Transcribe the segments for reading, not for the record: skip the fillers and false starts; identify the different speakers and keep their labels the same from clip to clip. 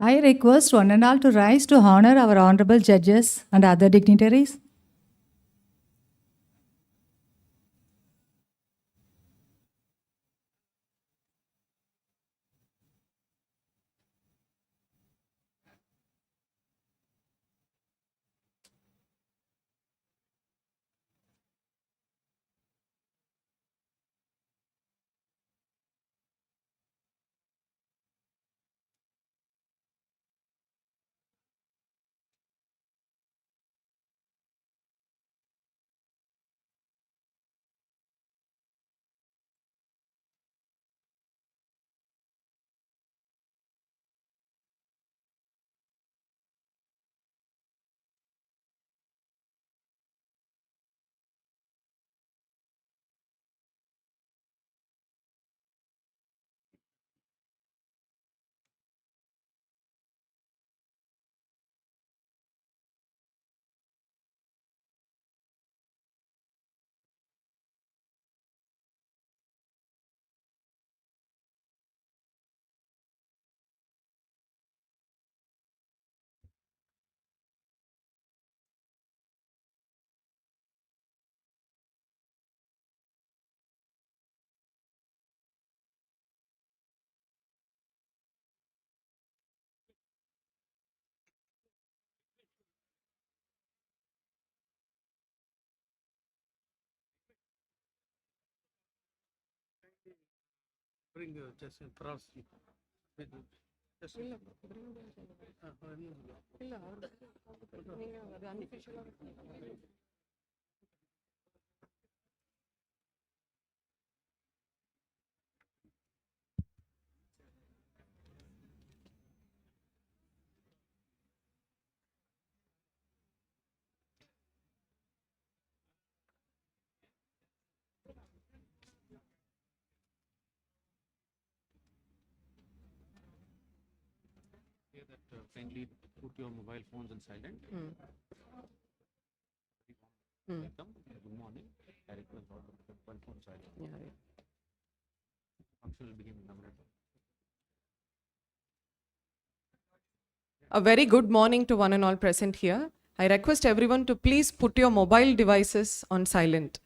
Speaker 1: I request one and all to rise to honor our honorable judges and other dignitaries.
Speaker 2: Bring just cross with just say that kindly put your mobile phones on silent. Welcome. Good morning. I request all to put mobile phone silent. Function will begin in a minute.
Speaker 3: A very good morning to one and all present here. I request everyone to please put your mobile devices on silent.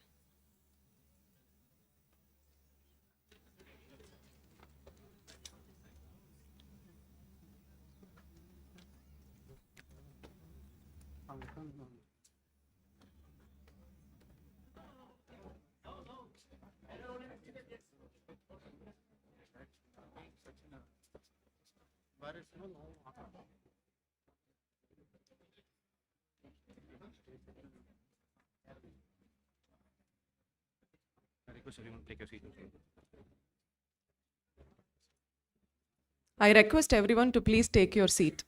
Speaker 2: I request everyone to take your seat.
Speaker 3: I request everyone to please take your seat.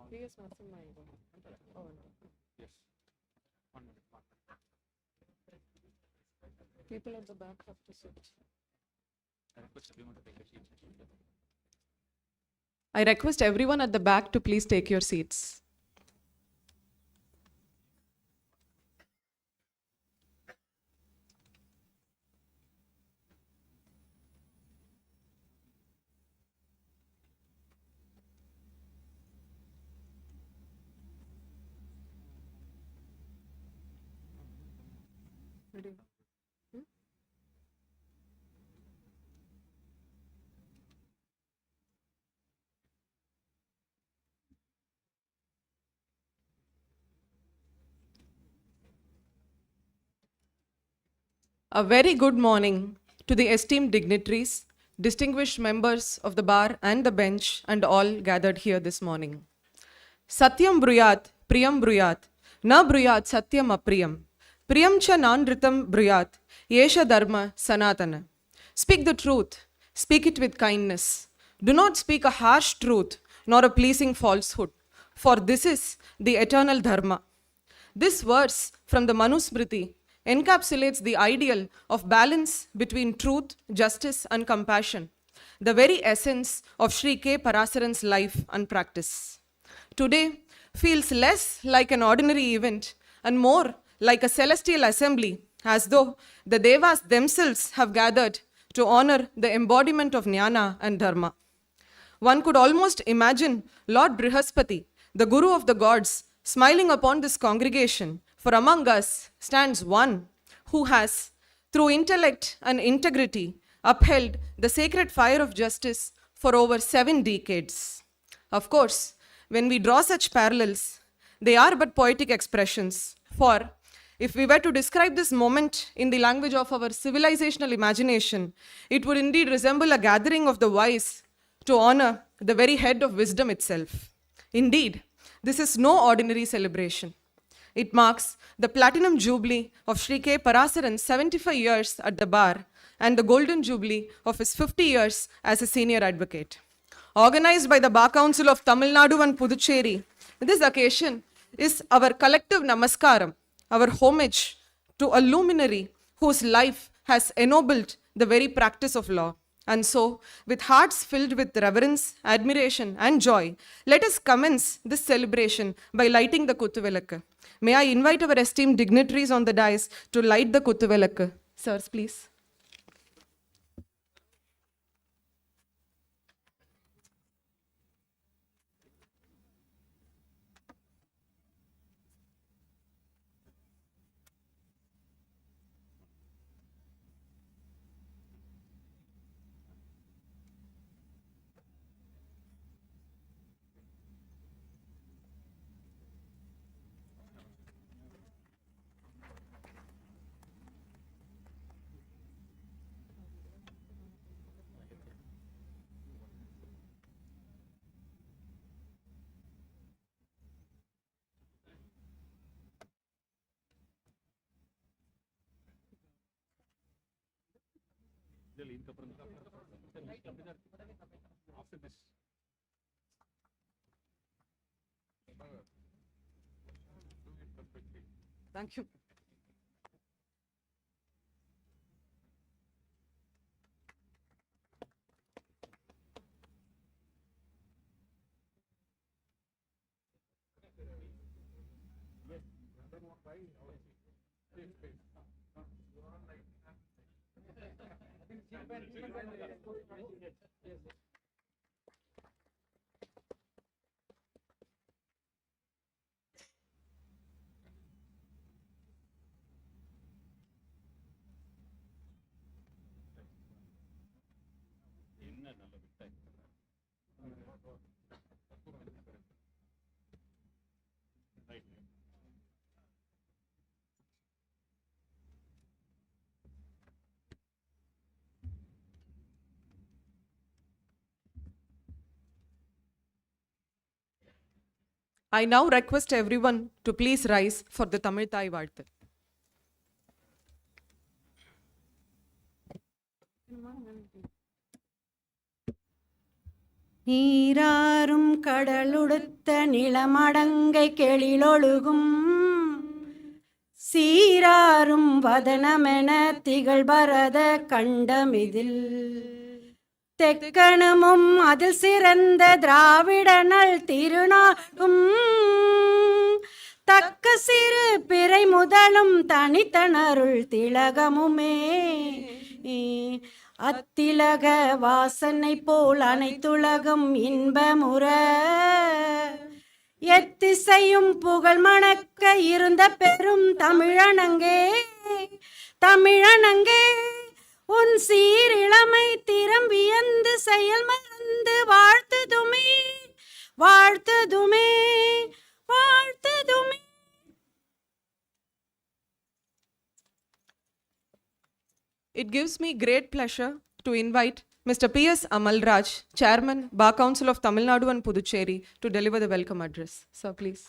Speaker 2: Yes. 1 minute.
Speaker 3: People at the back have to sit.
Speaker 2: I request everyone to take your seats.
Speaker 3: I request everyone at the back to please take your seats. A very good morning to the esteemed dignitaries, distinguished members of the bar and the bench, and all gathered here this morning. Satyam bruyat, priyam bruyat, na bruyat satyam apriyam. Priyam cha nanritam bruyat, yesha dharma sanatana. Speak the truth, speak it with kindness. Do not speak a harsh truth, nor a pleasing falsehood, for this is the eternal dharma. This verse from the Manusmriti encapsulates the ideal of balance between truth, justice, and compassion, the very essence of Sri K. Parasaran's life and practice. Today feels less like an ordinary event and more like a celestial assembly, as though the Devas themselves have gathered to honor the embodiment of Jnana and Dharma. One could almost imagine Lord Brihaspati, the Guru of the gods, smiling upon this congregation, for among us stands one who has, through intellect and integrity, upheld the sacred fire of justice for over 7 decades. Of course, when we draw such parallels, they are but poetic expressions, for if we were to describe this moment in the language of our civilizational imagination, it would indeed resemble a gathering of the wise to honor the very head of wisdom itself. Indeed, this is no ordinary celebration. It marks the Platinum Jubilee of Sri K. Parasaran's 75 years at the bar and the Golden Jubilee of his 50 years as a senior advocate. Organized by the Bar Council of Tamilnadu and Puducherry, this occasion is our collective namaskaram, our homage to a luminary whose life has ennobled the very practice of law. And so, with hearts filled with reverence, admiration, and joy, let us commence this celebration by lighting the Kuttuvilakku. May I invite our esteemed dignitaries on the dais to light the Kuttuvilakku. Sirs, please.
Speaker 2: After this.
Speaker 3: Thank you. I now request everyone to please rise for the Tamil Thai Varthu.
Speaker 4: நீராறும் கடலுடுத்த நிலமடங்கை கெழிலொழுகும் சீராறும் வதனமென திகழ்பரத கண்டமிதில் தெக்கணமும் அதில் சிறந்த திராவிடனல் திருநாடும் தக்க சிறு பிறை முதலும் தனித்தனருள் திலகமுமே அத்திலக வாசனை போல் அனைத்துலகம் இன்பமுற எத்திசையும் புகழ் மணக்க இருந்த பெரும் தமிழனங்கே தமிழனங்கே உன் சீரிழமை திறம் வியந்து செயல் மறந்து வாழ்த்துதுமே வாழ்த்துதுமே வாழ்த்துதுமே.
Speaker 3: It gives me great pleasure to invite Mr. P.S. Amalraj, Chairman, Bar Council of Tamil Nadu and Puducherry, to deliver the welcome address. Sir, please.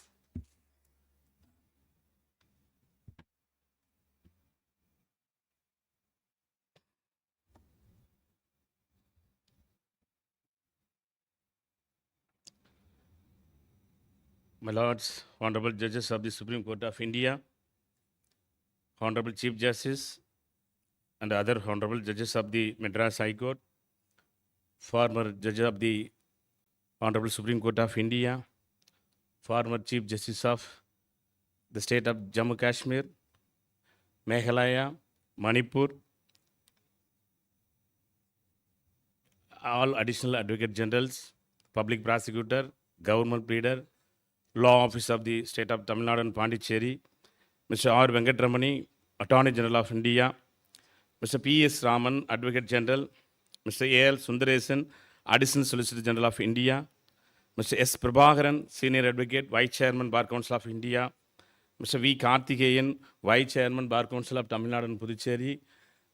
Speaker 5: My Lords, Honorable Judges of the Supreme Court of India, Honorable Chief Justice, and other Honorable Judges of the Madras High Court, former Judge of the Honorable Supreme Court of India, former Chief Justice of the State of Jammu Kashmir, Meghalaya, Manipur, all additional Advocate Generals, Public Prosecutor, Government Pleader, Law Office of the State of Tamilnadu and Puducherry, Mr. R. Venkatramani, Attorney General of India, Mr. P.S. Raman, Advocate General, Mr. A.L. Sundaresan, Additional Solicitor General of India, Mr. S. Prabhakaran, Senior Advocate, Vice Chairman, Bar Council of India, Mr. V. Karthikeyan, Vice Chairman, Bar Council of Tamilnadu and Puducherry,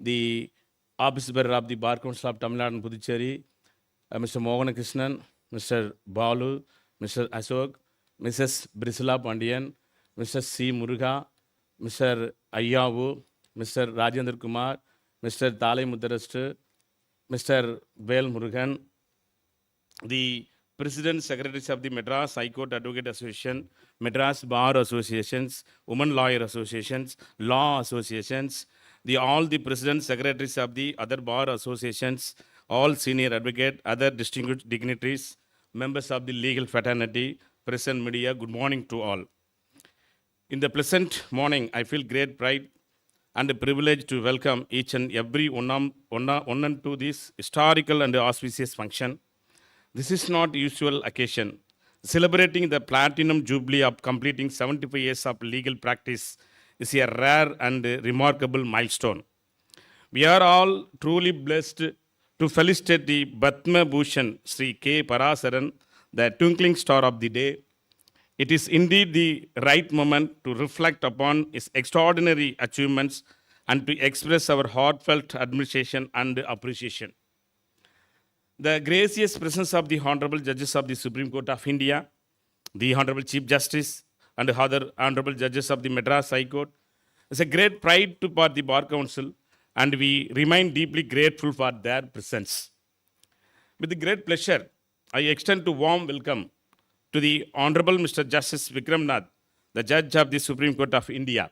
Speaker 5: the Office Bearer of the Bar Council of Tamilnadu and Puducherry, Mr. Mohan Krishnan, Mr. Balu, Mr. Ashok, Mrs. Brisila Pandian, Mr. C. Muruga, Mr. Ayyavu, Mr. Rajendra Kumar, Mr. Thalai Mutharastu, Mr. Vel Murugan, the President Secretaries of the Madras High Court Advocate Association, Madras Bar Associations, Women Lawyer Associations, Law Associations, all the President Secretaries of the other Bar Associations, all Senior Advocate, other distinguished dignitaries, members of the legal fraternity, press and media, good morning to all. In the pleasant morning, I feel great pride and a privilege to welcome each and every one to this historical and auspicious function. This is not usual occasion. Celebrating the Platinum Jubilee of completing 75 years of legal practice is a rare and remarkable milestone. We are all truly blessed to felicitate the Padma Vibhushan Shri K. Parasaran, the twinkling star of the day. It is indeed the right moment to reflect upon his extraordinary achievements and to express our heartfelt admiration and appreciation. The gracious presence of the Honorable Judges of the Supreme Court of India, the Honorable Chief Justice, and other Honorable Judges of the Madras High Court is a great pride to the Bar Council, and we remain deeply grateful for their presence. With great pleasure, I extend a warm welcome to the Honorable Mr. Justice Vikram Nath, the Judge of the Supreme Court of India.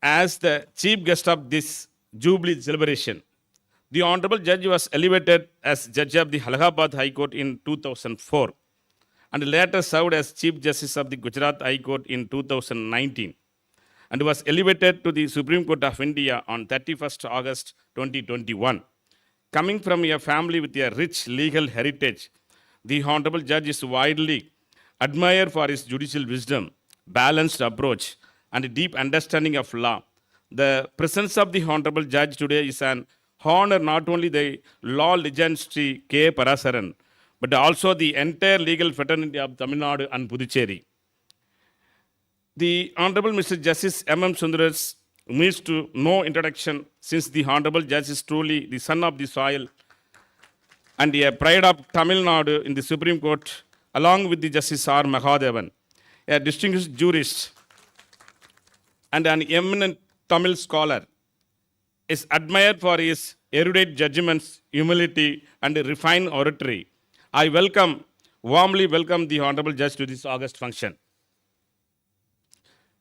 Speaker 5: As the chief guest of this Jubilee celebration, the Honorable Judge was elevated as Judge of the Allahabad High Court in 2004 and later served as Chief Justice of the Gujarat High Court in 2019 and was elevated to the Supreme Court of India on 31st August 2021. Coming from a family with a rich legal heritage, the Honorable Judge is widely admired for his judicial wisdom, balanced approach, and deep understanding of law. The presence of the Honorable Judge today is an honor not only the law legend Shri K. Parasaran, but also the entire legal fraternity of Tamilnadu and Puducherry. The Honorable Mr. Justice M.M. Sundaresan needs to no introduction since the Honorable Judge is truly the son of the soil and a pride of Tamil Nadu in the Supreme Court, along with the Justice R. Mahadevan, a distinguished jurist and an eminent Tamil scholar, is admired for his erudite judgments, humility, and refined oratory. I warmly welcome the Honorable Judge to this August function.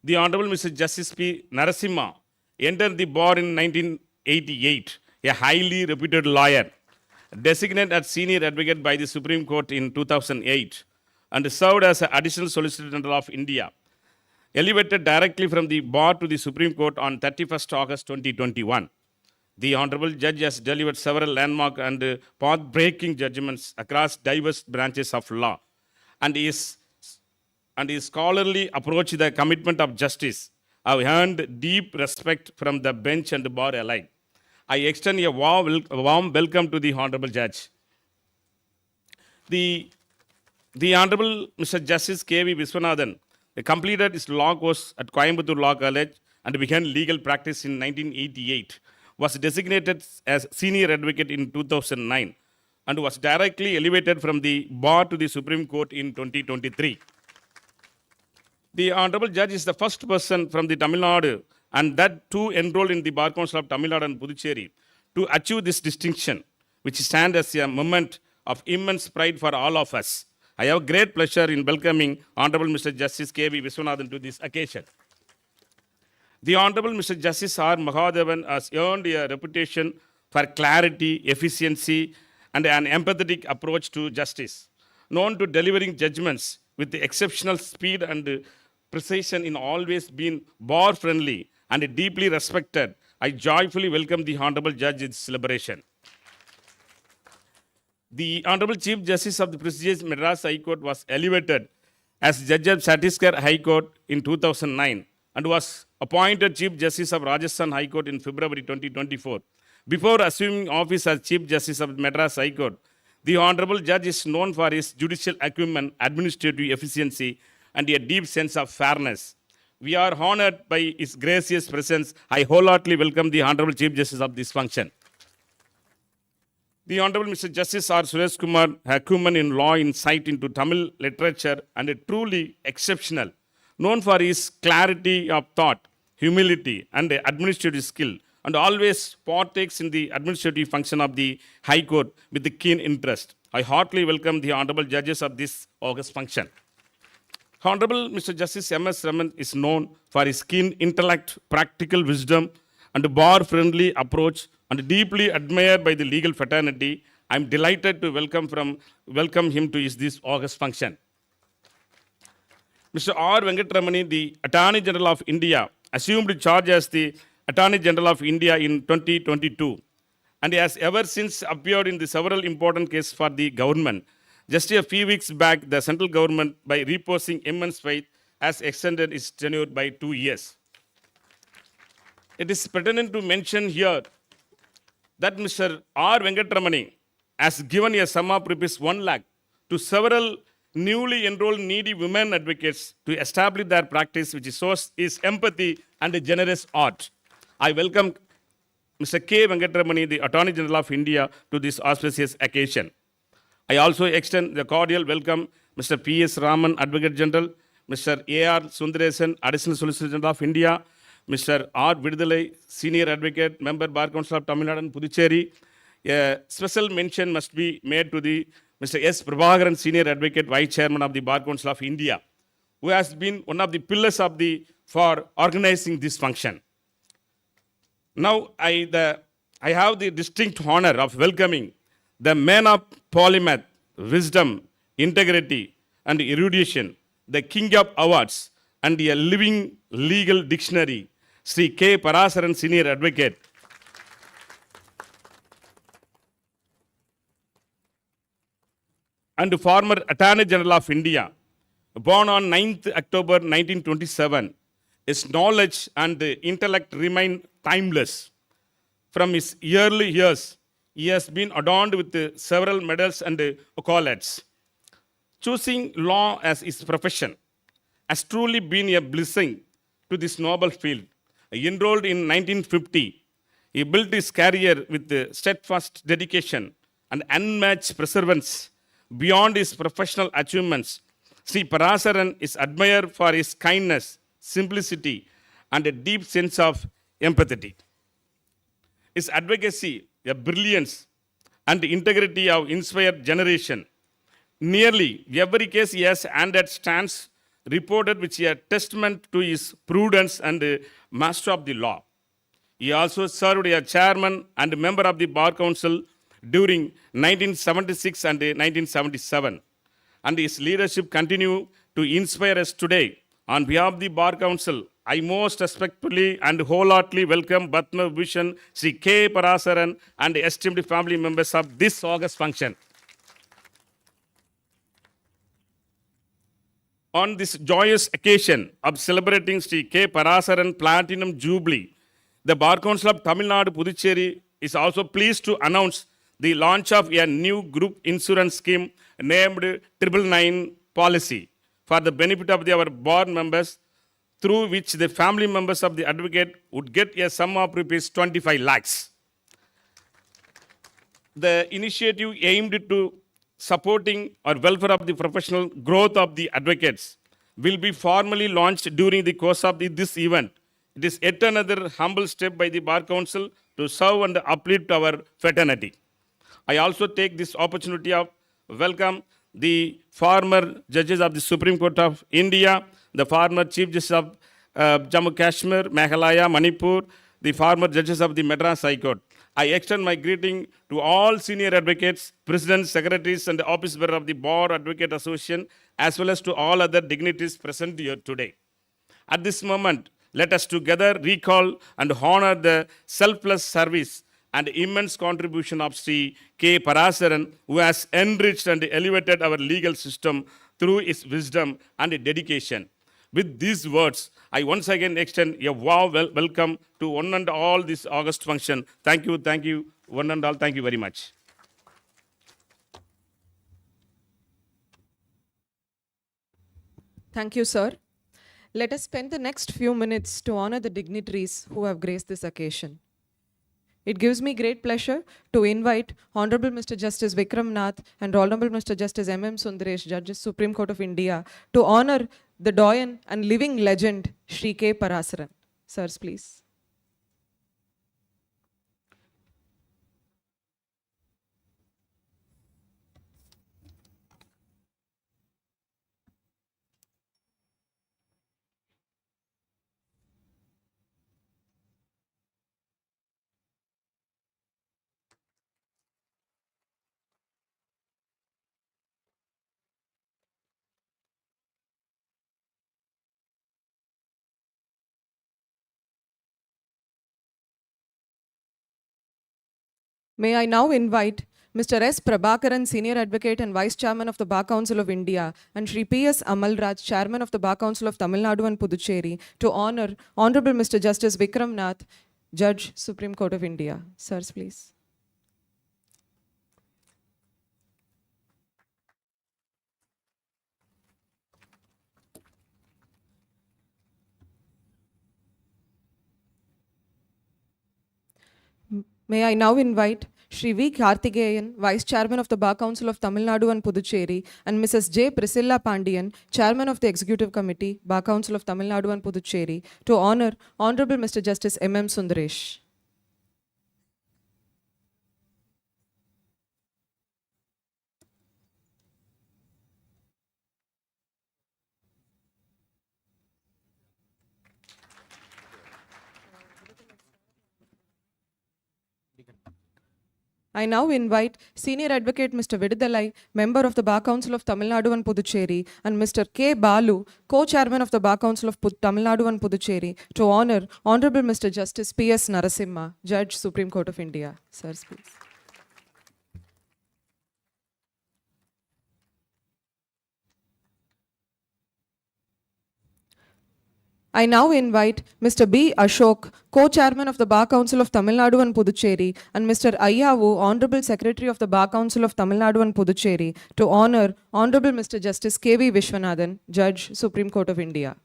Speaker 5: The Honorable Mr. Justice P. Narasimha entered the bar in 1988, a highly reputed lawyer, designated as Senior Advocate by the Supreme Court in 2008, and served as Additional Solicitor General of India, elevated directly from the bar to the Supreme Court on 31st August 2021. The Honorable Judge has delivered several landmark and path-breaking judgments across diverse branches of law, and his scholarly approach to the commitment of justice have earned deep respect from the bench and the bar alike. I extend a warm welcome to the Honorable Judge. The Honorable Mr. Justice K.V. Viswanathan completed his law course at Coimbatore Law College and began legal practice in 1988. Was designated as Senior Advocate in 2009 and was directly elevated from the bar to the Supreme Court in 2023. The Honorable Judge is the first person from the Tamil Nadu and that too enrolled in the Bar Council of Tamil Nadu and Puducherry to achieve this distinction, which stands as a moment of immense pride for all of us. I have great pleasure in welcoming Honorable Mr. Justice K.V. Viswanathan to this occasion. The Honorable Mr. Justice R. Mahadevan has earned a reputation for clarity, efficiency, and an empathetic approach to justice, known to delivering judgments with exceptional speed and precision in always been bar-friendly and deeply respected. I joyfully welcome the Honorable Judge in this celebration. The Honorable Chief Justice of the prestigious Madras High Court was elevated as Judge of Chhattisgarh High Court in 2009 and was appointed Chief Justice of Rajasthan High Court in February 2024. Before assuming office as Chief Justice of Madras High Court, the Honorable Judge is known for his judicial acumen, administrative efficiency, and a deep sense of fairness. We are honored by his gracious presence. I wholeheartedly welcome the Honorable Chief Justice of this function. The Honorable Mr. Justice R. Suresh Kumar, acumen in law insight into Tamil literature and truly exceptional, known for his clarity of thought, humility, and administrative skill, and always partakes in the administrative function of the High Court with the keen interest. I heartily welcome the Honorable Judges of this august function. Honorable Mr. Justice M.S. Raman is known for his keen intellect, practical wisdom, and bar-friendly approach, and deeply admired by the legal fraternity. I am delighted to welcome him to this august function. Mr. R. Venkatramani, the Attorney General of India, assumed charge as the Attorney General of India in 2022 and has ever since appeared in the several important cases for the government. Just a few weeks back, the central government, by reposing immense faith, has extended its tenure by 2 years. It is pertinent to mention here that Mr. R. Venkatramani has given a sum of rupees 1 lakh to several newly enrolled needy women advocates to establish their practice, which shows his empathy and a generous heart. I welcome Mr. K. Venkatramani, the Attorney General of India, to this auspicious occasion. I also extend the cordial welcome Mr. P.S. Raman, Advocate General, Mr. A.R. Sundaresan, Additional Solicitor General of India, Mr. R. Vidudalai, Senior Advocate, Member Bar Council of Tamilnadu and Puducherry. A special mention must be made to the Mr. S. Prabhakaran, Senior Advocate, Vice Chairman of the Bar Council of India, who has been one of the pillars for organizing this function. Now, I have the distinct honor of welcoming the man of polymath, wisdom, integrity, and erudition, the king of awards, and a living legal dictionary, Sri K. Parasaran, Senior Advocate. And former Attorney General of India, born on 9th October 1927, his knowledge and intellect remain timeless. From his early years, he has been adorned with several medals and accolades. Choosing law as his profession has truly been a blessing to this noble field. He enrolled in 1950. He built his career with steadfast dedication and unmatched perseverance. Beyond his professional achievements, Sri Parasaran is admired for his kindness, simplicity, and a deep sense of empathy. His advocacy, a brilliance, and integrity have inspired generation. Nearly every case he has handled stands reported which is a testament to his prudence and master of the law. He also served as chairman and member of the Bar Council during 1976 and 1977. And his leadership continues to inspire us today. On behalf of the Bar Council, I most respectfully and wholeheartedly welcome Padma Vibhushan Shri K. Parasaran and esteemed family members of this august function. On this joyous occasion of celebrating Shri K. Parasaran Platinum Jubilee, the Bar Council of Tamilnadu Puducherry is also pleased to announce the launch of a new group insurance scheme named 999 policy for the benefit of our board members, through which the family members of the advocate would get a sum of rupees 25 lakhs. The initiative aimed to supporting or welfare of the professional growth of the advocates will be formally launched during the course of this event. It is yet another humble step by the Bar Council to serve and uplift our fraternity. I also take this opportunity of welcome the former judges of the Supreme Court of India, the former Chief Justice of Jammu Kashmir, Meghalaya, Manipur, the former judges of the Madras High Court. I extend my greeting to all senior advocates, presidents, secretaries, and the office bearer of the Bar Advocate Association, as well as to all other dignitaries present here today. At this moment, let us together recall and honor the selfless service and immense contribution of Sri K. Parasaran, who has enriched and elevated our legal system through his wisdom and dedication. With these words, I once again extend a warm welcome to one and all this August function. Thank you, one and all. Thank you very much.
Speaker 3: Thank you, sir. Let us spend the next few minutes to honor the dignitaries who have graced this occasion. It gives me great pleasure to invite Honorable Mr. Justice Vikram Nath and Honorable Mr. Justice M.M. Sundaresh, Judges, Supreme Court of India, to honor the doyen and living legend, Shri K. Parasaran. Sirs, please. May I now invite Mr. S. Prabhakaran, Senior Advocate and Vice Chairman of the Bar Council of India, and Shri P.S. Amalraj, Chairman of the Bar Council of Tamilnadu and Puducherry, to honor Honorable Mr. Justice Vikram Nath, Judge, Supreme Court of India. Sirs, please. May I now invite Shri V. Karthikeyan, Vice Chairman of the Bar Council of Tamil Nadu and Puducherry, and Mrs. J. Priscilla Pandian, Chairman of the Executive Committee, Bar Council of Tamil Nadu and Puducherry, to honor Honorable Mr. Justice M.M. Sundaresh. I now invite Senior Advocate Mr. Vidudalai, Member of the Bar Council of Tamil Nadu and Puducherry, and Mr. K. Balu, Co-Chairman of the Bar Council of Tamil Nadu and Puducherry, to honor Honorable Mr. Justice P.S. Narasimha, Judge, Supreme Court of India. Sirs, please. I now invite Mr. B. Ashok, Co-Chairman of the Bar Council of Tamil Nadu and Puducherry, and Mr. Ayyavu, Honorable Secretary of the Bar Council of Tamil Nadu and Puducherry, to honor Honorable Mr. Justice K.V. Vishwanathan, Judge, Supreme Court of India.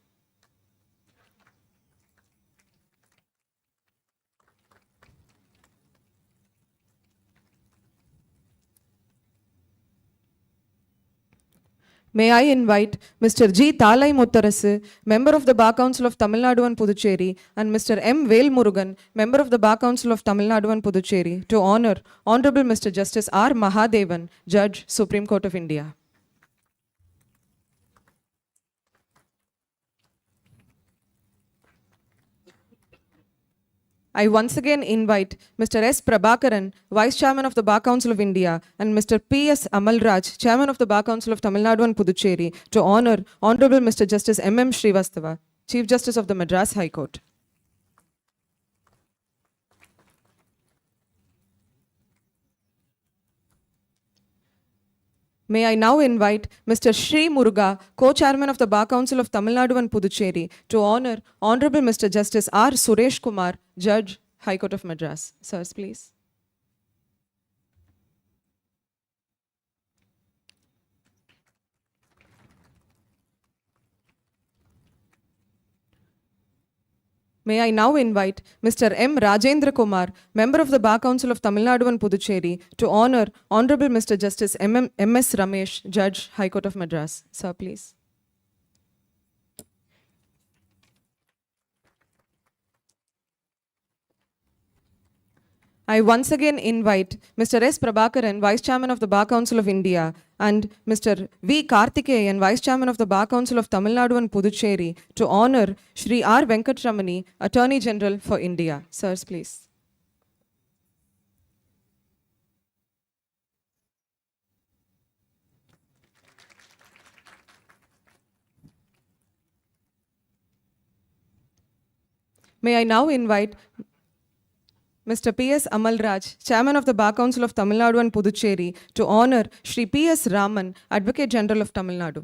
Speaker 3: May I invite Mr. G. Thalai Muttarasu, Member of the Bar Council of Tamil Nadu and Puducherry, and Mr. M. Vel Murugan, Member of the Bar Council of Tamil Nadu and Puducherry, to honor Honorable Mr. Justice R. Mahadevan, Judge, Supreme Court of India. I once again invite Mr. S. Prabhakaran, Vice Chairman of the Bar Council of India, and Mr. P.S. Amalraj, Chairman of the Bar Council of Tamil Nadu and Puducherry, to honor Honorable Mr. Justice M.M. Srivastava, Chief Justice of the Madras High Court. May I now invite Mr. Sri Muruga, Co-Chairman of the Bar Council of Tamil Nadu and Puducherry, to honor Honorable Mr. Justice R. Suresh Kumar, Judge, High Court of Madras. Sirs, please. May I now invite Mr. M. Rajendra Kumar, Member of the Bar Council of Tamil Nadu and Puducherry, to honor Honorable Mr. Justice M.S. Ramesh, Judge, High Court of Madras. Sir, please. I once again invite Mr. S. Prabhakaran, Vice Chairman of the Bar Council of India, and Mr. V. Karthikeyan, Vice Chairman of the Bar Council of Tamil Nadu and Puducherry, to honor Shri R. Venkatramani, Attorney General for India. Sirs, please. May I now invite Mr. P.S. Amalraj, Chairman of the Bar Council of Tamil Nadu and Puducherry, to honor Shri P.S. Raman, Advocate General of Tamil Nadu.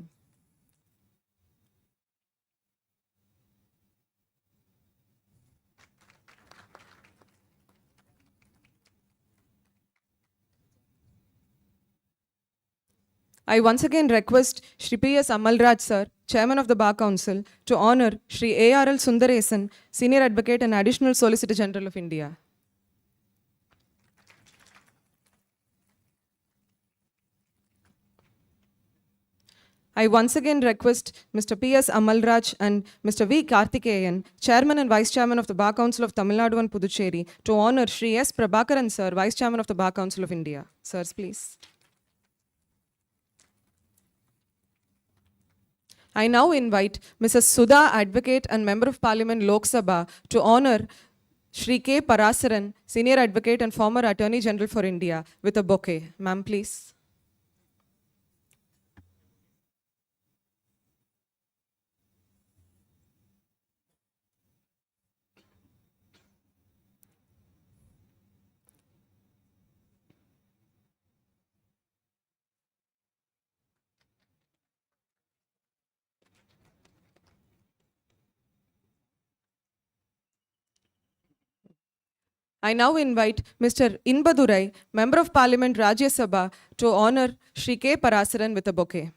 Speaker 3: I once again request Shri P.S. Amalraj sir, Chairman of the Bar Council, to honor Shri A.R.L. Sundaresan, Senior Advocate and Additional Solicitor General of India. I once again request Mr. P.S. Amalraj and Mr. V. Karthikeyan, Chairman and Vice Chairman of the Bar Council of Tamil Nadu and Puducherry, to honor Shri S. Prabhakaran sir, Vice Chairman of the Bar Council of India. Sirs, please. I now invite Mrs. Sudha, Advocate and Member of Parliament, Lok Sabha, to honor Shri K. Parasaran, Senior Advocate and former Attorney General for India, with a bouquet. Ma'am, please. I now invite Mr. Inbadurai, Member of Parliament, Rajya Sabha, to honor Shri K. Parasaran with a bouquet.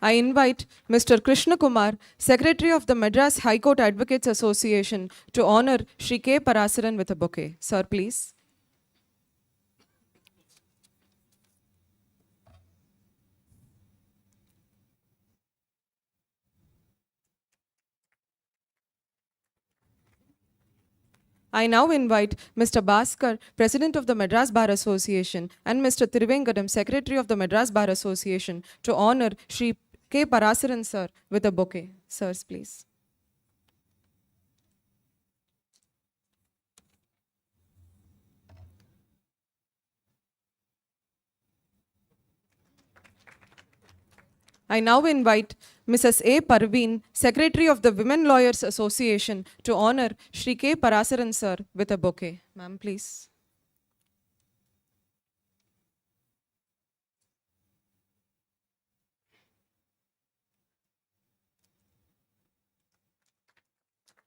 Speaker 3: I invite Mr. Krishna Kumar, Secretary of the Madras High Court Advocates Association, to honor Shri K. Parasaran with a bouquet. Sir, please. I now invite Mr. Bhaskar, President of the Madras Bar Association, and Mr. Thiruvengadam, Secretary of the Madras Bar Association, to honor Shri K. Parasaran sir with a bouquet. Sirs, please. I now invite Mrs. A. Parveen, Secretary of the Women Lawyers Association, to honor Shri K. Parasaran sir with a bouquet. Ma'am, please.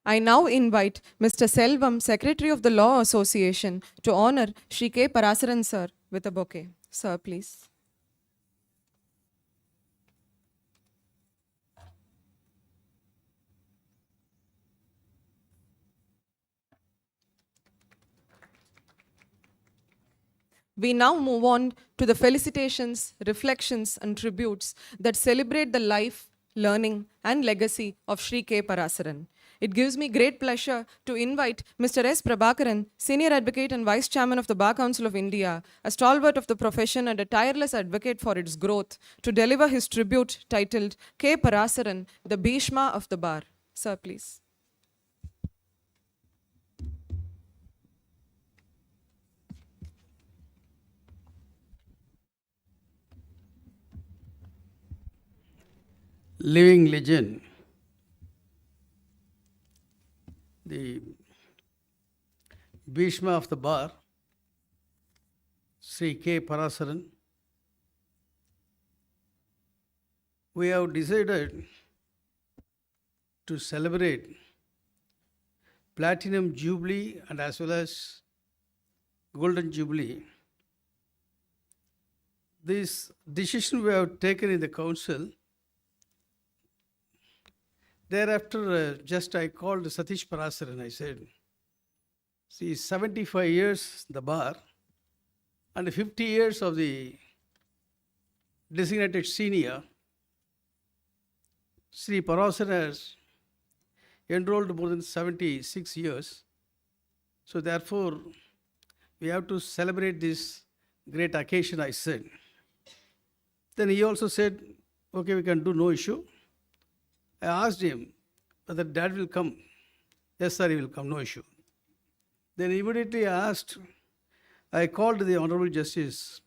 Speaker 3: I now invite Mr. Selvam, Secretary of the Law Association, to honor Shri K. Parasaran sir with a bouquet. Sir, please. We now move on to the felicitations, reflections, and tributes that celebrate the life, learning, and legacy of Shri K. Parasaran. It gives me great pleasure to invite Mr. S. Prabhakaran, Senior Advocate and Vice Chairman of the Bar Council of India, a stalwart of the profession and a tireless advocate for its growth, to deliver his tribute titled K. Parasaran, the Bhishma of the Bar. Sir, please.
Speaker 6: Living legend, the Bhishma of the Bar, Sri K. Parasaran. We have decided to celebrate Platinum Jubilee and as well as Golden Jubilee. This decision we have taken in the council. Thereafter, just I called Satish Parasaran. I said, see, 75 years the bar and 50 years of the designated senior. Sri Parasaran has enrolled more than 76 years. So therefore, we have to celebrate this great occasion, I said. Then he also said, okay, we can do, no issue. I asked him whether dad will come. Yes, sir, he will come, no issue. Then immediately I called the Honorable Justice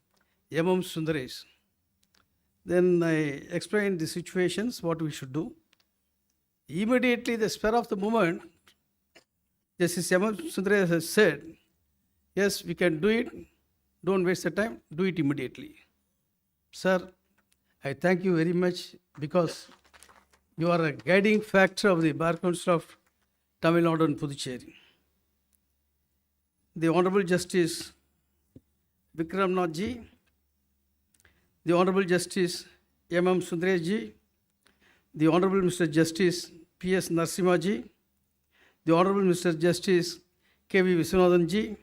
Speaker 6: M.M. Sundaresh. Then I explained the situations, what we should do. Immediately, the spur of the moment, Justice M.M. Sundaresh has said, yes, we can do it. Don't waste the time. Do it immediately. Sir, I thank you very much because you are a guiding factor of the Bar Council of Tamilnadu and Puducherry. The Honorable Justice Vikramnath ji, the Honorable Justice M.M. Sundaresh ji, the Honorable Mr. Justice P.S. Narasimha ji, the Honorable Mr. Justice K.V. Viswanathan ji,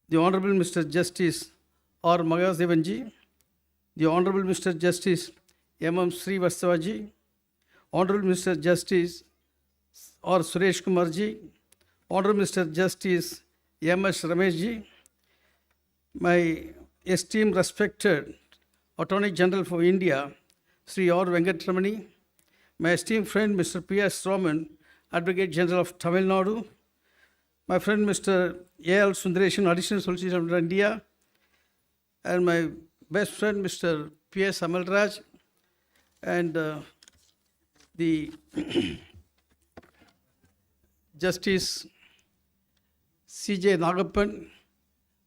Speaker 6: the Honorable Mr. Justice R. Magadevan ji, the Honorable Mr. Justice M.M. Srivastava ji, Honorable Mr. Justice R. Suresh Kumar ji, Honorable Mr. Justice M.S. Ramesh ji, my esteemed respected Attorney General for India, Sri R. Venkatramani, my esteemed friend Mr. P.S. Raman, Advocate General of Tamil Nadu, my friend Mr. A.L. Sundaresan, Additional Solicitor General of India, and my best friend Mr. P.S. Amalraj, and the Justice C.J. Nagappan,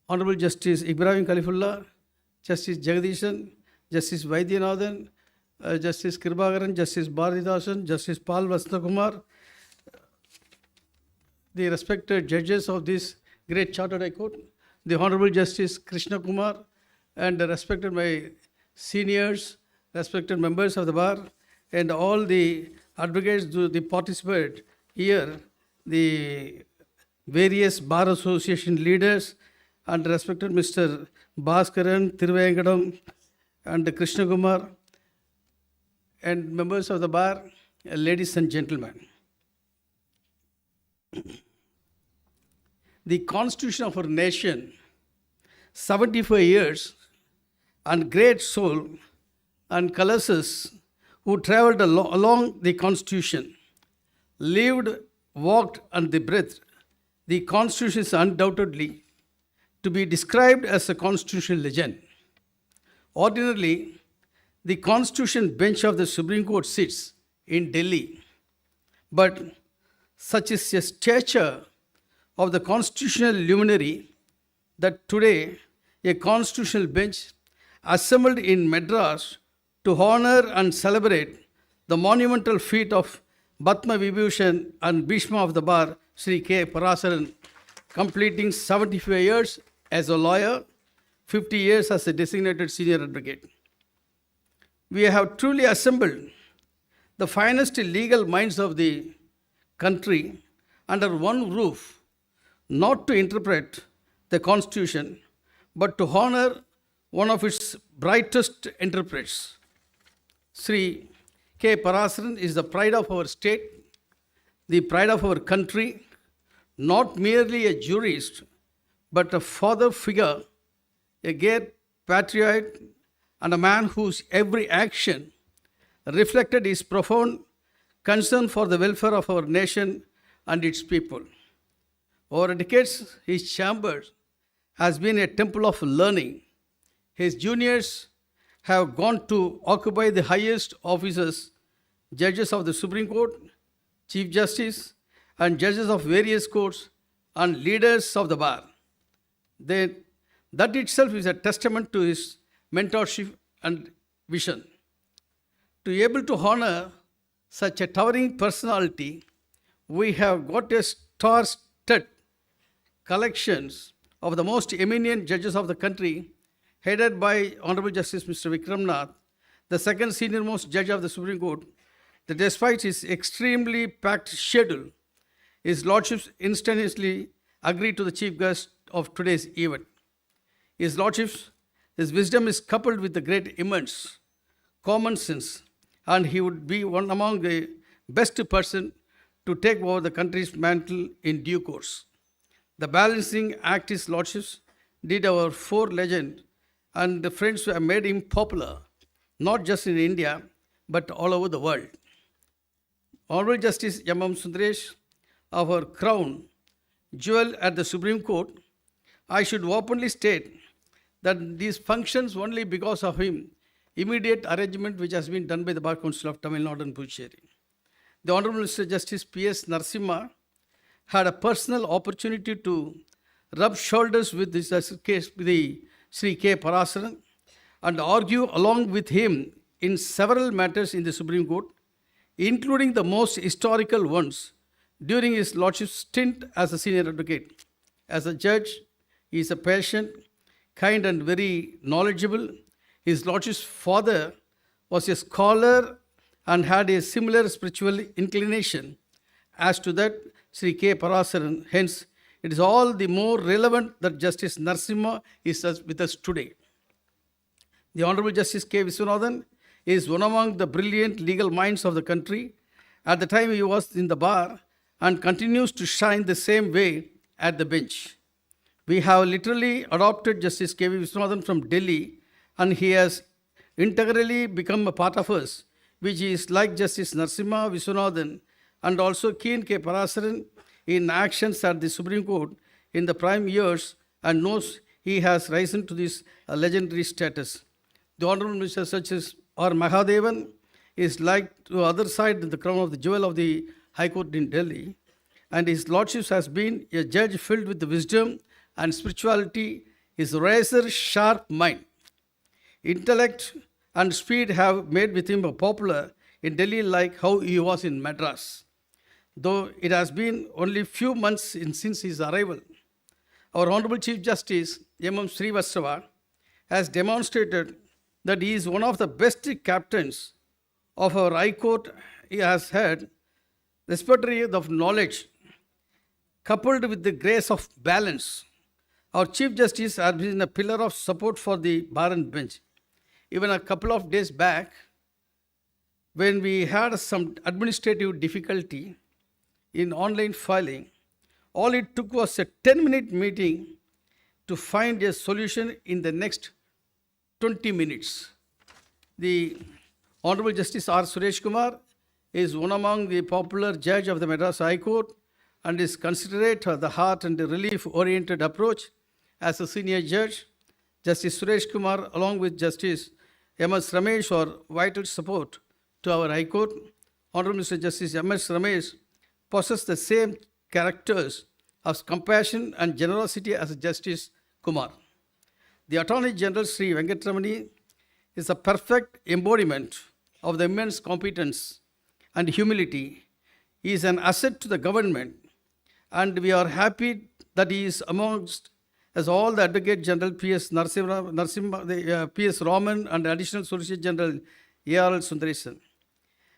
Speaker 6: Honorable Justice Ibrahim Khalifullah, Justice Jagadishan, Justice Vaidyanathan, Justice Kirbagaran, Justice Bharatidasan, Justice Pal Vastakumar, the respected judges of this great Chartered High Court, the Honorable Justice Krishna Kumar, and the respected my seniors, respected members of the bar, and all the advocates who the participate here, the various bar association leaders, and respected Mr. Bhaskaran, Thiruvengadam, and Krishna Kumar, and members of the bar, ladies and gentlemen. The constitution of our nation, 75 years, and great soul and colossus who traveled along the constitution, lived, walked, and the breath. The constitution is undoubtedly to be described as a constitutional legend. Ordinarily, the constitution bench of the Supreme Court sits in Delhi, but such is the stature of the constitutional luminary that today a constitutional bench assembled in Madras to honor and celebrate the monumental feat of Padma Vibhushan and Bhishma of the bar, Sri K. Parasaran, completing 75 years as a lawyer, 50 years as a designated senior advocate. We have truly assembled the finest legal minds of the country under one roof, not to interpret the Constitution, but to honor one of its brightest interpreters. Sri K. Parasaran is the pride of our state, the pride of our country, not merely a jurist, but a father figure, a great patriot, and a man whose every action reflected his profound concern for the welfare of our nation and its people. Over decades, his chamber has been a temple of learning. His juniors have gone to occupy the highest offices, judges of the Supreme Court, Chief Justice, and judges of various courts, and leaders of the bar. That itself is a testament to his mentorship and vision. To be able to honor such a towering personality, we have got a star-studded collections of the most eminent judges of the country, headed by Honorable Justice Mr. Vikramnath, the second senior-most judge of the Supreme Court, that despite his extremely packed schedule, His Lordship instantaneously agreed to the chief guest of today's event. His Lordship, his wisdom is coupled with the great immense common sense and he would be one among the best person to take over the country's mantle in due course. The balancing act his lordships did our four legend and the friends who have made him popular, not just in India, but all over the world. Honorable Justice M.M. Sundaresh, of our crown jewel at the Supreme Court, I should openly state that these functions only because of him, immediate arrangement which has been done by the Bar Council of Tamilnadu and Puducherry. The Honorable Mr. Justice P.S. Narasimha had a personal opportunity to rub shoulders with this case, the Sri K. Parasaran, and argue along with him in several matters in the Supreme Court, including the most historical ones during his lordship's stint as a senior advocate. As a judge, he is a patient, kind and very knowledgeable. His lordship's father was a scholar and had a similar spiritual inclination as to that Sri K. Parasaran. Hence, it is all the more relevant that Justice Narasimha is with us today. The Honorable Justice K. Viswanathan is one among the brilliant legal minds of the country. At the time he was in the bar and continues to shine the same way at the bench. We have literally adopted Justice K. V. Viswanathan from Delhi, and he has integrally become a part of us, which is like Justice Narasimha Viswanathan and also Keen K. Parasaran in actions at the Supreme Court in the prime years, and knows he has risen to this legendary status. The Honorable Mr. such as R. Mahadevan is like to other side the crown of the jewel of the High Court in Delhi, and his lordship has been a judge filled with the wisdom and spirituality. His razor sharp mind, intellect and speed have made with him a popular in Delhi like how he was in Madras. Though it has been only few months since his arrival, our Honorable Chief Justice M.M. Srivastava has demonstrated that he is one of the best captains of our High Court. He has had repertory of knowledge coupled with the grace of balance. Our Chief Justice has been a pillar of support for the bar and bench. Even a couple of days back, when we had some administrative difficulty in online filing, all it took was a 10-minute meeting to find a solution in the next 20 minutes. The Honorable Justice R. Suresh Kumar is one among the popular judge of the Madras High Court and is considerate of the heart and the relief-oriented approach as a senior judge. Justice Suresh Kumar, along with Justice M.S. Ramesh, are vital support to our High Court. Honorable Mr. Justice M.S. Ramesh possesses the same characters of compassion and generosity as Justice Kumar. The Attorney General Sri Venkatramani is a perfect embodiment of the immense competence and humility. He is an asset to the government, and we are happy that he is amongst as all the Advocate General P.S. Narasimha, P.S. Raman and Additional Solicitor General A.R.L. Sundaresan.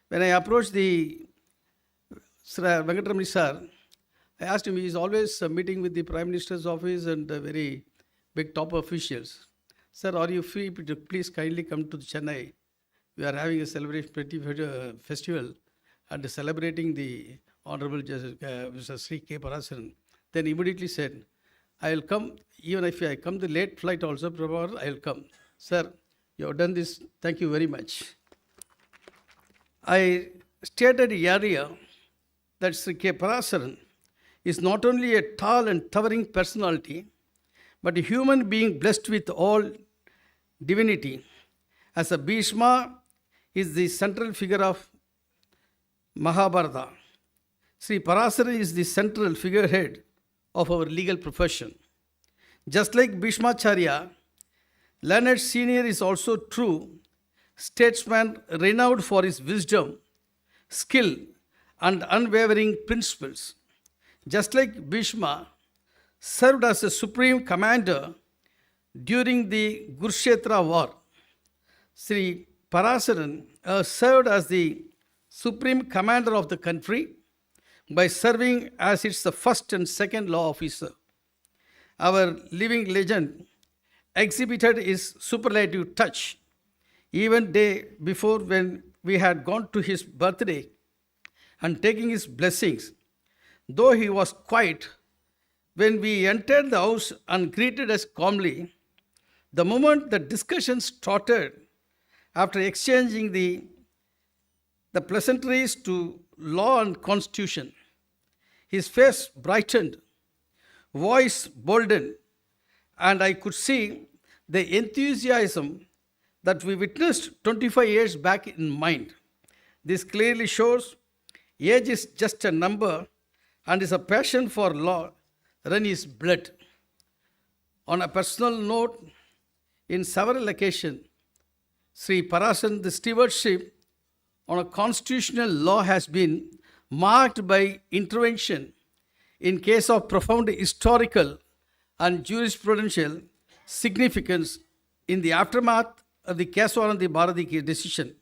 Speaker 6: When I approached the Venkatramani sir, I asked him, he is always meeting with the Prime Minister's office and very big top officials. Sir, are you free to please kindly come to Chennai? We are having a celebration festival and celebrating the Honorable Mr. Sri K. Parasaran. Then immediately said, I will come, even if I come the late flight also, I will come. Sir, you have done this, thank you very much. I stated earlier that Sri K. Parasaran is not only a tall and towering personality, but a human being blessed with all divinity. As a Bhishma is the central figure of Mahabharata, Sri Parasaran is the central figurehead of our legal profession. Just like Bhishmacharya, learned senior is also true statesman renowned for his wisdom, skill, and unwavering principles. Just like Bhishma served as a supreme commander during the Kurukshetra war, Sri Parasaran served as the supreme commander of the country by serving as its the first and second law officer. Our living legend exhibited his superlative touch Even day before, when we had gone to his birthday and taking his blessings, though he was quiet, when we entered the house and greeted us calmly, the moment the discussion started, after exchanging the pleasantries to law and constitution, his face brightened, voice boldened, and I could see the enthusiasm that we witnessed 25 years back in mind. This clearly shows age is just a number and is a passion for law run his blood. On a personal note, in several occasions, Sri Parasaran, the stewardship on a constitutional law has been marked by intervention in case of profound historical and jurisprudential significance in the aftermath of the Keswaranandi Bharati decision,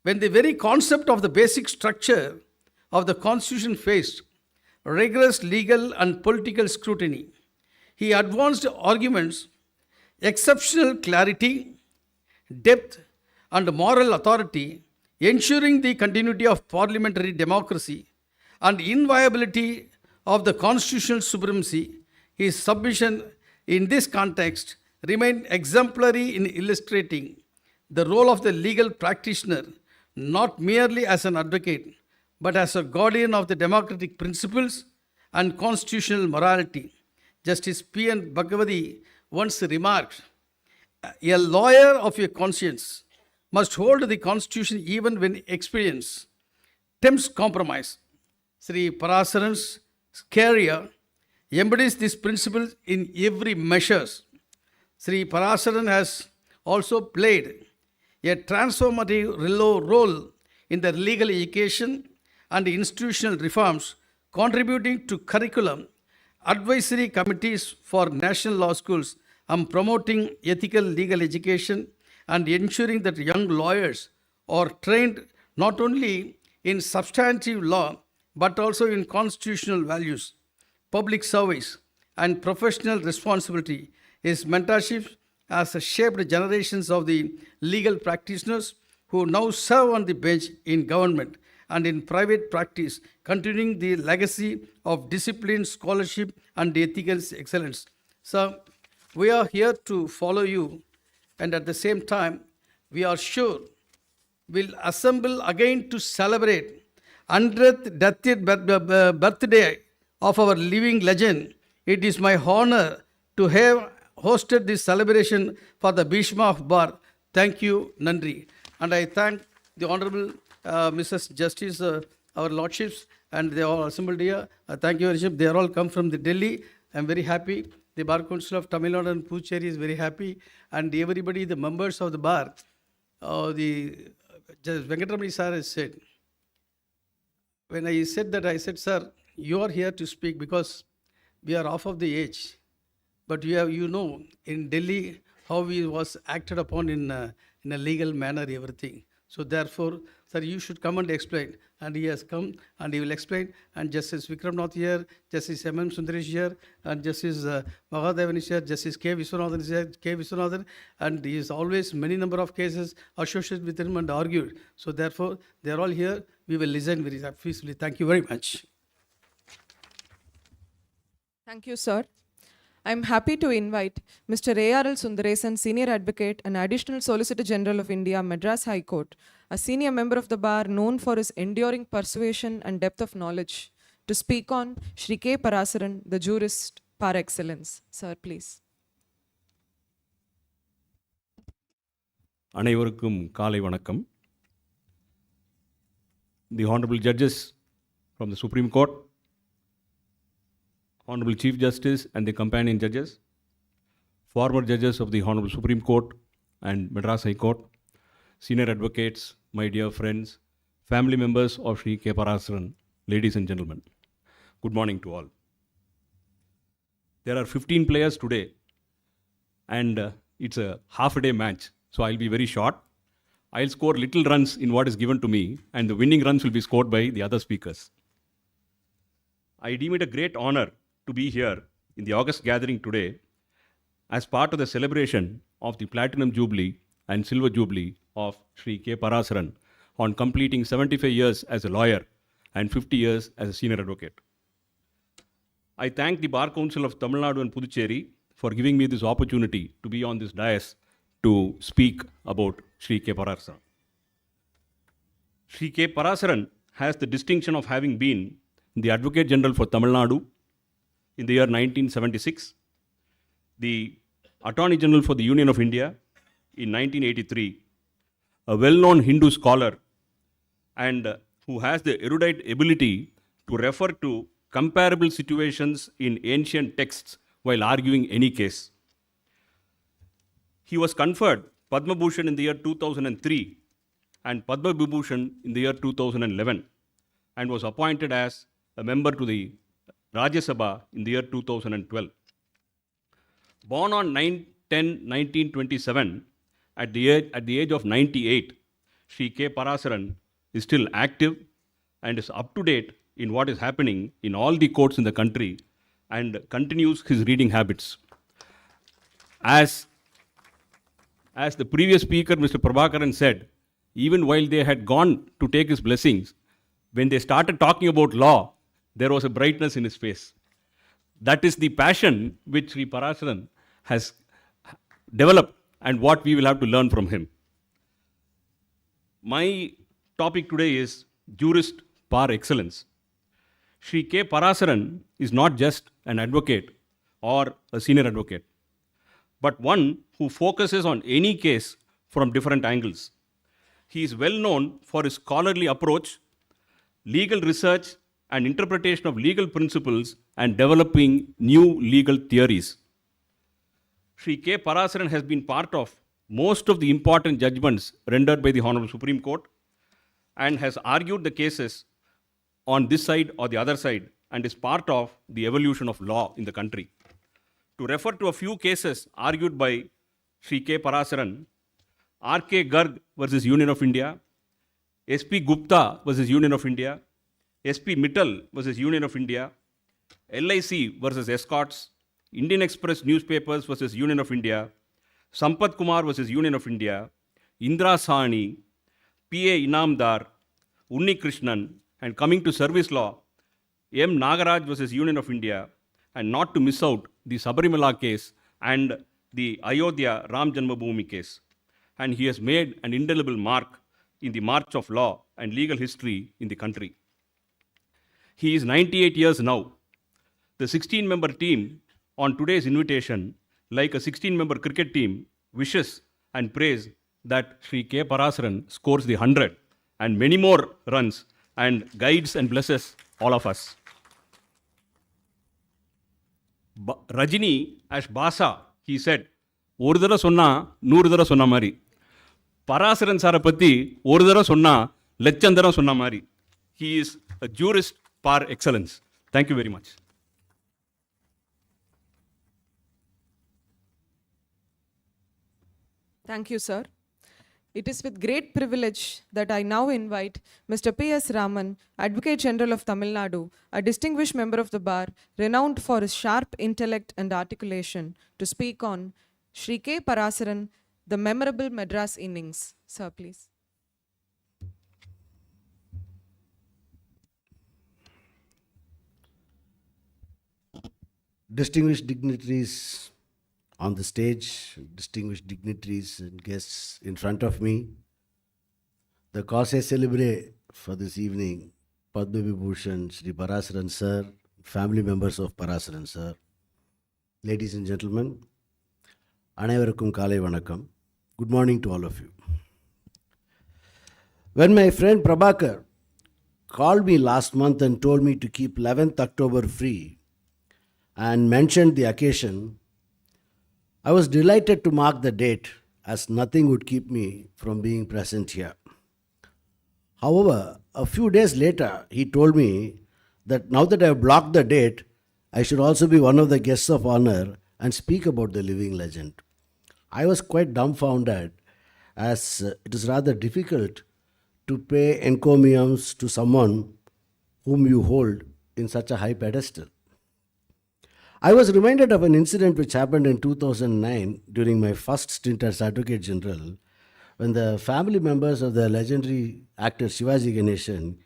Speaker 6: when the very concept of the basic structure of the constitution faced rigorous legal and political scrutiny. He advanced arguments, exceptional clarity, depth, and moral authority, ensuring the continuity of parliamentary democracy and inviolability of the constitutional supremacy. His submission in this context remained exemplary in illustrating the role of the legal practitioner not merely as an advocate, but as a guardian of the democratic principles and constitutional morality. Justice P.N. Bhagavati once remarked, "A lawyer of your conscience must hold the constitution even when experience tempts compromise." Sri Parasaran's career embodies this principle in every measure. Sri Parasaran has also played a transformative role in the legal education and institutional reforms, contributing to curriculum, advisory committees for national law schools, and promoting ethical legal education and ensuring that young lawyers are trained not only in substantive law but also in constitutional values, public service, and professional responsibility. His mentorship has shaped generations of the legal practitioners who now serve on the bench in government and in private practice, continuing the legacy of discipline, scholarship, and ethical excellence. So, we are here to follow you, and at the same time, we are sure we'll assemble again to celebrate 100th death birthday of our living legend. It is my honor to have hosted this celebration for the Bhishma of Bar. Thank you, Nandri. And I thank the Honorable Mrs. Justice, our Lordships, and they are all assembled here. Thank you, Your Worship. They are all come from the Delhi. I am very happy. The Bar Council of Tamilnadu and Puducherry is very happy. And everybody, the members of the bar, the Judge Venkatramani sir has said, when I said that, I said, sir, you are here to speak because we are off of the age. But you know, in Delhi, how we was acted upon in a legal manner, everything. So therefore, sir, you should come and explain. And he has come and he will explain. And Justice Vikramnath here, Justice M.M. Sundaresh here, and Justice Mahadevan is here, Justice K. Viswanathan is here, K. Viswanathan. And he is always many number of cases associated with him and argued. So therefore, they are all here. We will listen very peacefully. Thank you very much.
Speaker 3: Thank you, sir. I am happy to invite Mr. A.R.L. Sundaresan, Senior Advocate and Additional Solicitor General of India, Madras High Court, a senior member of the bar known for his enduring persuasion and depth of knowledge, to speak on Shri K. Parasaran, the jurist par excellence. Sir, please.
Speaker 5: அனைவருக்கும் காலை வணக்கம். The Honorable Judges from the Supreme Court, Honorable Chief Justice and the companion judges, former judges of the Honorable Supreme Court and Madras High Court, senior advocates, my dear friends, family members of Shri K. Parasaran, ladies and gentlemen, good morning to all. There are 15 players today and it's a half a day match, so I'll be very short. I'll score little runs in what is given to me and the winning runs will be scored by the other speakers. I deem it a great honor to be here in the August gathering today as part of the celebration of the Platinum Jubilee
Speaker 7: and Silver Jubilee of Shri K. Parasaran on completing 75 years as a lawyer and 50 years as a senior advocate. I thank the Bar Council of Tamilnadu and Puducherry for giving me this opportunity to be on this dais to speak about Shri K. Parasaran. Shri K. Parasaran has the distinction of having been the Advocate General for Tamil Nadu in the year 1976, the Attorney General for the Union of India in 1983, a well-known Hindu scholar and who has the erudite ability to refer to comparable situations in ancient texts while arguing any case. He was conferred Padma Vibhushan in the year 2003 and Padma Vibhushan in the year 2011 and was appointed as a member to the Rajya Sabha in the year 2012. Born on 9/10/1927, at the age of 98, Shri K. Parasaran is still active and is up to date in what is happening in all the courts in the country and continues his reading habits. As the previous speaker, Mr. Prabhakaran, said, even while they had gone to take his blessings, when they started talking about law, there was a brightness in his face. That is the passion which Sri Parasaran has developed and what we will have to learn from him. My topic today is jurist par excellence. Shri K. Parasaran is not just an advocate or a senior advocate, but one who focuses on any case from different angles. He is well known for his scholarly approach, legal research and interpretation of legal principles and developing new legal theories. Shri K. Parasaran has been part of most of the important judgments rendered by the Honorable Supreme Court and has argued the cases on this side or the other side and is part of the evolution of law in the country. To refer to a few cases argued by Shri K. Parasaran, R.K. Garg versus Union of India, S.P. Gupta versus Union of India, S.P. Mittal versus Union of India, LIC versus Escorts, Indian Express Newspapers versus Union of India, Sampath Kumar versus Union of India, Indra Sahni, P.A. Inamdar, Unni Krishnan, and coming to service law, M. Nagaraj versus Union of India, and not to miss out the Sabarimala case and the Ayodhya Ram Janmabhoomi case. And he has made an indelible mark in the march of law and legal history in the country. He is 98 years now. The 16-member team on today's invitation, like a 16-member cricket team, wishes and prays that Shri K. Parasaran scores the 100 and many more runs and guides and blesses all of us. Rajini, as Basa, he said, ஒரு தடவை சொன்னா 100 தடவை சொன்ன மாதிரி. பராசரன் சாரை பற்றி ஒரு தடவை சொன்னா லட்சம் தடவை சொன்ன மாதிரி. He is a jurist par excellence. Thank you very much.
Speaker 3: Thank you, sir. It is with great privilege that I now invite Mr. P.S. Raman, Advocate General of Tamil Nadu, a distinguished member of the bar, renowned for his sharp intellect and articulation, to speak on Shri K. Parasaran, the memorable Madras innings. Sir, please.
Speaker 8: Distinguished dignitaries on the stage, distinguished dignitaries and guests in front of me, the cause celebre for this evening, Padma Vibhushan Shri Parasaran sir, family members of Parasaran sir, ladies and gentlemen, அனைவருக்கும் காலை வணக்கம். Good morning to all of you. When my friend Prabhakar called me last month and told me to keep 11th October free and mentioned the occasion, I was delighted to mark the date as nothing would keep me from being present here. However, a few days later, he told me that now that I have blocked the date, I should also be one of the guests of honor and speak about the living legend. I was quite dumbfounded as it is rather difficult to pay encomiums to someone whom you hold in such a high pedestal. I was reminded of an incident which happened in 2009 during my first stint as Advocate General when the family members of the legendary actor Shivaji Ganeshan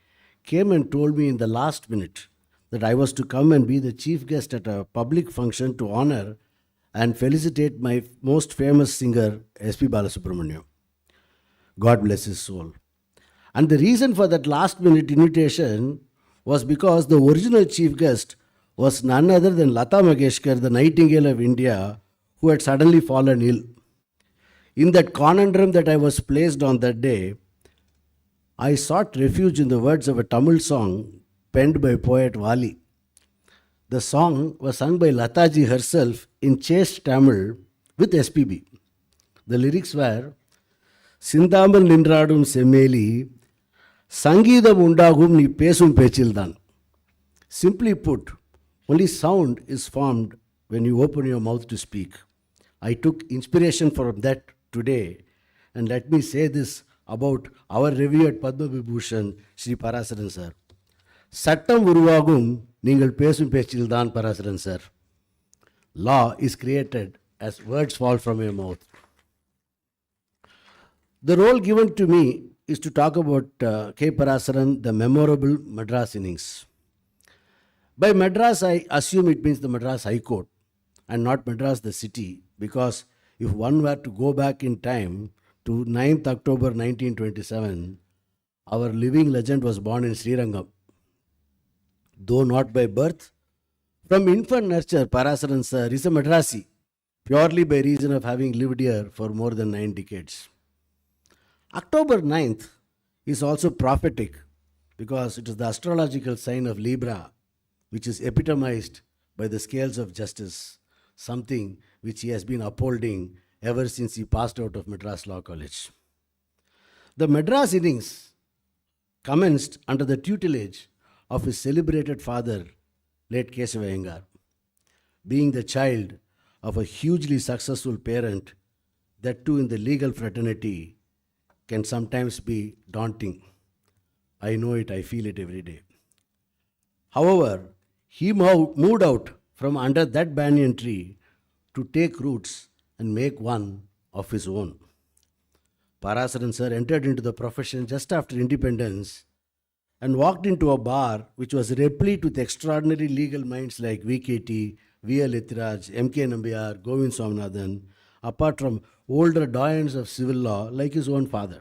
Speaker 8: came and told me in the last minute that I was to come and be the chief guest at a public function to honor and felicitate my most famous singer, S.P. Balasubramaniam. God bless his soul. And the reason for that last minute invitation was because the original chief guest was none other than Lata Mangeshkar, the Nightingale of India, who had suddenly fallen ill. In that conundrum that I was placed on that day, I sought refuge in the words of a Tamil song penned by poet Vali. The song was sung by Lataji herself in chaste Tamil with SPB. The lyrics were, Sindamal Nindradum Semeli, Sangidam Undagum Ni Pesum Pechildan. Simply put, only sound is formed when you open your mouth to speak. I took inspiration from that today, and let me say this about our revered Padma Vibhushan Shri Parasaran sir. Sattam Uruvagum Ningal Pesum Pechildan Parasaran sir. Law is created as words fall from your mouth. The role given to me is to talk about K. Parasaran, the memorable Madras innings. By Madras, I assume it means the Madras High Court and not Madras the city, because if one were to go back in time to 9th October 1927, our living legend was born in Srirangam. Though not by birth, from infant nurture, Parasaran sir is a Madrasi, purely by reason of having lived here for more than 9 decades. October 9th is also prophetic because it is the astrological sign of Libra, which is epitomized by the scales of justice, something which he has been upholding ever since he passed out of Madras Law College. The Madras innings commenced under the tutelage of his celebrated father, late Kesava Iyengar. Being the child of a hugely successful parent, that too in the legal fraternity, can sometimes be daunting. I know it, I feel it every day. However, he moved out from under that banyan tree to take roots and make one of his own. Parasaran sir entered into the profession just after independence and walked into a bar which was replete with extraordinary legal minds like VKT, V.L. Ithiraj, M.K. Nambiar, Govind Swaminathan, apart from older doyens of civil law like his own father.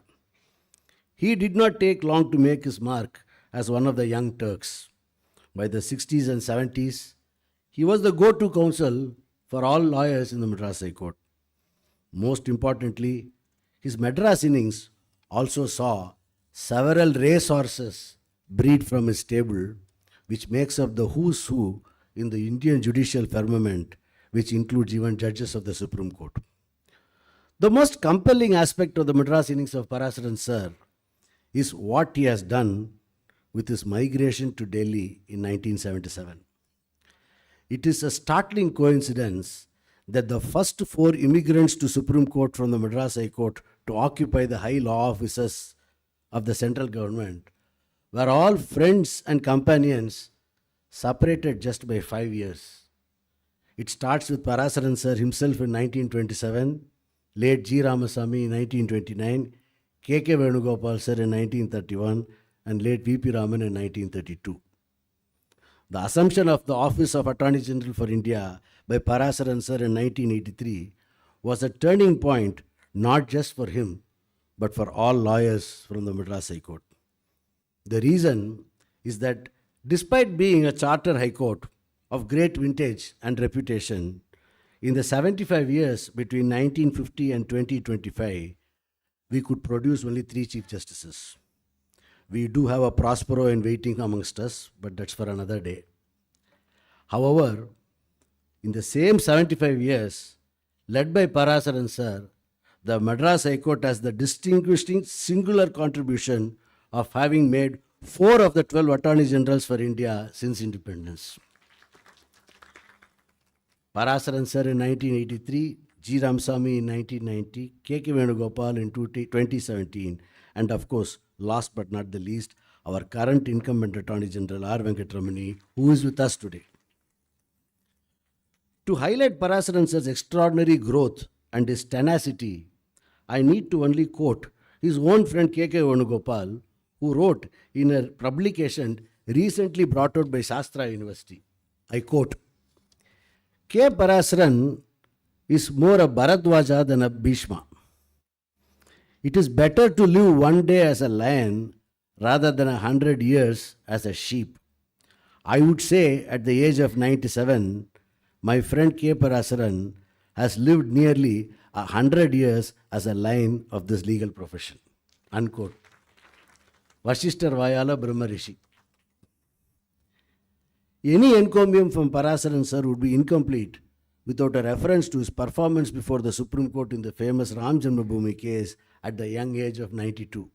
Speaker 8: He did not take long to make his mark as one of the young Turks. By the 60s and 70s, he was the go-to counsel for all lawyers in the Madras High Court. Most importantly, his Madras innings also saw several racehorses breed from his stable, which makes up the who's who in the Indian judicial firmament, which includes even judges of the Supreme Court. The most compelling aspect of the Madras innings of Parasaran sir is what he has done with his migration to Delhi in 1977. It is a startling coincidence that the first 4 immigrants to Supreme Court from the Madras High Court to occupy the high law offices of the central government were all friends and companions separated just by 5 years. It starts with Parasaran sir himself in 1927, late G. Ramasamy in 1929, K.K. Venugopal sir in 1931, and late V.P. Raman in 1932. The assumption of the office of Attorney General for India by Parasaran sir in 1983 was a turning point not just for him, but for all lawyers from the Madras High Court. The reason is that despite being a charter high court of great vintage and reputation, in the 75 years between 1950 and 2025, we could produce only 3 Chief Justices. We do have a Prospero in waiting amongst us, but that's for another day. However, in the same 75 years, led by Parasaran sir, the Madras High Court has the distinguishing singular contribution of having made 4 of the 12 Attorney Generals for India since independence. Parasaran sir in 1983, G. Ramasamy in 1990, K.K. Venugopal in 2017, and of course, last but not the least, our current incumbent Attorney General R. Venkatramani, who is with us today. To highlight Parasaran sir's extraordinary growth and his tenacity, I need to only quote his own friend K.K. Venugopal, who wrote in a publication recently brought out by Shastra University. I quote, K. Parasaran is more a Bharadwaja than a Bhishma. It is better to live one day as a lion rather than 100 years as a sheep. I would say at the age of 97, my friend K. Parasaran has lived nearly 100 years as a lion of this legal profession. Unquote. Vashishtar Vayala Brahma Rishi. Any encomium from Parasaran sir would be incomplete without a reference to his performance before the Supreme Court in the famous Ram Janmabhoomi case at the young age of 92.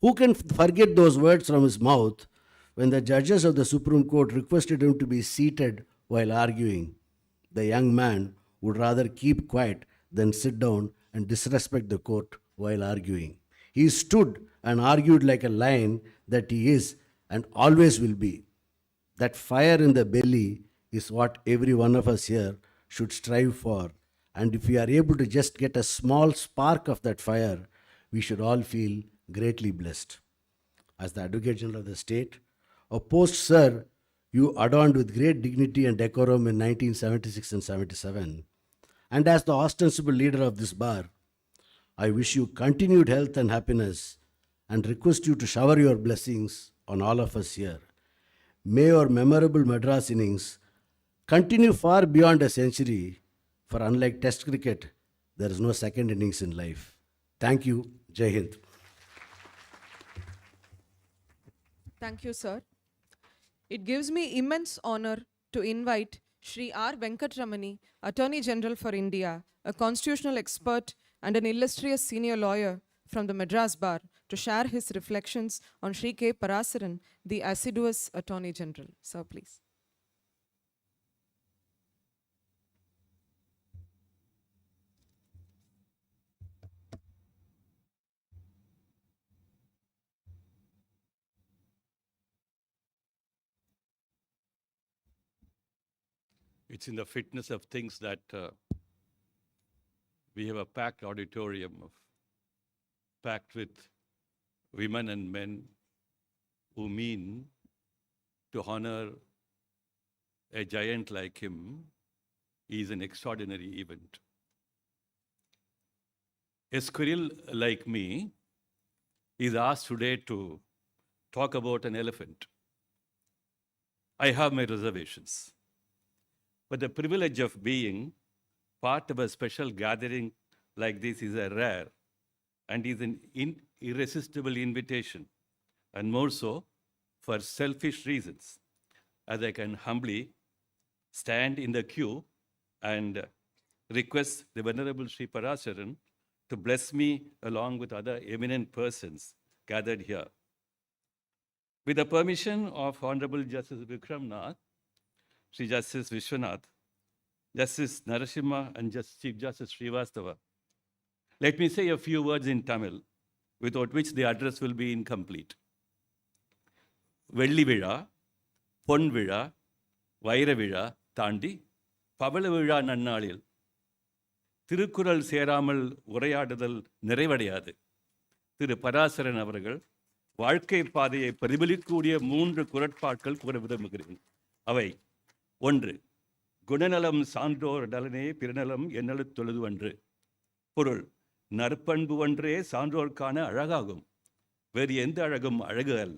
Speaker 8: Who can forget those words from his mouth when the judges of the Supreme Court requested him to be seated while arguing? The young man would rather keep quiet than sit down and disrespect the court while arguing. He stood and argued like a lion that he is and always will be. That fire in the belly is what every one of us here should strive for. And if we are able to just get a small spark of that fire, we should all feel greatly blessed. As the Advocate General of the state, a post, sir, you adorned with great dignity and decorum in 1976 and 77. And as the ostensible leader of this bar, I wish you continued health and happiness and request you to shower your blessings on all of us here. May your memorable Madras innings continue far beyond a century, for unlike Test cricket, there is no second innings in life. Thank you. Jai Hind.
Speaker 3: Thank you, sir. It gives me immense honor to invite Shri R. Venkatramani, Attorney General for India, a constitutional expert and an illustrious senior lawyer from the Madras Bar, to share his reflections on Shri K. Parasaran, the assiduous Attorney General. Sir, please.
Speaker 9: It's in the fitness of things that we have a packed auditorium packed with women and men who mean to honor a giant like him is an extraordinary event. A squirrel like me is asked today to talk about an elephant. I have my reservations. But the privilege of being part of a special gathering like this is a rare and is an irresistible invitation, and more so for selfish reasons, as I can humbly stand in the queue and request the Venerable Sri Parasaran to bless me along with other eminent persons gathered here. With the permission of Honorable Justice Vikramnath, Sri Justice Vishwanath, Justice Narasimha, and Chief Justice Srivastava, let me say a few words in Tamil, without which the address will be incomplete. Velli Vizha, Pon Vizha, Vaira Vizha தாண்டி பவள விழா நன்னாளில் திருக்குறள் சேராமல் உரையாடுதல் நிறைவடையாது. திரு பராசரன் அவர்கள் வாழ்க்கை பாதையை பிரதிபலிக்கக்கூடிய 3 குறட்பாட்கள் கூற விரும்புகிறேன். அவை: 1. குணநலம் சான்றோர் நலனே பிறநலம் என்னழுத் தொழுது அன்று. பொருள்: நற்பண்பு ஒன்றே சான்றோர்க்கான அழகாகும், வேறு எந்த அழகும் அழகு அல்ல.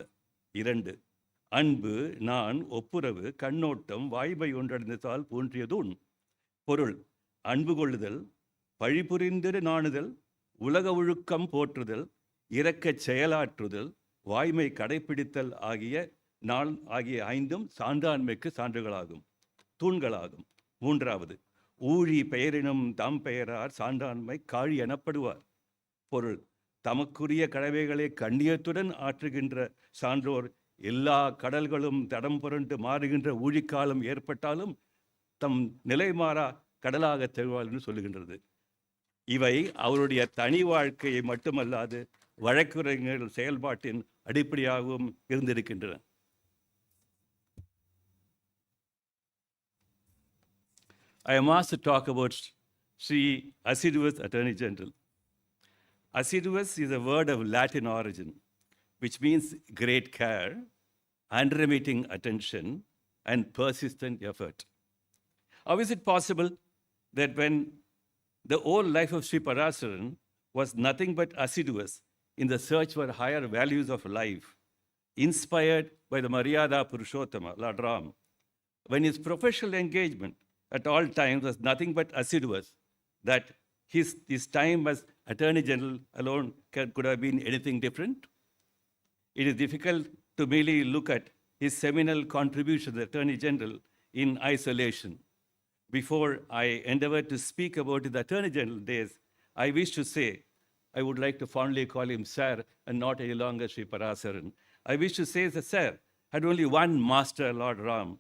Speaker 9: 2. அன்பு, நான், ஒப்புரவு, கண்ணோட்டம், வாய்மை ஒன்றடைந்தால் போன்றியதும். பொருள்: அன்பு கொள்ளுதல், பழிபுரிந்திரு நாணுதல், உலக ஒழுக்கம் போற்றுதல், இரக்கச் செயலாற்றுதல், வாய்மை கடைப்பிடித்தல் ஆகிய 5ம் சான்றாண்மைக்கு சான்றுகளாகும், தூண்களாகும். 3. ஊழி பெயரினும் தாம் பெயரார் சான்றாண்மை காழி எனப்படுவார். பொருள்: தமக்குரிய கடமைகளை கண்ணியத்துடன் ஆற்றுகின்ற சான்றோர் எல்லா கடல்களும் தடம் புரண்டு மாறுகின்ற ஊழிக்காலம் ஏற்பட்டாலும் தம் நிலை மாறா கடலாக திகழ்வார் என்று சொல்லுகின்றது. இவை அவருடைய தனி வாழ்க்கையை மட்டுமல்லாது வழக்குரைஞர் செயல்பாட்டின் அடிப்படையாகவும் இருந்திருக்கின்றன. I am asked to talk about Sri Assiduous Attorney General. Assiduous is a word of Latin origin, which means great care, unremitting attention, and persistent effort. How is it possible that when the whole life of Sri Parasaran was nothing but assiduous in the search for higher values of life, inspired by the Maryada Purushottama, Lord Ram, when his professional engagement at all times was nothing but assiduous, that his time as Attorney General alone could have been anything different? It is difficult to merely look at his seminal contribution as Attorney General in isolation. Before I endeavor to speak about his Attorney General days, I wish to say, I would like to fondly call him Sir and not any longer Sri Parasaran. I wish to say that Sir had only one master, Lord Ram,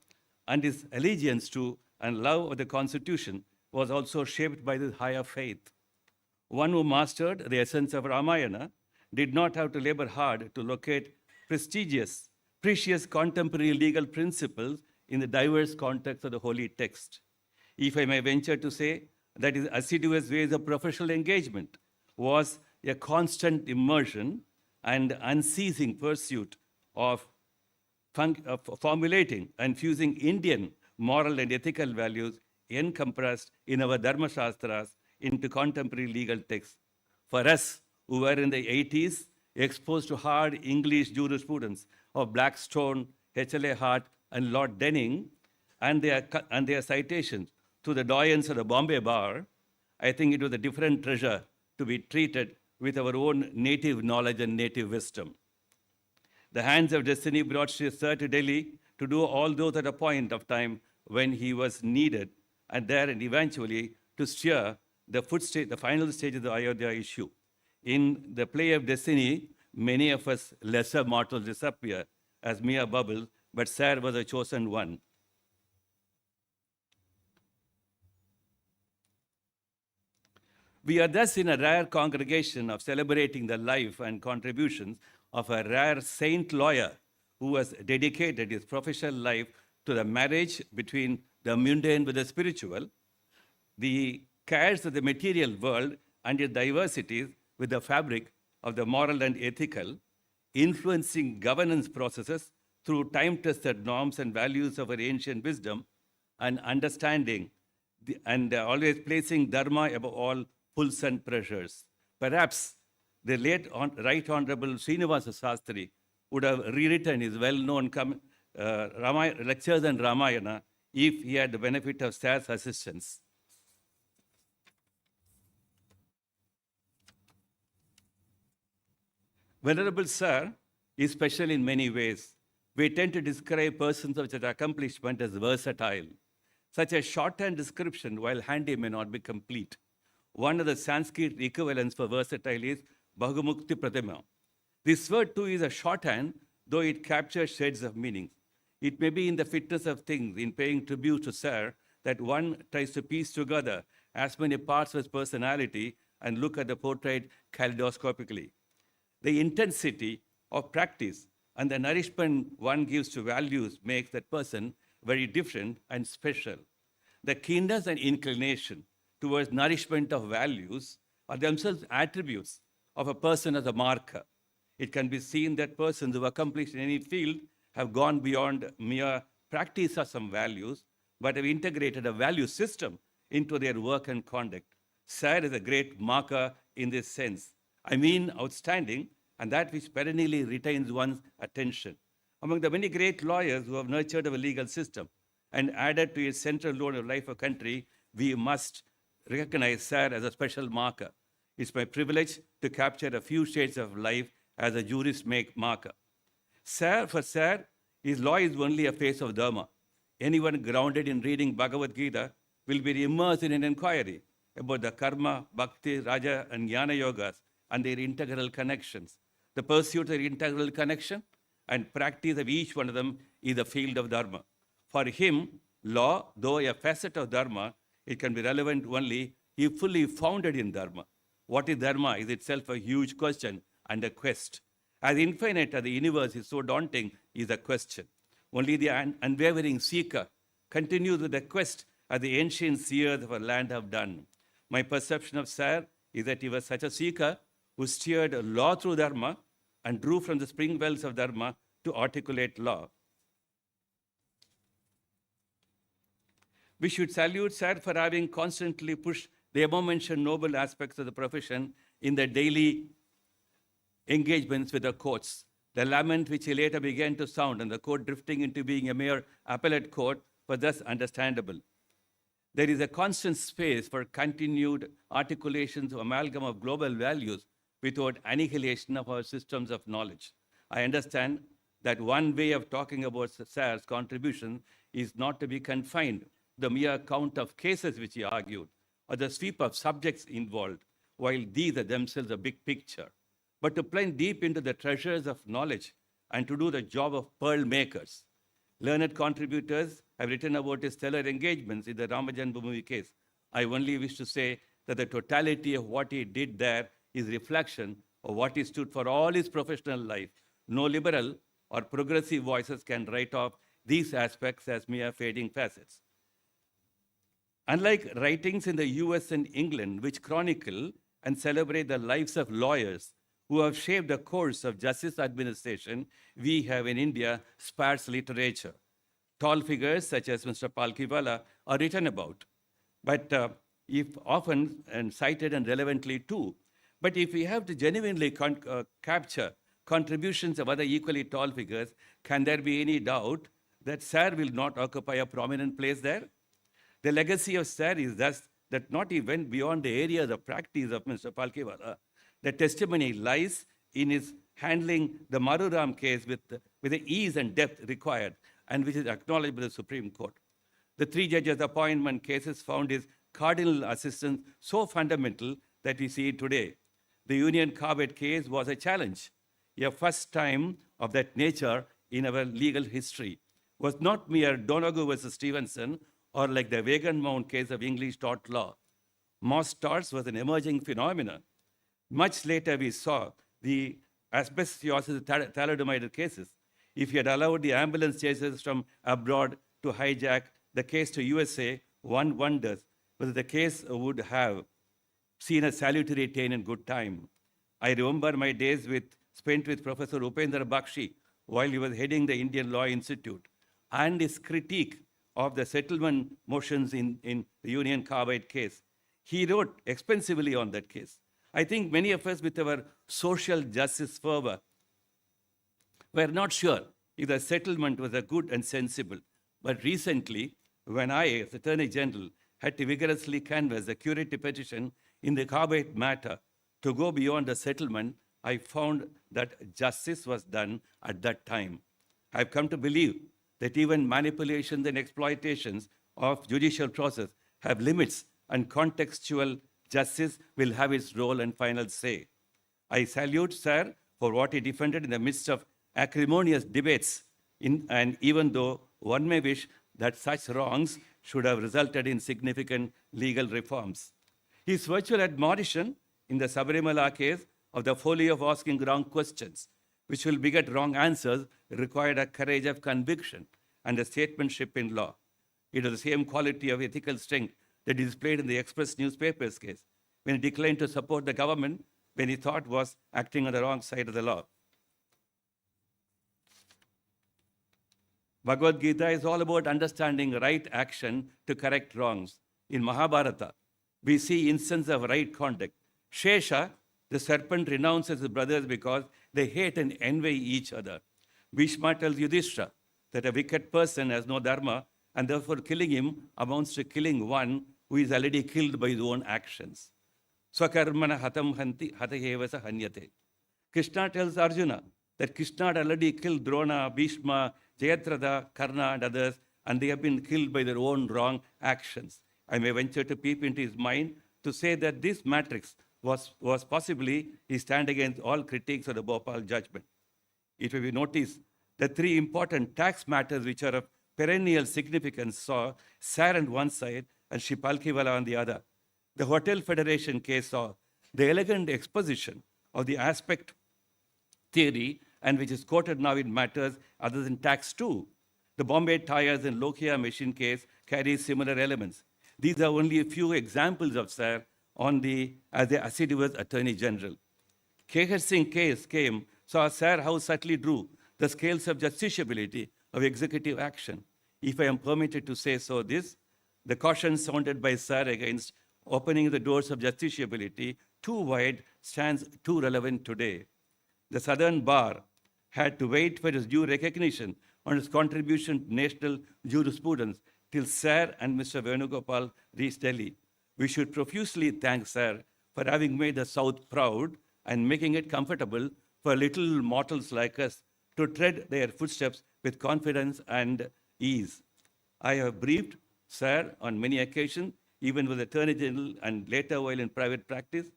Speaker 9: and his allegiance to and love of the Constitution was also shaped by this higher faith. One who mastered the essence of Ramayana did not have to labor hard to locate precious contemporary legal principles in the diverse context of the holy text. If I may venture to say that his assiduous ways of professional engagement was a constant immersion and unceasing pursuit of formulating and fusing Indian moral and ethical values encompassed in our Dharma Shastras into contemporary legal texts. For us who were in the 80s exposed to hard English jurisprudence of Blackstone, H.L.A. Hart, and Lord Denning, and their citations to the doyens of the Bombay Bar, I think it was a different treasure to be treated with our own native knowledge and native wisdom. The hands of destiny brought Sri Sir to Delhi to do all those at a point of time when he was needed, and there and eventually to steer the final stage of the Ayodhya issue. In the play of destiny, many of us lesser mortals disappear as mere bubbles, but Sir was a chosen one. We are thus in a rare congregation of celebrating the life and contributions of a rare saint lawyer who has dedicated his professional life to the marriage between the mundane with the spiritual, the cares of the material world and its diversities with the fabric of the moral and ethical, influencing governance processes through time-tested norms and values of our ancient wisdom, and understanding and always placing Dharma above all pulls and pressures. Perhaps the late Right Honorable Srinivasa Sastri would have rewritten his well-known lectures on Ramayana if he had the benefit of Sir's assistance. Venerable Sir is special in many ways. We tend to describe persons of such accomplishment as versatile. Such a shorthand description, while handy, may not be complete. One of the Sanskrit equivalents for versatile is Bhagumukti Pratima. This word too is a shorthand, though it captures shades of meaning. It may be in the fitness of things, in paying tribute to Sir, that one tries to piece together as many parts of his personality and look at the portrait kaleidoscopically. The intensity of practice and the nourishment one gives to values makes that person very different and special. The keenness and inclination towards nourishment of values are themselves attributes of a person as a marker. It can be seen that persons who accomplish in any field have gone beyond mere practice of some values, but have integrated a value system into their work and conduct. Sir is a great marker in this sense. I mean outstanding, and that which perennially retains one's attention. Among the many great lawyers who have nurtured our legal system and added to its central role of life of country, we must recognize Sir as a special marker. It's my privilege to capture a few shades of life as a jurist marker. For Sir, his law is only a face of Dharma. Anyone grounded in reading Bhagavad Gita will be immersed in an inquiry about the karma, bhakti, raja, and jnana yogas and their integral connections. The pursuit of their integral connection and practice of each one of them is the field of Dharma. For him, law, though a facet of Dharma, it can be relevant only if fully founded in Dharma. What is Dharma is itself a huge question and a quest. As infinite as the universe is so daunting is a question. Only the unwavering seeker continues with the quest as the ancient seers of our land have done. My perception of Sir is that he was such a seeker who steered law through Dharma and drew from the spring wells of Dharma to articulate law. We should salute Sir for having constantly pushed the above-mentioned noble aspects of the profession in their daily engagements with the courts. The lament which he later began to sound and the court drifting into being a mere appellate court was thus understandable. There is a constant space for continued articulations of amalgam of global values without annihilation of our systems of knowledge. I understand that one way of talking about Sir's contribution is not to be confined to the mere count of cases which he argued, or the sweep of subjects involved, while these are themselves a big picture, but to plunge deep into the treasures of knowledge and to do the job of pearl makers. Learned contributors have written about his stellar engagements in the Ramajan Bhumi case. I only wish to say that the totality of what he did there is reflection of what he stood for all his professional life. No liberal or progressive voices can write off these aspects as mere fading facets. Unlike writings in the US and England, which chronicle and celebrate the lives of lawyers who have shaped the course of justice administration, we have in India sparse literature. Tall figures such as Mr. Palkhiwala are written about, but if often and cited and relevantly too. But if we have to genuinely capture contributions of other equally tall figures, can there be any doubt that Sir will not occupy a prominent place there? The legacy of Sir is thus that not he went beyond the areas of practice of Mr. Palkhiwala. The testimony lies in his handling the Maruram case with the ease and depth required, and which is acknowledged by the Supreme Court. The three judges' appointment cases found his cardinal assistance so fundamental that we see it today. The Union Carbide case was a challenge, a first time of that nature in our legal history. Was not mere Donegal versus Stevenson or like the Wagon Mount case of English tort law. Moss torts was an emerging phenomenon. Much later, we saw the asbestosis thalidomide cases. If he had allowed the ambulance chases from abroad to hijack the case to USA, one wonders whether the case would have seen a salutary turn in good time. I remember my days spent with Professor Upendra Bakshi while he was heading the Indian Law Institute, and his critique of the settlement motions in the Union Carbide case. He wrote extensively on that case. I think many of us with our social justice fervor were not sure if the settlement was a good and sensible. But recently, when I, as Attorney General, had to vigorously canvass the curative petition in the Carbide matter to go beyond the settlement, I found that justice was done at that time. I've come to believe that even manipulations and exploitations of judicial process have limits, and contextual justice will have its role and final say. I salute Sir for what he defended in the midst of acrimonious debates, and even though one may wish that such wrongs should have resulted in significant legal reforms. His virtual admonition in the Sabarimala case of the folly of asking wrong questions, which will beget wrong answers, required a courage of conviction and a statesmanship in law. It was the same quality of ethical strength that he displayed in the Express newspapers case, when he declined to support the government when he thought was acting on the wrong side of the law. Bhagavad Gita is all about understanding right action to correct wrongs. In Mahabharata, we see instances of right conduct. Shesha, the serpent, renounces his brothers because they hate and envy each other. Bhishma tells Yudhishthira that a wicked person has no dharma, and therefore killing him amounts to killing one who is already killed by his own actions. Swakarmana hatam hanti hatahevasa hanyate. Krishna tells Arjuna that Krishna had already killed Drona, Bhishma, Jayadratha, Karna, and others, and they have been killed by their own wrong actions. I may venture to peep into his mind to say that this matrix was possibly his stand against all critiques of the Bhopal judgment. It may be noticed that three important tax matters which are of perennial significance saw Sir on one side and Shri Palkhiwala on the other. The Hotel Federation case saw the elegant exposition of the aspect theory, and which is quoted now in matters other than tax too. The Bombay Tires and Lokia machine case carries similar elements. These are only a few examples of Sir as the assiduous Attorney General. Kehar Singh case came, saw Sir how subtly drew the scales of justiciability of executive action. If I am permitted to say so, the caution sounded by Sir against opening the doors of justiciability too wide stands too relevant today. The Southern Bar had to wait for his due recognition on his contribution to national jurisprudence till Sir and Mr. Venugopal reached Delhi. We should profusely thank Sir for having made the South proud and making it comfortable for little mortals like us to tread their footsteps with confidence and ease. I have briefed Sir on many occasions, even with Attorney General and later while in private practice.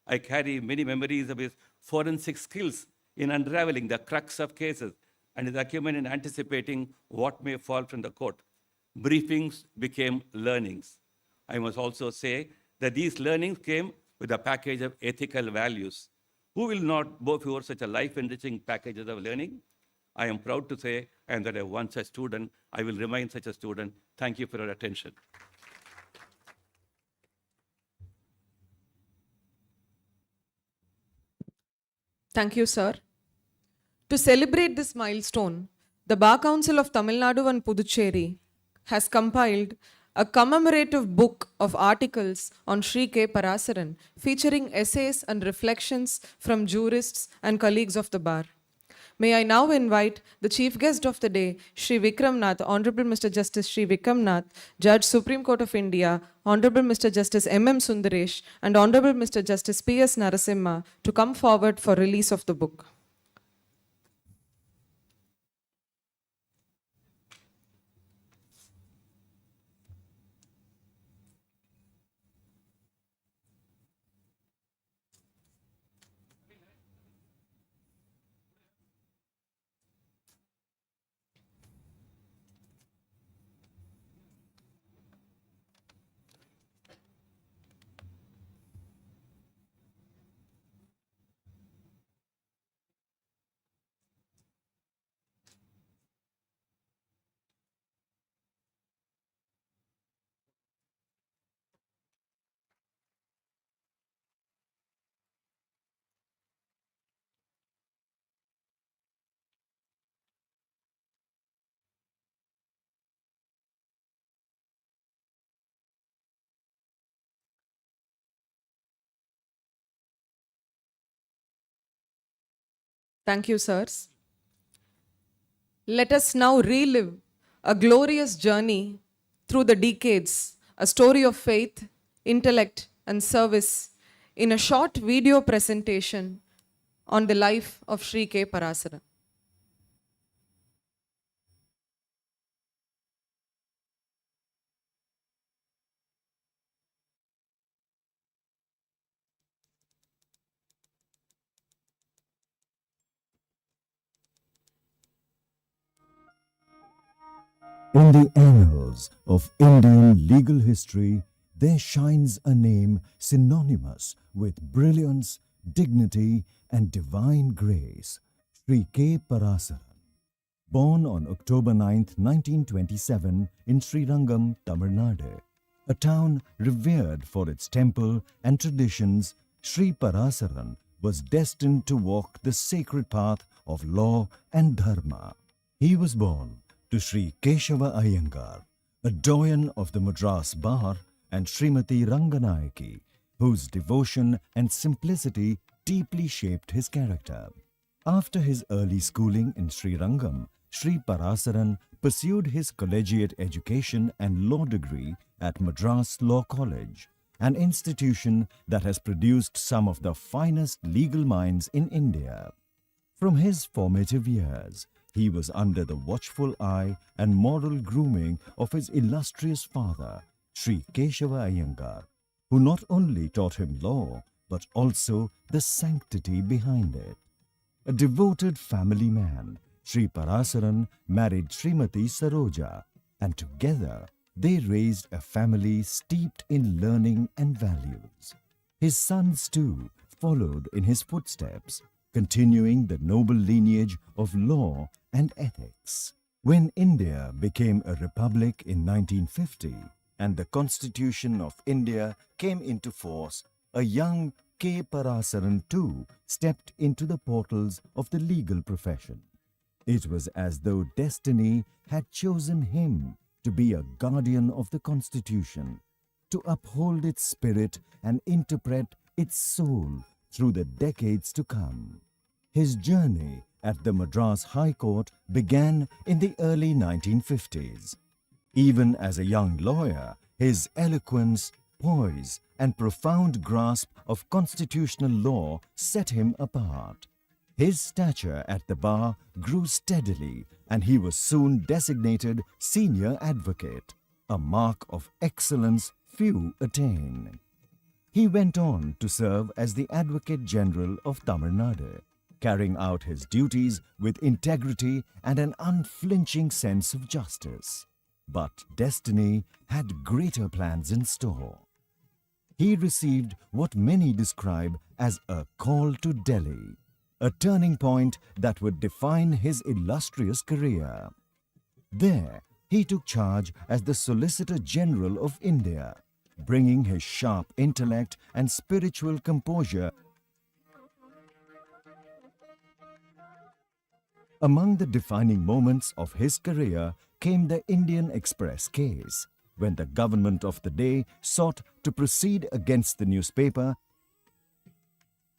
Speaker 9: I carry many memories of his forensic skills in unraveling the crux of cases and his acumen in anticipating what may fall from the court. Briefings became learnings. I must also say that these learnings came with a package of ethical values. Who will not go for such a life-enriching packages of learning? I am proud to say, and that I once a student, I will remain such a student. Thank you for your attention.
Speaker 3: Thank you, sir. To celebrate this milestone, the Bar Council of Tamilnadu and Puducherry has compiled a commemorative book of articles on Shri K. Parasaran, featuring essays and reflections from jurists and colleagues of the bar. May I now invite the chief guest of the day, Shri Vikram Nath, Honorable Mr. Justice Shri Vikram Nath, Judge Supreme Court of India, Honorable Mr. Justice M.M. Sundaresh, and Honorable Mr. Justice P.S. Narasimha to come forward for release of the book. Thank you, sirs. Let us now relive a glorious journey through the decades, a story of faith, intellect, and service in a short video presentation on the life of Shri K. Parasaran.
Speaker 10: In the annals of Indian legal history, there shines a name synonymous with brilliance, dignity, and divine grace, Shri K. Parasaran. Born on October 9, 1927 in Srirangam, Tamil Nadu, a town revered for its temple and traditions, Shri Parasaran was destined to walk the sacred path of law and dharma. He was born to Shri Keshava Iyengar, a doyen of the Madras Bar, and Srimati Ranganayaki, whose devotion and simplicity deeply shaped his character. After his early schooling in Srirangam, Shri Parasaran pursued his collegiate education and law degree at Madras Law College, an institution that has produced some of the finest legal minds in India. From his formative years, he was under the watchful eye and moral grooming of his illustrious father, Shri Keshava Iyengar, who not only taught him law, but also the sanctity behind it. A devoted family man, Shri Parasaran married Srimati Saroja, and together they raised a family steeped in learning and values. His sons too followed in his footsteps, continuing the noble lineage of law and ethics. When India became a republic in 1950 and the Constitution of India came into force, a young K. Parasaran too stepped into the portals of the legal profession. It was as though destiny had chosen him to be a guardian of the Constitution, to uphold its spirit and interpret its soul through the decades to come. His journey at the Madras High Court began in the early 1950s. Even as a young lawyer, his eloquence, poise, and profound grasp of constitutional law set him apart. His stature at the bar grew steadily, and he was soon designated senior advocate, a mark of excellence few attain. He went on to serve as the Advocate General of Tamilnadu, carrying out his duties with integrity and an unflinching sense of justice. But destiny had greater plans in store. He received what many describe as a call to Delhi, a turning point that would define his illustrious career. There, he took charge as the Solicitor General of India, bringing his sharp intellect and spiritual composure. Among the defining moments of his career came the Indian Express case, when the government of the day sought to proceed against the newspaper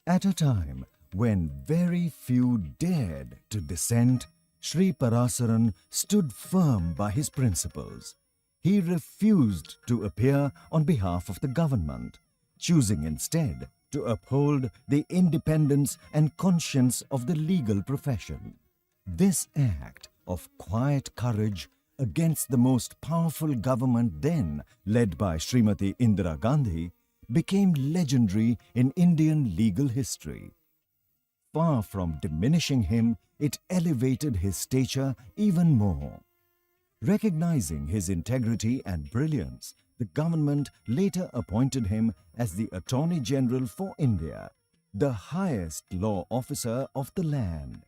Speaker 10: at a time when very few dared to dissent. Shri Parasaran stood firm by his principles. He refused to appear on behalf of the government, choosing instead to uphold the independence and conscience of the legal profession. This act of quiet courage against the most powerful government then led by Srimati Indira Gandhi became legendary in Indian legal history. Far from diminishing him, it elevated his stature even more. Recognizing his integrity and brilliance, the government later appointed him as the Attorney General for India, the highest law officer of the land.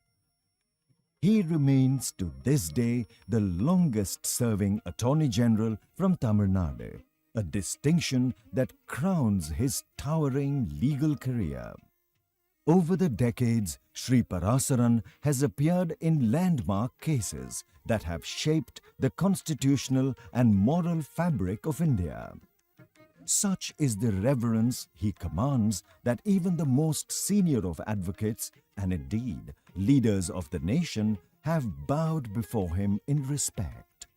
Speaker 10: He remains to this day the longest-serving Attorney General from Tamil Nadu, a distinction that crowns his towering legal career. Over the decades, Shri Parasaran has appeared in landmark cases that have shaped the constitutional and moral fabric of India. Such is the reverence he commands that even the most senior of advocates, and indeed leaders of the nation, have bowed before him in respect.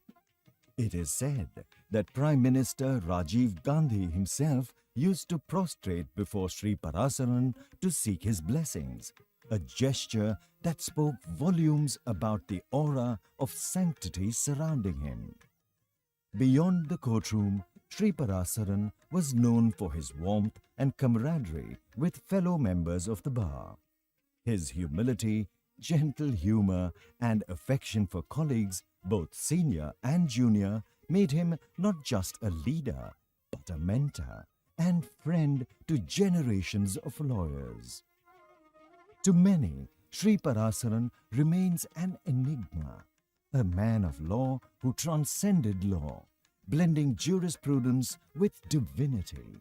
Speaker 10: It is said that Prime Minister Rajiv Gandhi himself used to prostrate before Shri Parasaran to seek his blessings, a gesture that spoke volumes about the aura of sanctity surrounding him. Beyond the courtroom, Shri Parasaran was known for his warmth and camaraderie with fellow members of the bar. His humility, gentle humor, and affection for colleagues, both senior and junior, made him not just a leader, but a mentor and friend to generations of lawyers. To many, Shri Parasaran remains an enigma, a man of law who transcended law, blending jurisprudence with divinity.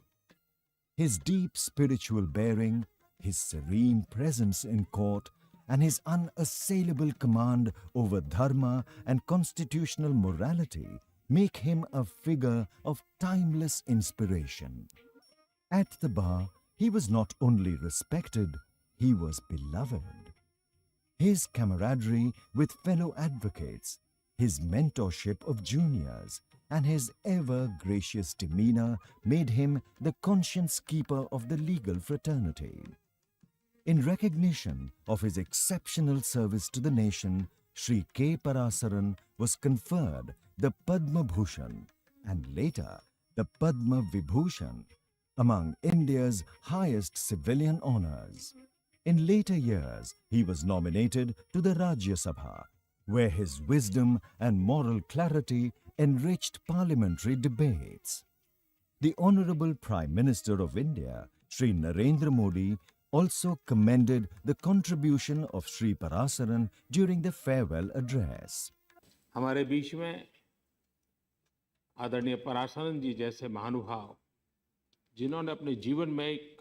Speaker 10: His deep spiritual bearing, his serene presence in court, and his unassailable command over dharma and constitutional morality make him a figure of timeless inspiration. At the bar, he was not only respected, he was beloved. His camaraderie with fellow advocates, his mentorship of juniors, and his ever-gracious demeanor made him the conscience keeper of the legal fraternity. In recognition of his exceptional service to the nation, Shri K. Parasaran was conferred the Padma Vibhushan and later the Padma Vibhushan, among India's highest civilian honors. In later years, he was nominated to the Rajya Sabha, where his wisdom and moral clarity enriched parliamentary debates. The Honorable Prime Minister of India, Shri Narendra Modi, also commended the contribution of Shri Parasaran during the farewell address.
Speaker 11: हमारे बीच में आदरणीय पराशरन जी जैसे महानुभाव जिन्होंने अपने जीवन में एक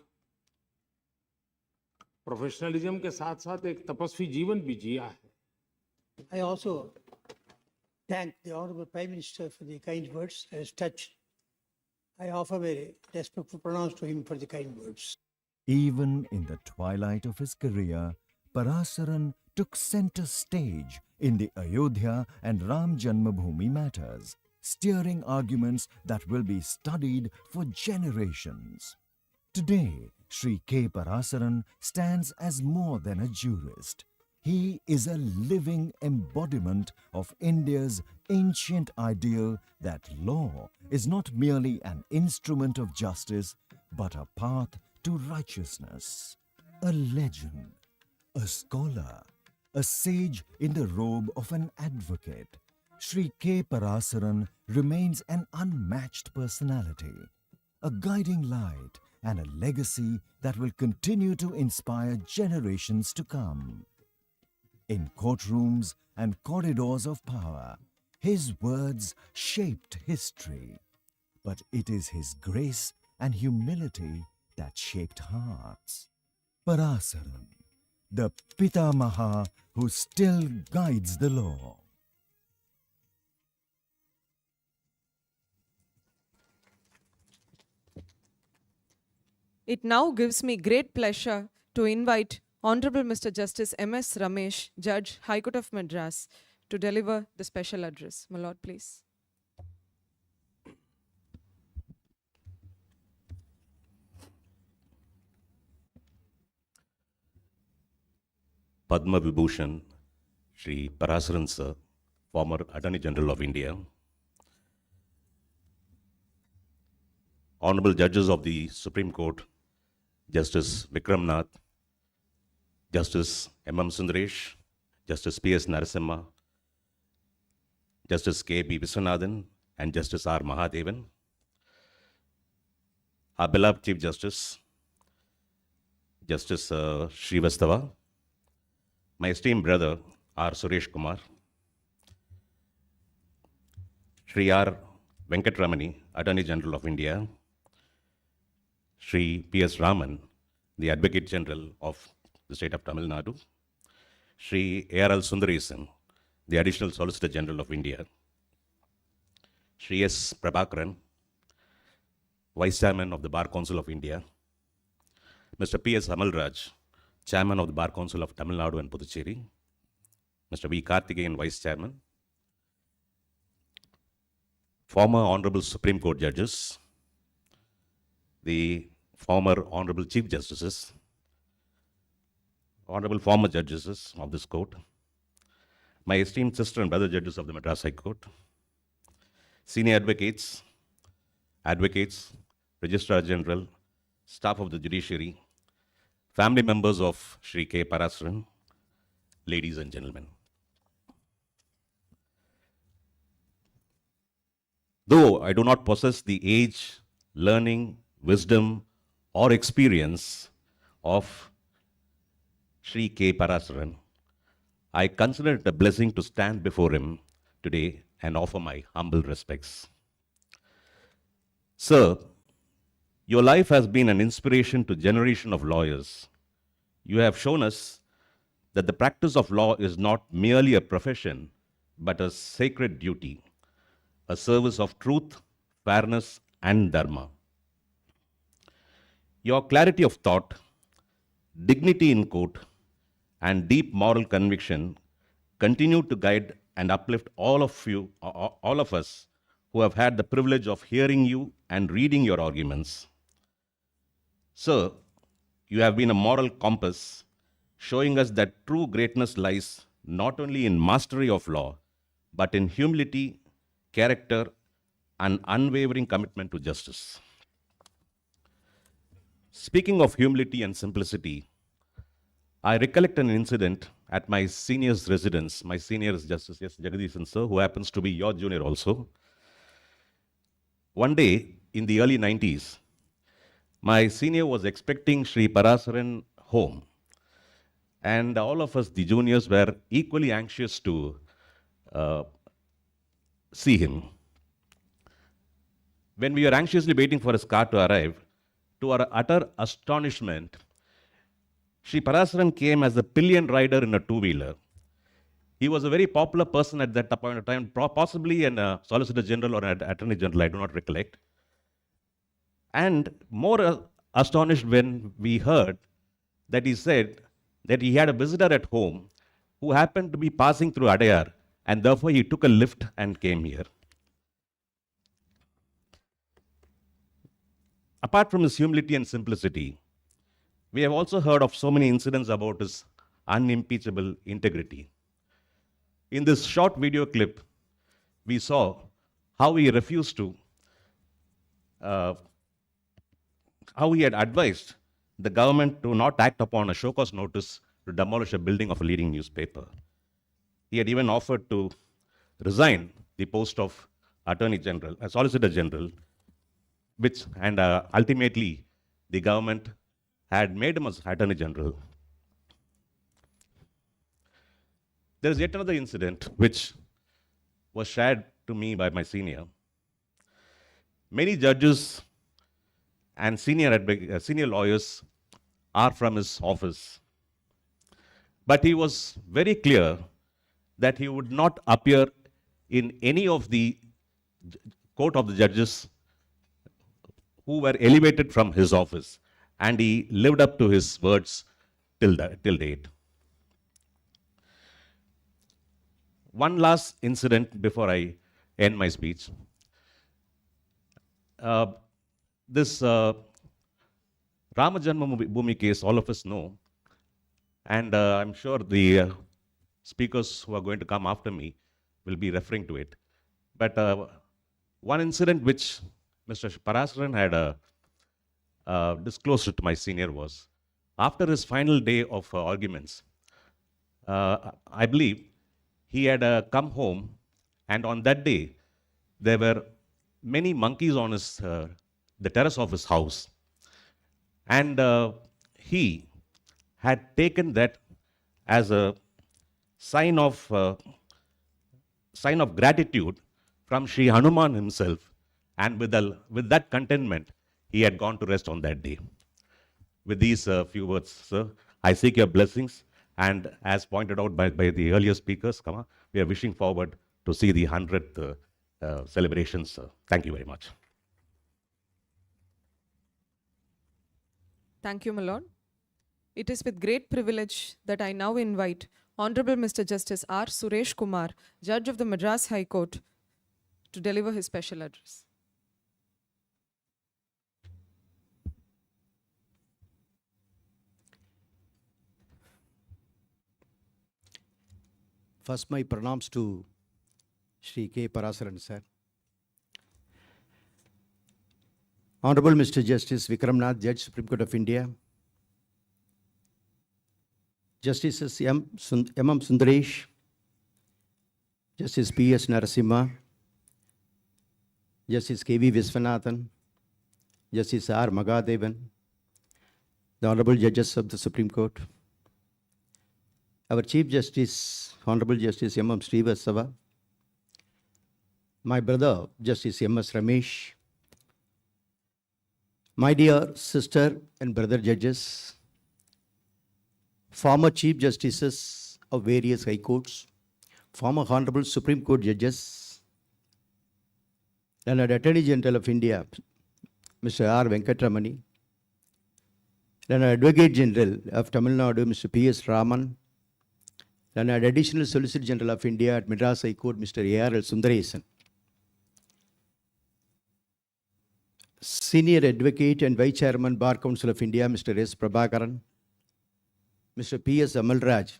Speaker 11: प्रोफेशनलिज्म के साथ साथ एक तपस्वी जीवन भी जिया है।
Speaker 12: I also thank the Honorable Prime Minister for the kind words and his touch. I offer my respectful pronouns to him for the kind words.
Speaker 10: Even in the twilight of his career, Parasaran took center stage in the Ayodhya and Ram Janmabhoomi matters, steering arguments that will be studied for generations. Today, Shri K. Parasaran stands as more than a jurist. He is a living embodiment of India's ancient ideal that law is not merely an instrument of justice, but a path to righteousness. A legend, a scholar, a sage in the robe of an advocate, Shri K. Parasaran remains an unmatched personality, a guiding light and a legacy that will continue to inspire generations to come. In courtrooms and corridors of power, his words shaped history. But it is his grace and humility that shaped hearts. Parasaran, the Pitamaha who still guides the law.
Speaker 3: It now gives me great pleasure to invite Honorable Mr. Justice M.S. Ramesh, Judge, High Court of Madras, to deliver the special address. My Lord, please.
Speaker 5: Padma Vibhushan Shri Parasaran Sir, former Attorney General of India, Honorable Judges of the Supreme Court, Justice Vikram Nath, Justice M.M. Sundaresh, Justice P.S. Narasimha, Justice K.B. Viswanathan, and Justice R. Mahadevan, our beloved Chief Justice, Justice Srivastava, my esteemed brother R. Suresh Kumar, Shri R. Venkatramani, Attorney General of India, Shri P.S. Raman, the Advocate General of the State of Tamilnadu, Shri A.R.L. Sundaresan, the Additional Solicitor General of India, Shri S. Prabhakaran, Vice Chairman of the Bar Council of India, Mr. P.S. Amalraj, Chairman of the Bar Council of Tamil Nadu and Puducherry, Mr. V. Karthikeyan, Vice Chairman, former Honorable Supreme Court Judges, the former Honorable Chief Justices, Honorable former Judges of this court, my esteemed sister and brother Judges of the Madras High Court, senior advocates, Registrar General, staff of the Judiciary, family members of Shri K. Parasaran, ladies and gentlemen. Though I do not possess the age, learning, wisdom, or experience of Shri K. Parasaran, I consider it a blessing to stand before him today and offer my humble respects. Sir, your life has been an inspiration to a generation of lawyers. You have shown us that the practice of law is not merely a profession, but a sacred duty, a service of truth, fairness, and dharma. Your clarity of thought, dignity in court, and deep moral conviction continue to guide and uplift all of us who have had the privilege of hearing you and reading your arguments. Sir, you have been a moral compass, showing us that true greatness lies not only in mastery of law, but in humility, character, and unwavering commitment to justice. Speaking of humility and simplicity, I recollect an incident at my senior's residence. My senior is Justice S. Jagadishan sir, who happens to be your junior also. One day in the early 90s, my senior was expecting Shri Parasaran home. And all of us, the juniors, were equally anxious to see him. When we were anxiously waiting for his car to arrive, to our utter astonishment, Shri Parasaran came as a pillion rider in a two-wheeler. He was a very popular person at that point of time, possibly a Solicitor General or an Attorney General, I do not recollect. And more astonished when we heard that he said that he had a visitor at home who happened to be passing through Adayar, and therefore he took a lift and came here. Apart from his humility and simplicity, we have also heard of so many incidents about his unimpeachable integrity. In this short video clip, we saw how he refused to, how he had advised the government to not act upon a show cause notice to demolish a building of a leading newspaper. He had even offered to resign the post of Attorney General, Solicitor General, which, and ultimately, the government had made him as Attorney General. There is yet another incident which was shared to me by my senior. Many judges and senior lawyers are from his office. But he was very clear that he would not appear in any of the court of the judges who were elevated from his office. And he lived up to his words till date. One last incident before I end my speech. This Rama Janmabhoomi case, all of us know, and I'm sure the speakers who are going to come after me will be referring to it. But one incident which Mr. Parasaran had disclosed to my senior was, after his final day of arguments, I believe he had come home, and on that day, there were many monkeys on the terrace of his house. And he had taken that as a sign of gratitude from Sri Hanuman himself, and with that contentment, he had gone to rest on that day. With these few words, sir, I seek your blessings, and as pointed out by the earlier speakers, we are wishing forward to see the 100th celebrations. Thank you very much.
Speaker 3: Thank you, my lord. It is with great privilege that I now invite Honorable Mr. Justice R. Suresh Kumar, Judge of the Madras High Court, to deliver his special address.
Speaker 13: First, my pranams to Shri K. Parasaran, sir. Honorable Mr. Justice Vikramnath, Judge, Supreme Court of India. Justices M. Sundaresh, Justice P. S. Narasimha, Justice K. V. Viswanathan, Justice R. Magadevan, the Honorable Judges of the Supreme Court, our Chief Justice, Honorable Justice M. Srivastava, my brother, Justice M. S. Ramesh, my dear sister and brother judges, former Chief Justices of various High Courts, former Honorable Supreme Court judges, and Attorney General of India, Mr. R. Venkatramani, and Advocate General of Tamilnadu, Mr. P. S. Raman, and Additional Solicitor General of India at Madras High Court, Mr. A. R. L. Sundaresan, Senior Advocate and Vice Chairman, Bar Council of India, Mr. S. Prabhakaran, Mr. P. S. Amalraj,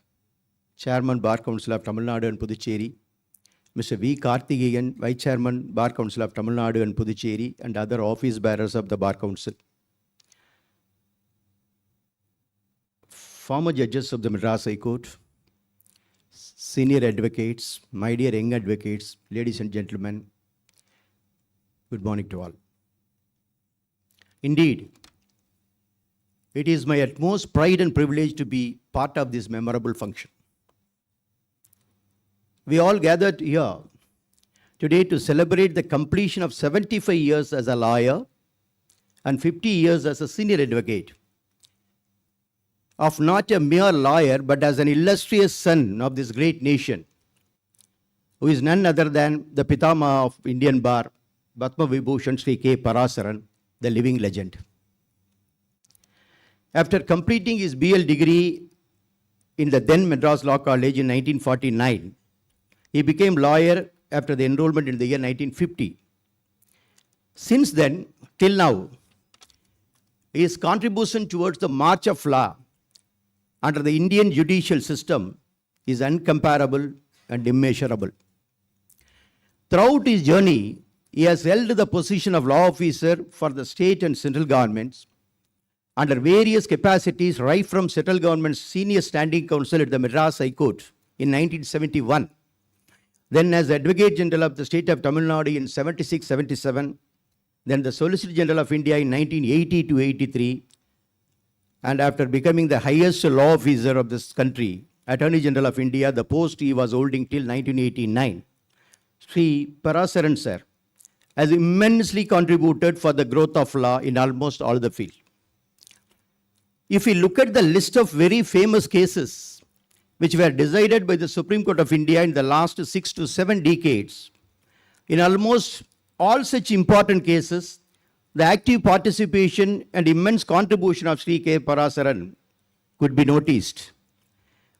Speaker 13: Chairman, Bar Council of Tamil Nadu and Puducherry, Mr. V. Karthikeyan, Vice Chairman, Bar Council of Tamil Nadu and Puducherry, and other office bearers of the Bar Council, former judges of the Madras High Court, senior advocates, my dear young advocates, ladies and gentlemen, good morning to all. Indeed, it is my utmost pride and privilege to be part of this memorable function. We all gathered here today to celebrate the completion of 75 years as a lawyer and 50 years as a senior advocate of not a mere lawyer, but as an illustrious son of this great nation, who is none other than the Pitama of Indian Bar, Padma Vibhushan Shri K. Parasaran, the living legend. After completing his BL degree in the then Madras Law College in 1949, he became lawyer after the enrollment in the year 1950. Since then, till now, his contribution towards the march of law under the Indian judicial system is incomparable and immeasurable. Throughout his journey, he has held the position of law officer for the state and central governments under various capacities, right from central government's senior standing counsel at the Madras High Court in 1971, then as Advocate General of the state of Tamilnadu in 76-77, then the Solicitor General of India in 1980 to 83, and after becoming the highest law officer of this country, Attorney General of India, the post he was holding till 1989. Sri Parasaran sir has immensely contributed for the growth of law in almost all the fields. If we look at the list of very famous cases which were decided by the Supreme Court of India in the last 6 to 7 decades, in almost all such important cases, the active participation and immense contribution of Sri K. Parasaran could be noticed.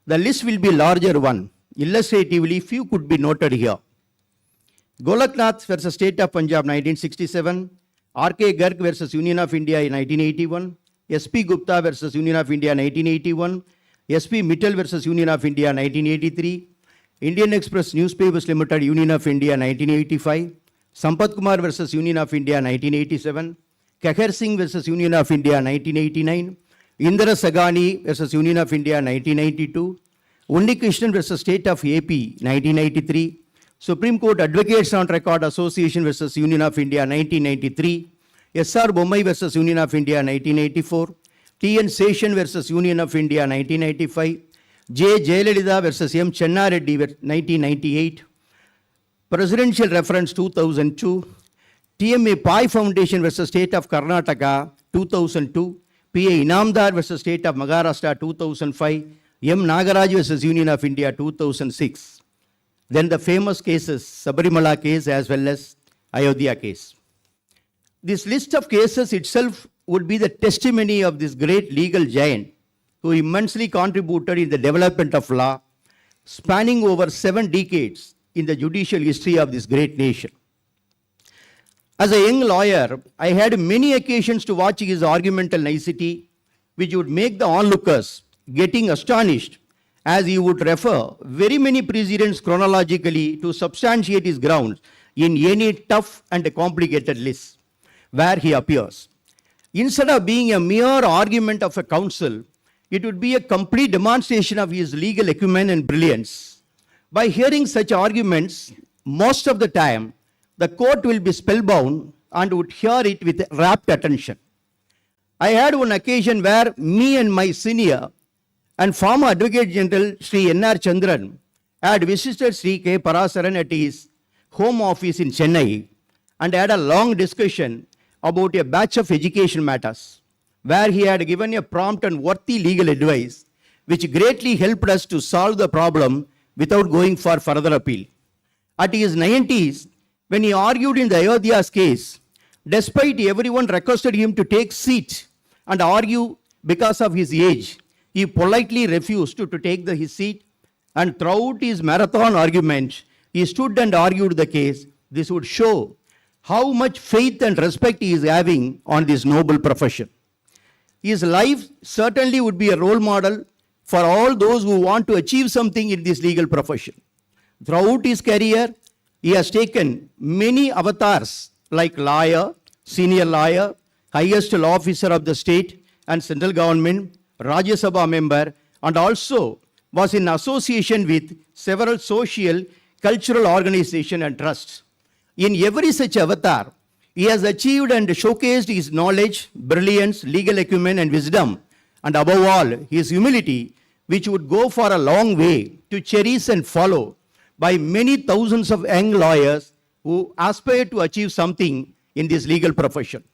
Speaker 13: The list will be larger one. Illustratively, few could be noted here. Golaknath versus State of Punjab 1967, R.K. Garg versus Union of India in 1981, S.P. Gupta versus Union of India 1981, S.P. Mittal versus Union of India 1983, Indian Express Newspapers Limited Union of India 1985, Sampath Kumar versus Union of India 1987, Kahar Singh versus Union of India 1989, Indra Sagani versus Union of India 1992, Undi Krishnan versus State of AP 1993, Supreme Court Advocates on Record Association versus Union of India 1993, S.R. Bommai versus Union of India 1984, T.N. Seshan versus Union of India 1995, J. Jayalalitha versus M. Chenna Reddy 1998, Presidential Reference 2002, TMA Pai Foundation versus State of Karnataka 2002, P.A. Inamdar versus State of Maharashtra 2005, M. Nagaraj versus Union of India 2006. Then the famous cases, Sabarimala case as well as Ayodhya case. This list of cases itself would be the testimony of this great legal giant who immensely contributed in the development of law, spanning over 7 decades in the judicial history of this great nation. As a young lawyer, I had many occasions to watch his argumental nicety, which would make the onlookers getting astonished, as he would refer very many precedents chronologically to substantiate his grounds in any tough and complicated list where he appears. Instead of being a mere argument of a counsel, it would be a complete demonstration of his legal acumen and brilliance. By hearing such arguments, most of the time, the court will be spellbound and would hear it with rapt attention. I had one occasion where me and my senior and former Advocate General Sri N.R. Chandran had visited Sri K. Parasaran at his home office in Chennai and had a long discussion about a batch of education matters, where he had given a prompt and worthy legal advice, which greatly helped us to solve the problem without going for further appeal. At his 90s, when he argued in the Ayodhya's case, despite everyone requested him to take seat and argue because of his age, he politely refused to take his seat, and throughout his marathon argument, he stood and argued the case. This would show how much faith and respect he is having on this noble profession. His life certainly would be a role model for all those who want to achieve something in this legal profession. Throughout his career, he has taken many avatars like lawyer, senior lawyer, highest law officer of the state and central government, Rajya Sabha member, and also was in association with several social, cultural organizations and trusts. In every such avatar, he has achieved and showcased his knowledge, brilliance, legal acumen and wisdom, and above all, his humility, which would go for a long way to cherish and follow by many thousands of young lawyers who aspire to achieve something in this legal profession.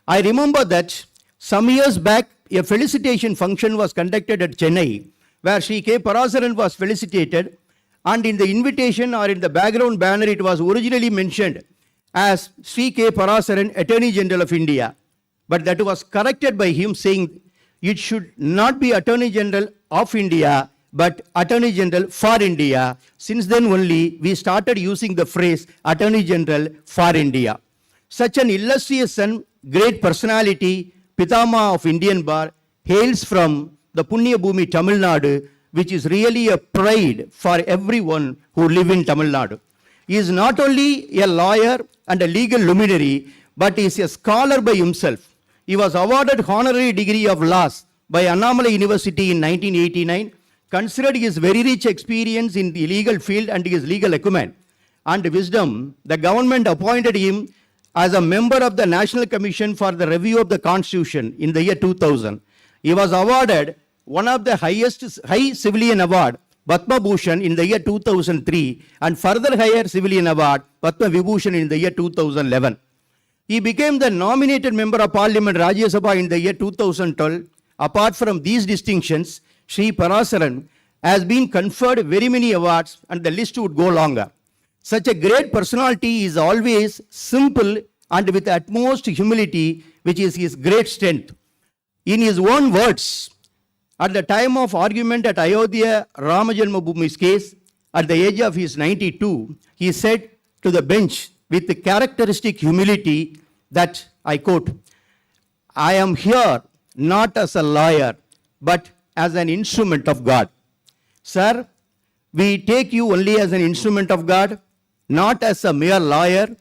Speaker 13: I remember that some years back, a felicitation function was conducted at Chennai, where Sri K. Parasaran was felicitated, and in the invitation or in the background banner, it was originally mentioned as Sri K. Parasaran, Attorney General of India. But that was corrected by him, saying it should not be Attorney General of India, but Attorney General for India. Since then only, we started using the phrase Attorney General for India. Such an illustrious and great personality, Pitama of Indian Bar, hails from the Punya Bhumi, Tamilnadu, which is really a pride for everyone who live in Tamil Nadu. He is not only a lawyer and a legal luminary, but he is a scholar by himself. He was awarded honorary degree of laws by Annamalai University in 1989, considered his very rich experience in the legal field and his legal acumen and wisdom. The government appointed him as a member of the National Commission for the Review of the Constitution in the year 2000. He was awarded one of the highest civilian award, Padma Vibhushan, in the year 2003, and further higher civilian award, Padma Vibhushan, in the year 2011. He became the nominated member of Parliament Rajya Sabha in the year 2012. Apart from these distinctions, Sri Parasaran has been conferred very many awards, and the list would go longer. Such a great personality is always simple and with utmost humility, which is his great strength. In his own words, at the time of argument at Ayodhya Ramajanmabhumi's case, at the age of his 92, he said to the bench with the characteristic humility that, I quote, "I am here not as a lawyer, but as an instrument of God. Sir, we take you only as an instrument of God, not as a mere lawyer,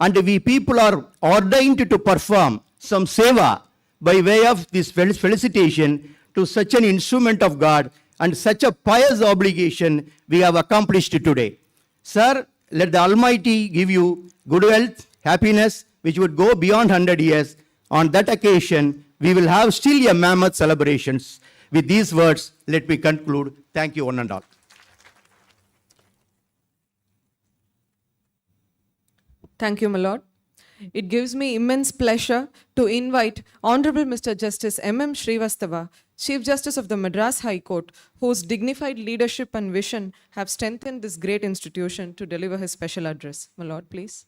Speaker 13: and we people are ordained to perform some seva by way of this felicitation to such an instrument of God, and such a pious obligation we have accomplished today. Sir, let the Almighty give you good health, happiness, which would go beyond 100 years. On that occasion, we will have still a mammoth celebrations. With these words, let me conclude. Thank you, one and all.
Speaker 3: Thank you, my lord. It gives me immense pleasure to invite Honorable Mr. Justice M.M. Srivastava, Chief Justice of the Madras High Court, whose dignified leadership and vision have strengthened this great institution, to deliver his special address. My lord, please.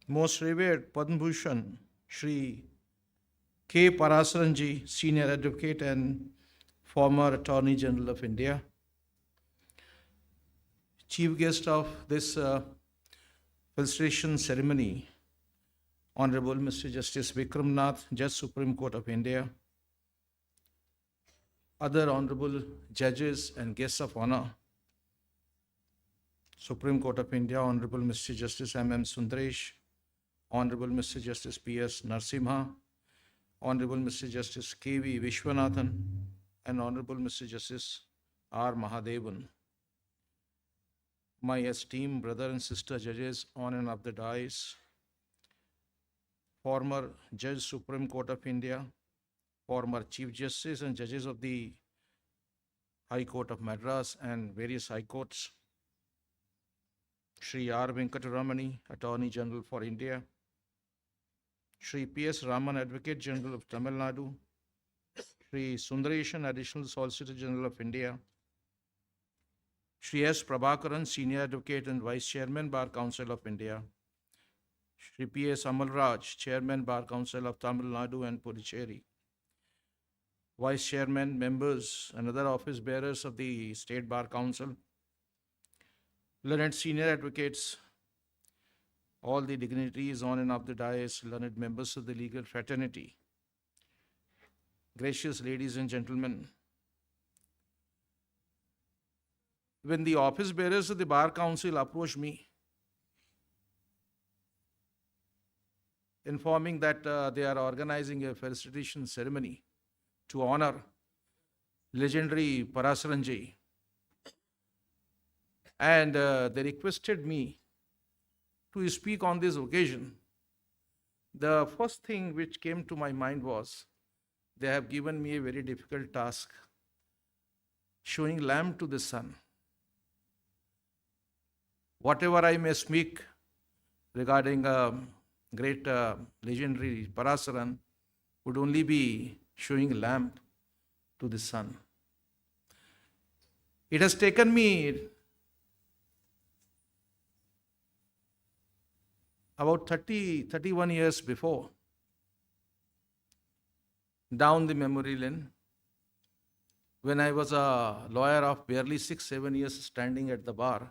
Speaker 14: Most revered Padma Vibhushan Shri K. Parasaran Ji, Senior Advocate and former Attorney General of India, Chief Guest of this felicitation ceremony, Honorable Mr. Justice Vikram Nath, Judge Supreme Court of India, other Honorable Judges and Guests of Honor, Supreme Court of India, Honorable Mr. Justice M.M. Sundaresh, Honorable Mr. Justice P.S. Narasimha, Honorable Mr. Justice K.V. Vishwanathan, and Honorable Mr. Justice R. Mahadevan. My esteemed brother and sister judges on and off the dais, former Judge Supreme Court of India, former Chief Justice and judges of the High Court of Madras and various High Courts, Shri R. Venkataramani, Attorney General for India, Shri P.S. Raman, Advocate General of Tamil Nadu, Shri Sundareshan, Additional Solicitor General of India, Shri S. Prabhakaran, Senior Advocate and Vice Chairman, Bar Council of India, Shri P.S. Amalraj, Chairman, Bar Council of Tamil Nadu and Puducherry, Vice Chairman, members, and other office bearers of the State Bar Council, learned senior advocates, all the dignitaries on and off the dais, learned members of the legal fraternity, gracious ladies and gentlemen. When the office bearers of the Bar Council approached me, informing that they are organizing a felicitation ceremony to honor legendary Parasaran Ji, and they requested me to speak on this occasion, the first thing which came to my mind was, they have given me a very difficult task showing lamp to the sun. Whatever I may speak regarding great legendary Parasaran would only be showing lamp to the sun. It has taken me about 31 years before down the memory lane when I was a lawyer of barely 6-7 years standing at the bar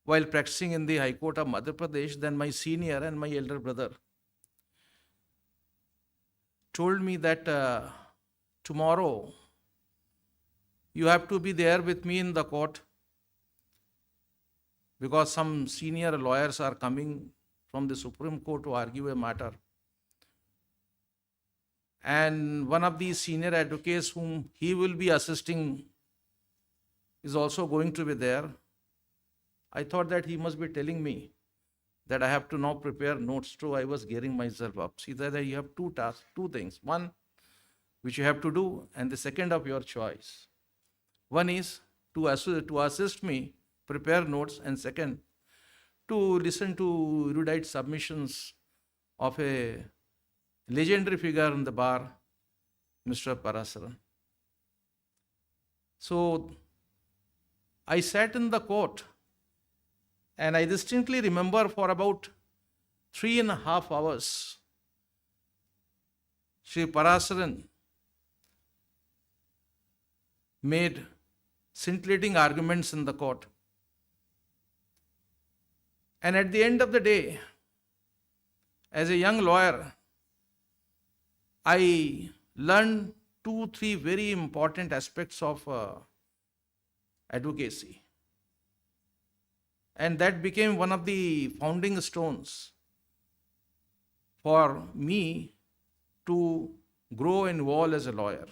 Speaker 14: while practicing in the High Court of Madhya Pradesh. Then my senior and my elder brother told me that tomorrow you have to be there with me in the court because some senior lawyers are coming from the Supreme Court to argue a matter. And one of these senior advocates whom he will be assisting is also going to be there. I thought that he must be telling me that I have to now prepare notes. So I was gearing myself up. See that you have two tasks, two things. One, which you have to do, and the second of your choice. One is to assist me prepare notes, and second, to listen to erudite submissions of a legendary figure in the bar, Mr. Parasaran. So I sat in the court and I distinctly remember for about 3.5 hours, Sri Parasaran made scintillating arguments in the court. And at the end of the day, as a young lawyer, I learned 2-3 very important aspects of advocacy. And that became one of the founding stones for me to grow and evolve as a lawyer.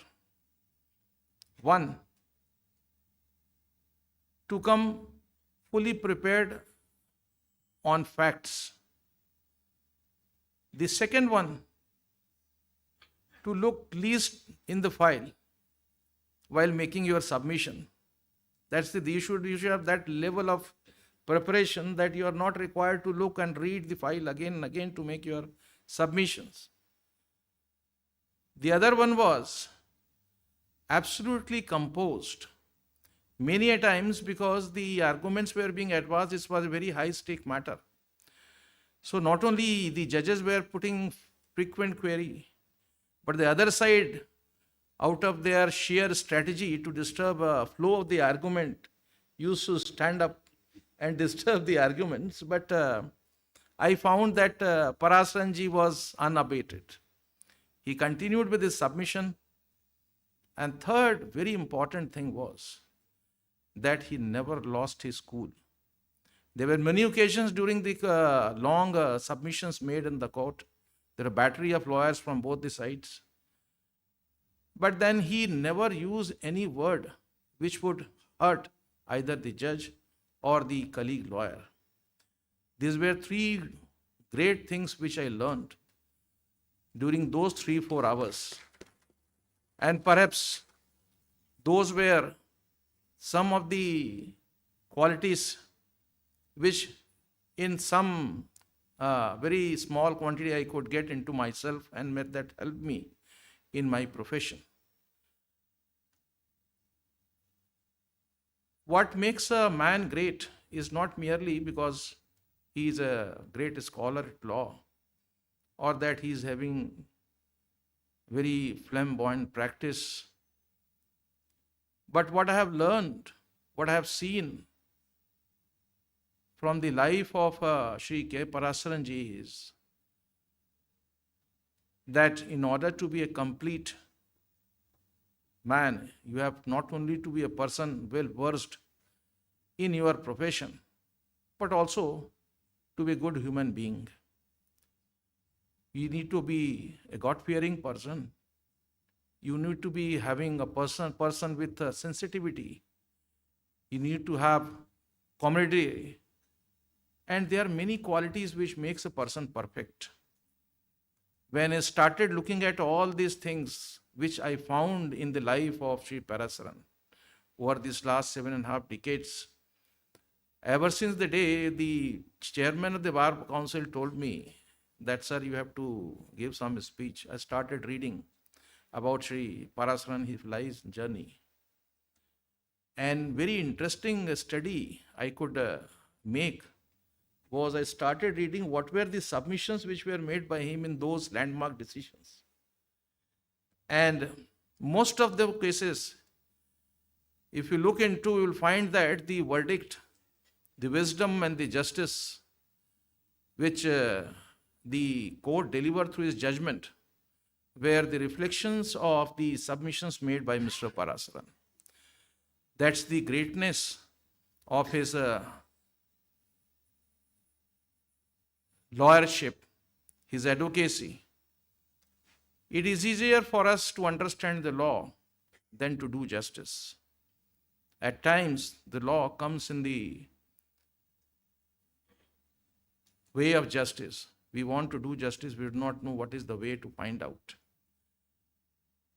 Speaker 14: One, to come fully prepared on facts. The second one, to look least in the file while making your submission. That's you should have that level of preparation that you are not required to look and read the file again and again to make your submissions. The other one was absolutely composed. Many a times, because the arguments were being advanced, this was a very high stake matter. So not only the judges were putting frequent query, but the other side, out of their sheer strategy to disturb flow of the argument, used to stand up and disturb the arguments. But I found that Parasaranji was unabated. He continued with his submission. And third, very important thing was that he never lost his cool. There were many occasions during the long submissions made in the court. There were a battery of lawyers from both the sides. But then he never used any word which would hurt either the judge or the colleague lawyer. These were 3 great things which I learned during those 3-4 hours. And perhaps those were some of the qualities which in some very small quantity I could get into myself, and that helped me in my profession. What makes a man great is not merely because he is a great scholar at law or that he is having very flamboyant practice. But what I have learned, what I have seen from the life of Sri K. Parasaranji is that in order to be a complete man, you have not only to be a person well versed in your profession, but also to be a good human being. You need to be a God-fearing person. You need to be having a person with sensitivity. You need to have comedy. And there are many qualities which makes a person perfect. When I started looking at all these things, which I found in the life of Sri Parasaran over these last 7.5 decades. Ever since the day the chairman of the Bar Council told me that, sir, you have to give some speech, I started reading about Sri Parasaran, his life journey. And very interesting study I could make was I started reading what were the submissions which were made by him in those landmark decisions. And most of the cases, if you look into, you will find that the verdict, the wisdom and the justice which the court delivered through his judgment were the reflections of the submissions made by Mr. Parasaran. That's the greatness of his lawyership, his advocacy. It is easier for us to understand the law than to do justice. At times, the law comes in the way of justice. We want to do justice, we do not know what is the way to find out.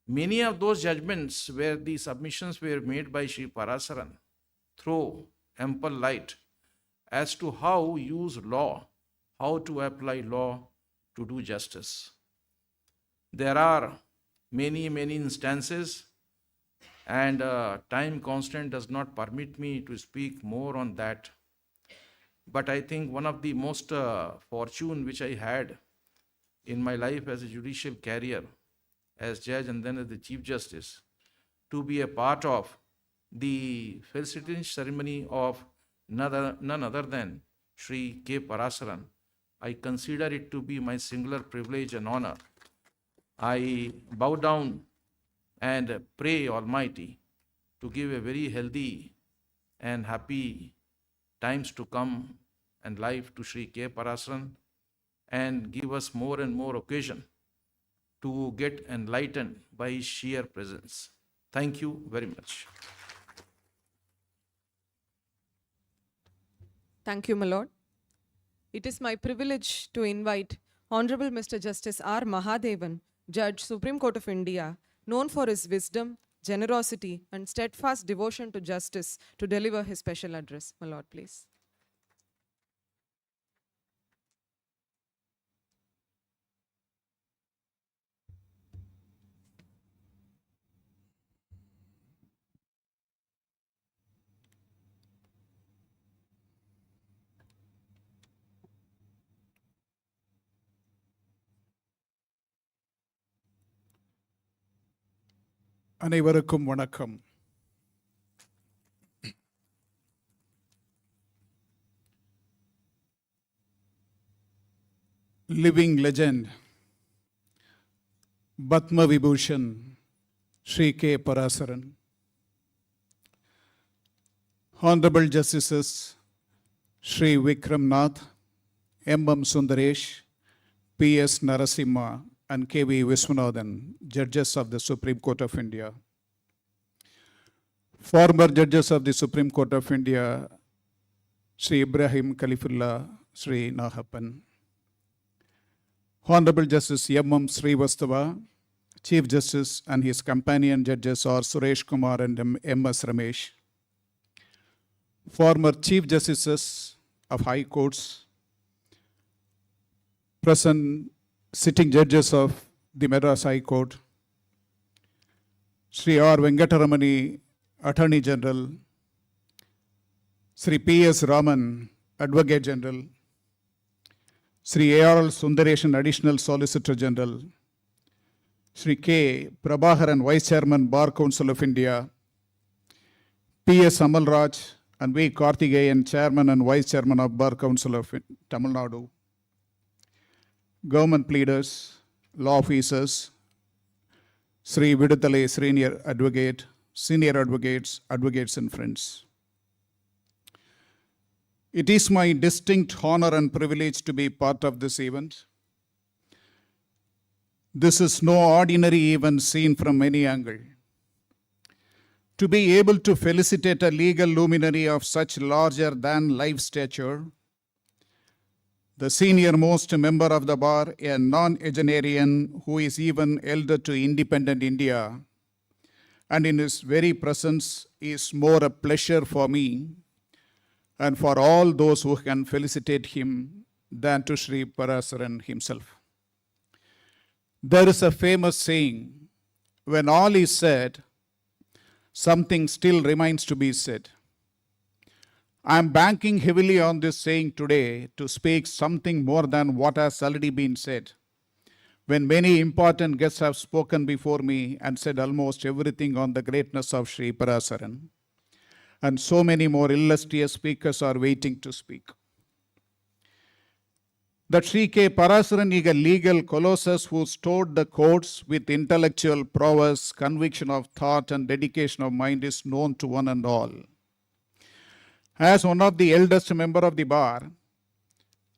Speaker 14: Many of those judgments where the submissions were made by Sri Parasaran throw ample light as to how use law, how to apply law to do justice. There are many instances, and time constraint does not permit me to speak more on that. But I think one of the most fortune which I had in my life as a judicial career, as judge and then as the Chief Justice, to be a part of the felicitation ceremony of none other than Sri K. Parasaran. I consider it to be my singular privilege and honor. I bow down and pray Almighty to give a very healthy and happy times to come and life to Sri K. Parasaran, and give us more and more occasion to get enlightened by his sheer presence. Thank you very much.
Speaker 3: Thank you, my lord. It is my privilege to invite Honorable Mr. Justice R. Mahadevan, Judge, Supreme Court of India, known for his wisdom, generosity, and steadfast devotion to justice, to deliver his special address. My lord, please.
Speaker 15: அனைவருக்கும் வணக்கம். Living legend Padma Vibhushan Shri K. Parasaran, Honorable Justices Shri Vikram Nath, M.M. Sundaresh, P.S. Narasimha, and K.V. Viswanathan, Judges of the Supreme Court of India. Former Judges of the Supreme Court of India, Sri Ibrahim Khalifullah, Sri Nahapan. Honorable Justice M.M. Srivastava, Chief Justice, and his companion judges are Suresh Kumar and M.S. Ramesh. Former Chief Justices of High Courts, present sitting judges of the Madras High Court, Sri R. Venkataramani, Attorney General, Sri P.S. Raman, Advocate General, Sri A.R.L. Sundaresan, Additional Solicitor General, Sri K. Prabhaharan, Vice Chairman, Bar Council of India, P.S. Amalraj, and V. Karthikeyan, Chairman and Vice Chairman of Bar Council of Tamilnadu, government pleaders, law officers, Sri Vidutale, Senior Advocate, Senior Advocates, Advocates and friends. It is my distinct honor and privilege to be part of this event. This is no ordinary event seen from any angle. To be able to felicitate a legal luminary of such larger than life stature, the senior most member of the bar, a non-agenarian who is even elder to independent India, and in his very presence is more a pleasure for me and for all those who can felicitate him than to Shri Parasaran himself. There is a famous saying, when all is said, something still remains to be said. I am banking heavily on this saying today to speak something more than what has already been said. When many important guests have spoken before me and said almost everything on the greatness of Shri Parasaran, and so many more illustrious speakers are waiting to speak. That Shri K. Parasaran is a legal colossus who stored the courts with intellectual prowess, conviction of thought, and dedication of mind is known to one and all. As one of the eldest member of the bar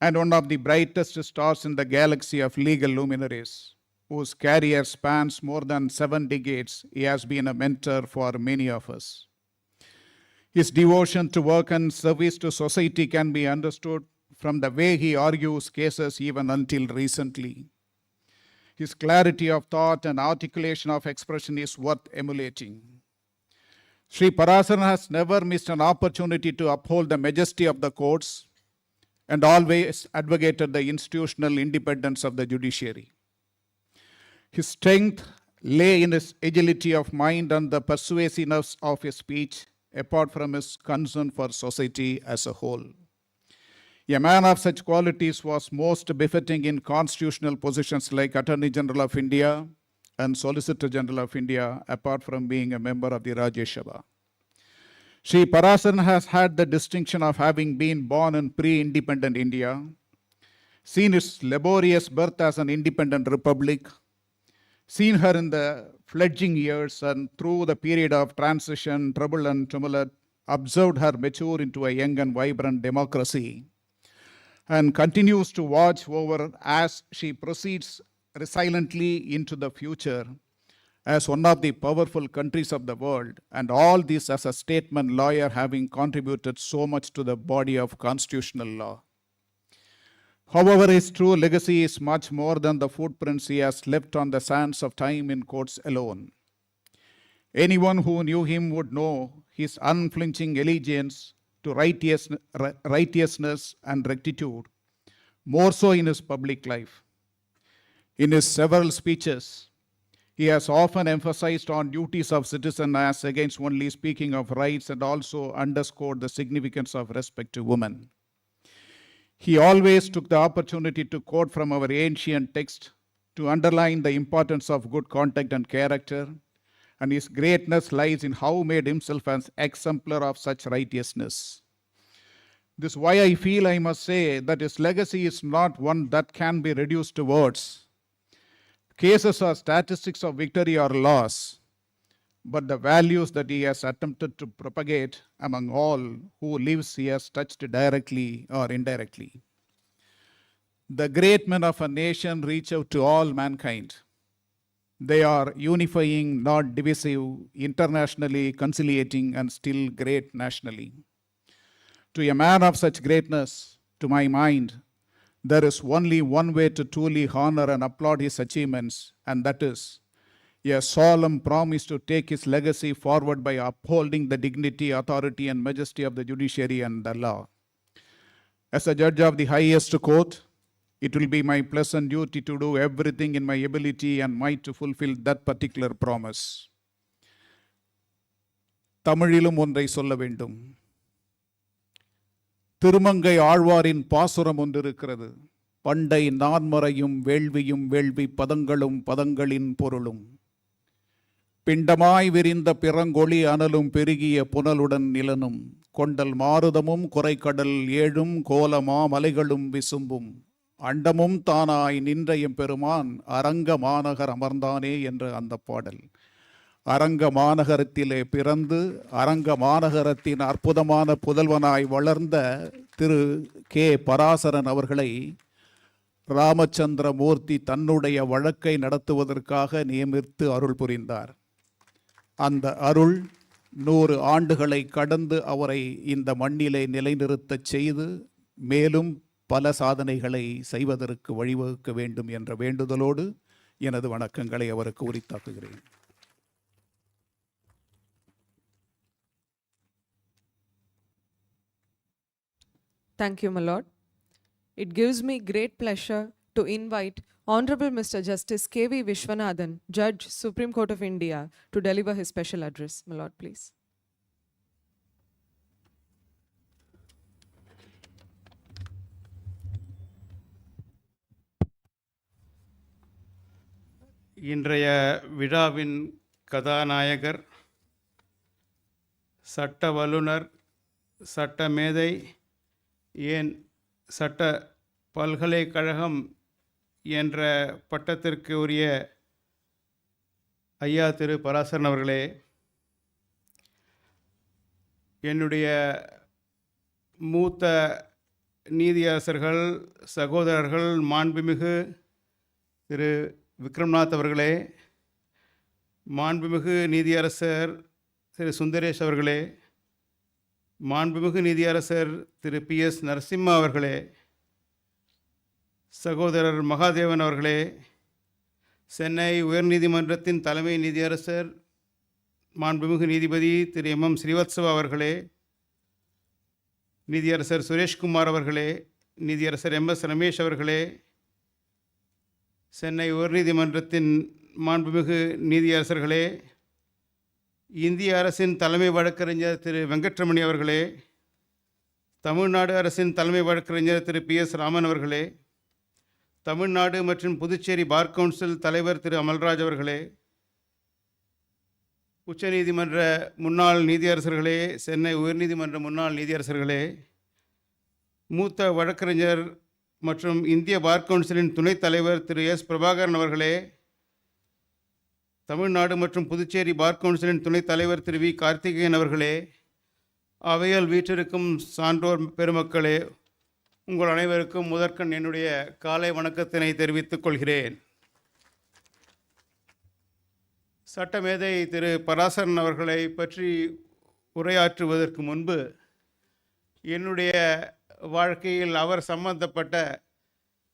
Speaker 15: and one of the brightest stars in the galaxy of legal luminaries, whose career spans more than 7 decades, he has been a mentor for many of us. His devotion to work and service to society can be understood from the way he argues cases even until recently. His clarity of thought and articulation of expression is worth emulating. Shri Parasaran has never missed an opportunity to uphold the majesty of the courts and always advocated the institutional independence of the judiciary. His strength lay in his agility of mind and the persuasiveness of his speech, apart from his concern for society as a whole. A man of such qualities was most befitting in constitutional positions like Attorney General of India and Solicitor General of India, apart from being a member of the Rajya Sabha. Shri Parasaran has had the distinction of having been born in pre-independent India, seen its laborious birth as an independent republic, seen her in the fledgling years and through the period of transition, trouble and tumult, observed her mature into a young and vibrant democracy, and continues to watch over as she proceeds resiliently into the future as one of the powerful countries of the world, and all this as a statesman lawyer having contributed so much to the body of constitutional law. However, his true legacy is much more than the footprints he has left on the sands of time in courts alone. Anyone who knew him would know his unflinching allegiance to righteousness and rectitude, more so in his public life. In his several speeches, he has often emphasized on duties of citizen as against only speaking of rights, and also underscored the significance of respect to women. He always took the opportunity to quote from our ancient text to underline the importance of good conduct and character, and his greatness lies in how he made himself an exemplar of such righteousness. This is why I feel I must say that his legacy is not one that can be reduced to words, cases or statistics of victory or loss, but the values that he has attempted to propagate among all who lives he has touched directly or indirectly. The great men of a nation reach out to all mankind. They are unifying, not divisive, internationally conciliating, and still great nationally. To a man of such greatness, to my mind, there is only one way to truly honor and applaud his achievements, and that is a solemn promise to take his legacy forward by upholding the dignity, authority, and majesty of the judiciary and the law. As a judge of the highest court, it will be my pleasant duty to do everything in my ability and might to fulfill that particular promise. தமிழிலும் ஒன்றை சொல்ல வேண்டும். திருமங்கை ஆழ்வாரின் பாசுரம் ஒன்றிருக்கிறது. பண்டை நான்மறையும் வேள்வியும் வேள்வி பதங்களும் பதங்களின் பொருளும், பிண்டமாய் விரிந்த பிறங்கொளி அனலும் பெருகிய புனலுடன் நிலனும், கொண்டல் மாருதமும் குறைக்கடல் ஏழும் கோலமா மலைகளும் விசும்பும், அண்டமும் தானாய் நின்ற எம்பெருமான் அரங்க மாநகர் அமர்ந்தானே என்ற அந்த பாடல். அரங்க மாநகரத்திலே பிறந்து அரங்க மாநகரத்தின் அற்புதமான புதல்வனாய் வளர்ந்த திரு கே பராசரன் அவர்களை ராமச்சந்திரமூர்த்தி தன்னுடைய வழக்கை நடத்துவதற்காக நியமித்து அருள் புரிந்தார். அந்த அருள் 100 ஆண்டுகளை கடந்து அவரை இந்த மண்ணிலே நிலைநிறுத்தச் செய்து மேலும் பல சாதனைகளை செய்வதற்கு வழிவகுக்க வேண்டும் என்ற வேண்டுதலோடு எனது வணக்கங்களை அவருக்கு உரித்தாக்குகிறேன்.
Speaker 3: Thank you, my lord. It gives me great pleasure to invite Honorable Mr. Justice K.V. Vishwanathan, Judge, Supreme Court of India, to deliver his special address. My lord, please.
Speaker 6: இன்றைய விழாவின் கதாநாயகர், சட்ட வல்லுனர், சட்ட மேதை, ஏன் சட்ட பல்கலைக்கழகம் என்ற பட்டத்திற்கு உரிய ஐயா திரு பராசரன் அவர்களே, என்னுடைய மூத்த நீதியரசர்கள், சகோதரர்கள், மாண்புமிகு திரு விக்ரம்நாத் அவர்களே, மாண்புமிகு நீதியரசர் திரு சுந்தரேஷ் அவர்களே, மாண்புமிகு நீதியரசர் திரு PS நரசிம்மா அவர்களே, சகோதரர் மகாதேவன் அவர்களே, சென்னை உயர்நீதிமன்றத்தின் தலைமை நீதியரசர் மாண்புமிகு நீதிபதி திரு MM ஸ்ரீவத்சவா அவர்களே, நீதியரசர் சுரேஷ்குமார் அவர்களே, நீதியரசர் MS ரமேஷ் அவர்களே, சென்னை உயர்நீதிமன்றத்தின் மாண்புமிகு நீதியரசர்களே, இந்திய அரசின் தலைமை வழக்கறிஞர் திரு வெங்கட்ரமணி அவர்களே, தமிழ்நாடு அரசின் தலைமை வழக்கறிஞர் திரு PS ராமன் அவர்களே, தமிழ்நாடு மற்றும் புதுச்சேரி பார் கவுன்சில் தலைவர் திரு அமல்ராஜ் அவர்களே, உச்சநீதிமன்ற முன்னாள் நீதியரசர்களே, சென்னை உயர்நீதிமன்ற முன்னாள் நீதியரசர்களே, மூத்த வழக்கறிஞர் மற்றும் இந்திய பார் கவுன்சிலின் துணைத் தலைவர் திரு S பிரபாகரன் அவர்களே, தமிழ்நாடு மற்றும் புதுச்சேரி பார் கவுன்சிலின் துணைத் தலைவர் திரு V கார்த்திகேயன் அவர்களே, அவையில் வீற்றிருக்கும் சான்றோர் பெருமக்களே, உங்கள் அனைவருக்கும் முதற்கண் என்னுடைய காலை வணக்கத்தினை தெரிவித்துக் கொள்கிறேன். சட்டமேதை திரு பராசரன் அவர்களை பற்றி உரையாற்றுவதற்கு முன்பு என்னுடைய வாழ்க்கையில் அவர் சம்பந்தப்பட்ட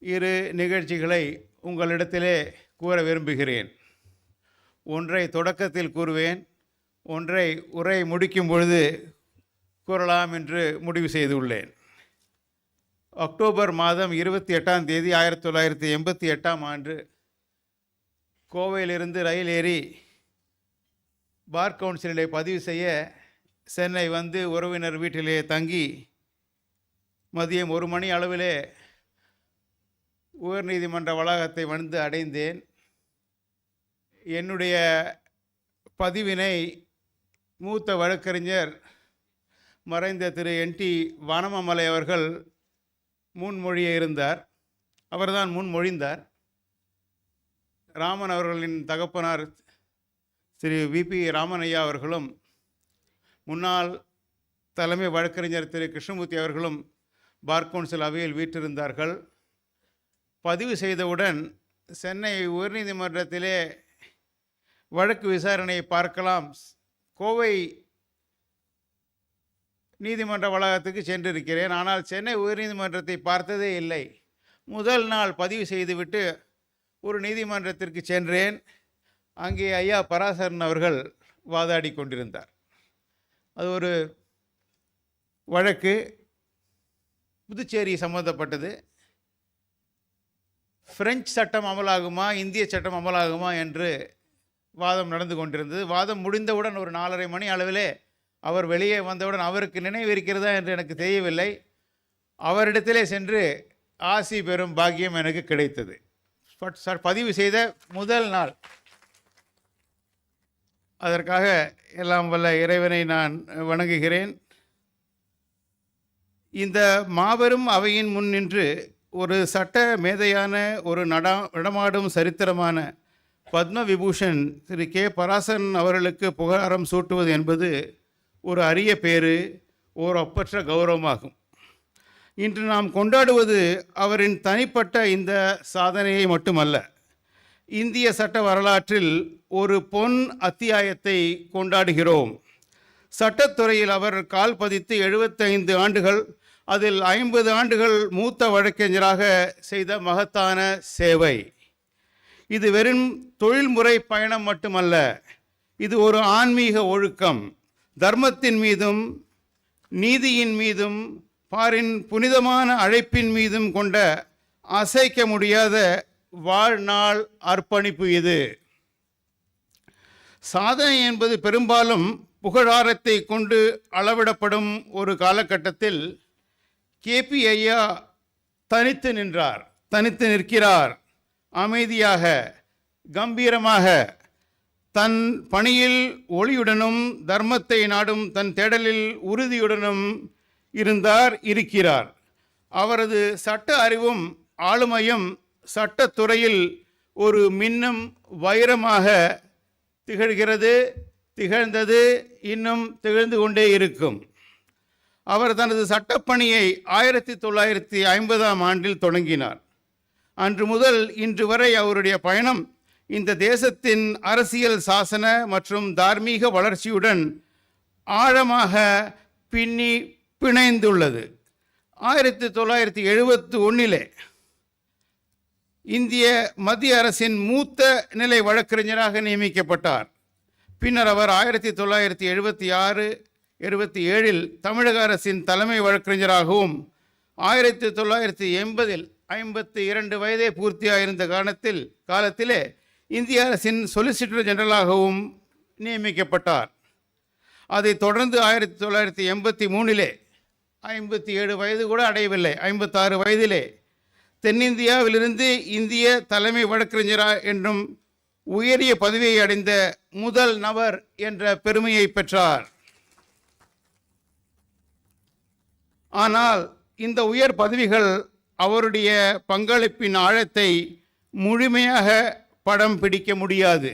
Speaker 6: இரு நிகழ்ச்சிகளை உங்களிடத்திலே கூற விரும்புகிறேன். ஒன்றை தொடக்கத்தில் கூறுவேன், ஒன்றை உரை முடிக்கும் பொழுது கூறலாம் என்று முடிவு செய்துள்ளேன். அக்டோபர் மாதம் 28ஆம் தேதி 1988ஆம் ஆண்டு கோவையிலிருந்து ரயில் ஏறி பார் கவுன்சிலை பதிவு செய்ய சென்னை வந்து உறவினர் வீட்டிலே தங்கி மதியம் 1 மணி அளவிலே உயர்நீதிமன்ற வளாகத்தை வந்து அடைந்தேன். என்னுடைய பதிவினை மூத்த வழக்கறிஞர் மறைந்த திரு NT வானமாமலை அவர்கள் முன்மொழிய இருந்தார். அவர்தான் முன்மொழிந்தார். ராமன் அவர்களின் தகப்பனார் திரு VP ராமனையா அவர்களும் முன்னாள் தலைமை வழக்கறிஞர் திரு கிருஷ்ணமூர்த்தி அவர்களும் பார் கவுன்சில் அவையில் வீற்றிருந்தார்கள். பதிவு செய்தவுடன் சென்னை உயர்நீதிமன்றத்திலே வழக்கு விசாரணையை பார்க்கலாம், கோவை நீதிமன்ற வளாகத்துக்கு சென்றிருக்கிறேன். ஆனால் சென்னை உயர்நீதிமன்றத்தை பார்த்ததே இல்லை. முதல் நாள் பதிவு செய்துவிட்டு ஒரு நீதிமன்றத்திற்கு சென்றேன். அங்கே ஐயா பராசரன் அவர்கள் வாதாடி கொண்டிருந்தார். அது ஒரு வழக்கு புதுச்சேரி சம்பந்தப்பட்டது. பிரெஞ்சு சட்டம் அமலாகுமா, இந்திய சட்டம் அமலாகுமா என்று வாதம் நடந்து கொண்டிருந்தது. வாதம் முடிந்தவுடன் ஒரு 4:30 மணி அளவிலே அவர் வெளியே வந்தவுடன் அவருக்கு நினைவு இருக்கிறதா என்று எனக்கு தெரியவில்லை, அவரிடத்திலே சென்று ஆசி பெறும் பாக்கியம் எனக்கு கிடைத்தது. பதிவு செய்த முதல் நாள். அதற்காக எல்லாம் வல்ல இறைவனை நான் வணங்குகிறேன். இந்த மாபெரும் அவையின் முன் நின்று ஒரு சட்ட மேதையான, ஒரு நடமாடும் சரித்திரமான பத்ம விபூஷன் திரு K. பராசரன் அவர்களுக்கு புகழாரம் சூட்டுவது என்பது ஒரு அரிய பேறு, ஓர் ஒப்பற்ற கௌரவமாகும். இன்று நாம் கொண்டாடுவது அவரின் தனிப்பட்ட இந்த சாதனையை மட்டுமல்ல, இந்திய சட்ட வரலாற்றில் ஒரு பொன் அத்தியாயத்தை கொண்டாடுகிறோம். சட்டத்துறையில் அவர் கால் பதித்து 75 ஆண்டுகள்
Speaker 16: அதில் 50 ஆண்டுகள் மூத்த வழக்கறிஞராக செய்த மகத்தான சேவை. இது வெறும் தொழில்முறை பயணம் மட்டுமல்ல, இது ஒரு ஆன்மீக ஒழுக்கம், தர்மத்தின் மீதும் நீதியின் மீதும் பாரின் புனிதமான அழைப்பின் மீதும் கொண்ட அசைக்க முடியாத வாழ்நாள் அர்ப்பணிப்பு. இது சாதனை என்பது பெரும்பாலும் புகழாரத்தை கொண்டு அளவிடப்படும் ஒரு காலகட்டத்தில் கேபி ஐயா தனித்து நிற்கிறார். அமைதியாக, கம்பீரமாக, தன் பணியில் ஒளியுடனும் தர்மத்தை நாடும் தன் தேடலில் உறுதியுடனும் இருக்கிறார். அவரது சட்ட அறிவும் ஆளுமையும் சட்டத்துறையில் ஒரு மின்னும் வைரமாக திகழ்ந்தது, இன்னும் திகழ்ந்து கொண்டே இருக்கும். அவர் தனது சட்டப்பணியை 1950ஆம் ஆண்டில் தொடங்கினார். அன்று முதல் இன்று வரை அவருடைய பயணம் இந்த தேசத்தின் அரசியல், சாசன மற்றும் தார்மீக வளர்ச்சியுடன் ஆழமாக பிணைந்துள்ளது. 1971 இந்திய மத்திய அரசின் மூத்த நிலை வழக்கறிஞராக நியமிக்கப்பட்டார். பின்னர் அவர் 1976-77 தமிழக அரசின் தலைமை வழக்கறிஞராகவும் 1980 52 வயதை பூர்த்தியாயிருந்த காலத்திலே இந்திய அரசின் சொலிசிட்டர் ஜெனரலாகவும் நியமிக்கப்பட்டார். அதைத் தொடர்ந்து 1983 57 வயது கூட அடையவில்லை, 56 வயதிலே தென்னிந்தியாவிலிருந்து இந்திய தலைமை வழக்கறிஞரா என்றும் உயரிய பதவியை அடைந்த முதல் நபர் என்ற பெருமையை பெற்றார். ஆனால் இந்த உயர் பதவிகள் அவருடைய பங்களிப்பின் ஆழத்தை முழுமையாக படம் பிடிக்க முடியாது.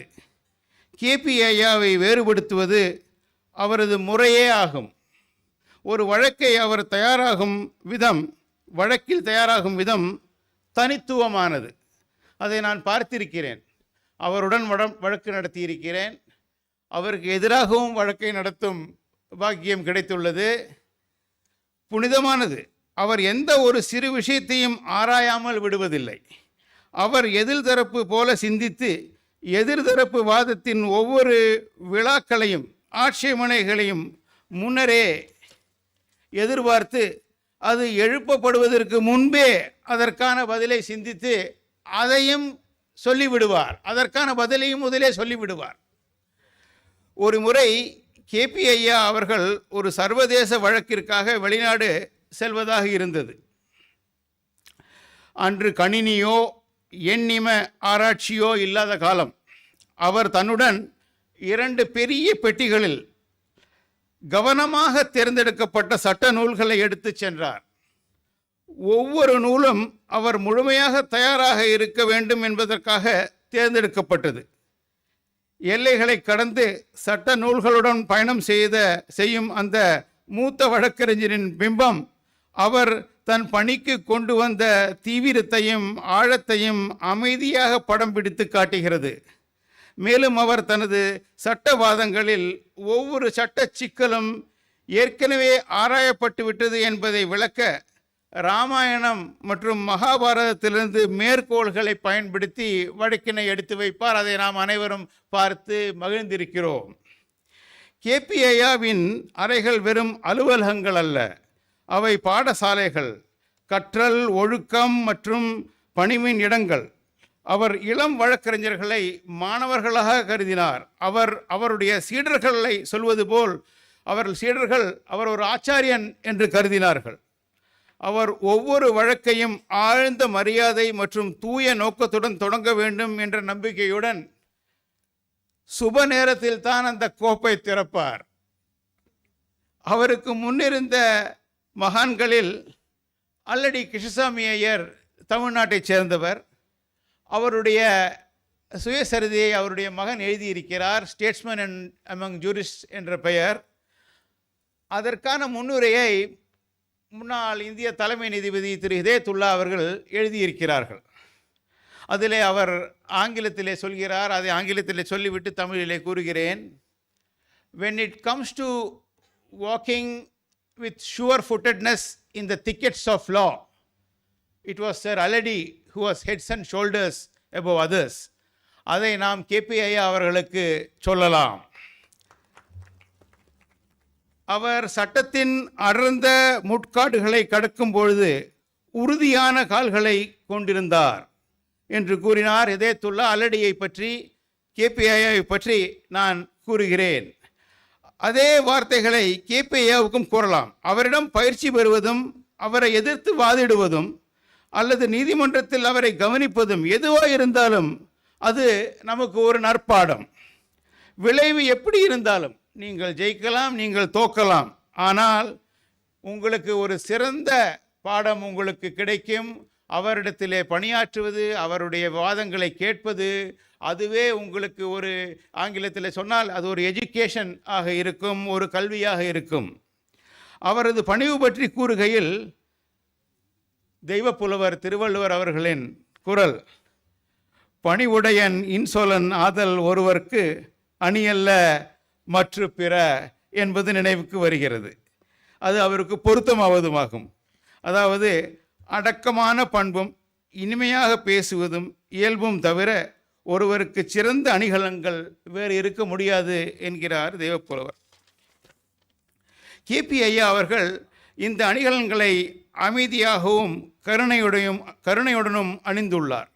Speaker 16: கேபி ஐயாவை வேறுபடுத்துவது அவரது முறையே ஆகும். ஒரு வழக்கில் தயாராகும் விதம் தனித்துவமானது. அதை நான் பார்த்திருக்கிறேன். அவருடன் வழக்கு நடத்தியிருக்கிறேன். அவருக்கு எதிராகவும் வழக்கை நடத்தும் பாக்கியம் கிடைத்துள்ளது. புனிதமானது. அவர் எந்த ஒரு சிறு விஷயத்தையும் ஆராயாமல் விடுவதில்லை. அவர் எதிர்தரப்பு போல சிந்தித்து எதிர்தரப்பு வாதத்தின் ஒவ்வொரு விழாக்களையும் ஆட்சேபனைகளையும் முன்னரே எதிர்பார்த்து அது எழுப்பப்படுவதற்கு முன்பே அதற்கான பதிலை சிந்தித்து அதையும் சொல்லிவிடுவார். அதற்கான பதிலையும் முதலே சொல்லிவிடுவார். ஒரு முறை கேபி ஐயா அவர்கள் ஒரு சர்வதேச வழக்கிற்காக வெளிநாடு செல்வதாக இருந்தது. அன்று கணினியோ எண்ணிம ஆராய்ச்சியோ இல்லாத காலம். அவர் தன்னுடன் 2 பெரிய பெட்டிகளில் கவனமாக தேர்ந்தெடுக்கப்பட்ட சட்ட நூல்களை எடுத்துச் சென்றார். ஒவ்வொரு நூலும் அவர் முழுமையாக தயாராக இருக்க வேண்டும் என்பதற்காக தேர்ந்தெடுக்கப்பட்டது. எல்லைகளை கடந்து சட்ட நூல்களுடன் பயணம் செய்யும் அந்த மூத்த வழக்கறிஞரின் பிம்பம் அவர் தன் பணிக்கு கொண்டு வந்த தீவிரத்தையும் ஆழத்தையும் அமைதியாக படம் பிடித்து காட்டுகிறது. மேலும் அவர் தனது சட்டவாதங்களில் ஒவ்வொரு சட்ட சிக்கலும் ஏற்கனவே ஆராயப்பட்டு விட்டது என்பதை விளக்க ராமாயணம் மற்றும் மகாபாரதத்திலிருந்து மேற்கோள்களை பயன்படுத்தி வழக்கினை எடுத்து வைப்பார். அதை நாம் அனைவரும் பார்த்து மகிழ்ந்திருக்கிறோம். கேபி ஐயாவின் அறைகள் வெறும் அலுவலகங்கள் அல்ல, அவை பாடசாலைகள், கற்றல், ஒழுக்கம் மற்றும் பணிவின் இடங்கள். அவர் இளம் வழக்கறிஞர்களை மாணவர்களாக கருதினார். அவருடைய சீடர்களை சொல்வது போல் அவர் ஒரு ஆச்சாரியன் என்று கருதினார்கள். அவர் ஒவ்வொரு வழக்கையும் ஆழ்ந்த மரியாதை மற்றும் தூய நோக்கத்துடன் தொடங்க வேண்டும் என்ற நம்பிக்கையுடன் சுப நேரத்தில் தான் அந்த கோப்பை திறப்பார். அவருக்கு முன்னிருந்த மகான்களில் அல்லடி கிருஷ்ணசாமி ஐயர் தமிழ்நாட்டைச் சேர்ந்தவர். அவருடைய சுயசரிதையை அவருடைய மகன் எழுதியிருக்கிறார், ஸ்டேட்ஸ்மேன் அண்ட் அமங் ஜூரிஸ்ட் என்ற பெயர். அதற்கான முன்னுரையை முன்னாள் இந்திய தலைமை நீதிபதி திரு ஹிதயத்துல்லா அவர்கள் எழுதியிருக்கிறார்கள். அதிலே அவர் ஆங்கிலத்திலே சொல்கிறார். அதை ஆங்கிலத்திலே சொல்லிவிட்டு தமிழிலே கூறுகிறேன். When it comes to walking with sure-footedness in the thickets of law. It was Sir Aladi who was heads and shoulders above others. அதை நாம் கேபி ஐயா அவர்களுக்கு சொல்லலாம். அவர் சட்டத்தின் அடர்ந்த முட்காடுகளை கடக்கும் பொழுது உறுதியான கால்களை கொண்டிருந்தார் என்று கூறினார். இதயத்துல்லா அலடியை பற்றி, கேபிஐயை பற்றி நான் கூறுகிறேன். அதே வார்த்தைகளை கேபிஐயாவுக்கும் கூறலாம். அவரிடம் பயிற்சி பெறுவதும், அவரை எதிர்த்து வாதிடுவதும், அல்லது நீதிமன்றத்தில் அவரை கவனிப்பதும் எதுவாக இருந்தாலும் அது நமக்கு ஒரு நற்பாடம். விளைவு எப்படி இருந்தாலும் நீங்கள் ஜெயிக்கலாம், நீங்கள் தோக்கலாம், ஆனால் உங்களுக்கு ஒரு சிறந்த பாடம் உங்களுக்கு கிடைக்கும். அவரிடத்திலே பணியாற்றுவது, அவருடைய வாதங்களை கேட்பது, அதுவே உங்களுக்கு ஒரு, ஆங்கிலத்தில் சொன்னால் அது ஒரு எஜுகேஷன் ஆக இருக்கும், ஒரு கல்வியாக இருக்கும். அவரது பணிவு பற்றி கூறுகையில் தெய்வப்புலவர் திருவள்ளுவர் அவர்களின் குரல், பணிவுடையன் இன்சொலன் ஆதல் ஒருவர்க்கு அணியல்ல மற்ற பிற என்பது நினைவுக்கு வருகிறது. அது அவருக்கு பொருத்தமாவதுமாகும். அதாவது அடக்கமான பண்பும் இனிமையாக பேசுவதும் இயல்பும் தவிர ஒருவருக்கு சிறந்த அணிகலன்கள் வேறு இருக்க முடியாது என்கிறார் தெய்வப்புலவர். கேபி ஐயா அவர்கள் இந்த அணிகலன்களை அமைதியாகவும் கருணையுடனும் அணிந்துள்ளார்.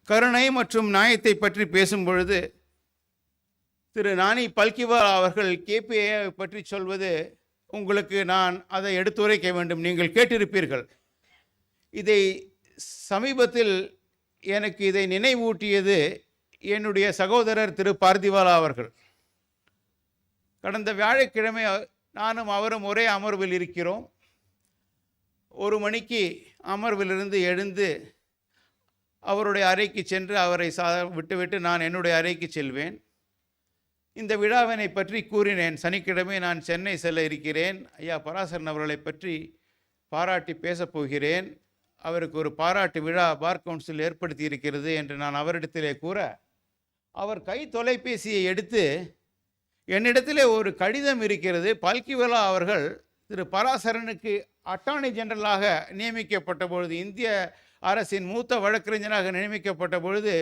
Speaker 16: கருணை மற்றும் நியாயத்தை பற்றி பேசும் பொழுது திரு நானி பல்கிவால் அவர்கள் கேபி ஐயா பற்றி சொல்வது உங்களுக்கு நான் அதை எடுத்துரைக்க வேண்டும். நீங்கள் கேட்டிருப்பீர்கள். இதை சமீபத்தில் எனக்கு இதை நினைவூட்டியது என்னுடைய சகோதரர் திரு பார்திவாலா அவர்கள். கடந்த வியாழக்கிழமை நானும் அவரும் ஒரே அமர்வில் இருக்கிறோம். 1 மணிக்கு அமர்விலிருந்து எழுந்து அவருடைய அறைக்கு சென்று அவரை விட்டுவிட்டு நான் என்னுடைய அறைக்கு செல்வேன். இந்த விழாவினை பற்றி கூறினேன். சனிக்கிழமை நான் சென்னை செல்ல இருக்கிறேன், ஐயா பராசரன் அவர்களை பற்றி பாராட்டி பேசப் போகிறேன், அவருக்கு ஒரு பாராட்டு விழா பார் கவுன்சில் ஏற்படுத்தி இருக்கிறது என்று நான் அவரிடத்திலே கூற, அவர் கை தொலைபேசியை எடுத்து என்னிடத்திலே ஒரு கடிதம் இருக்கிறது. பல்கிவாலா அவர்கள் திரு பராசரனுக்கு அட்டார்னி ஜெனரலாக நியமிக்கப்பட்ட பொழுது, இந்திய அரசின் மூத்த வழக்கறிஞராக நியமிக்கப்பட்ட பொழுது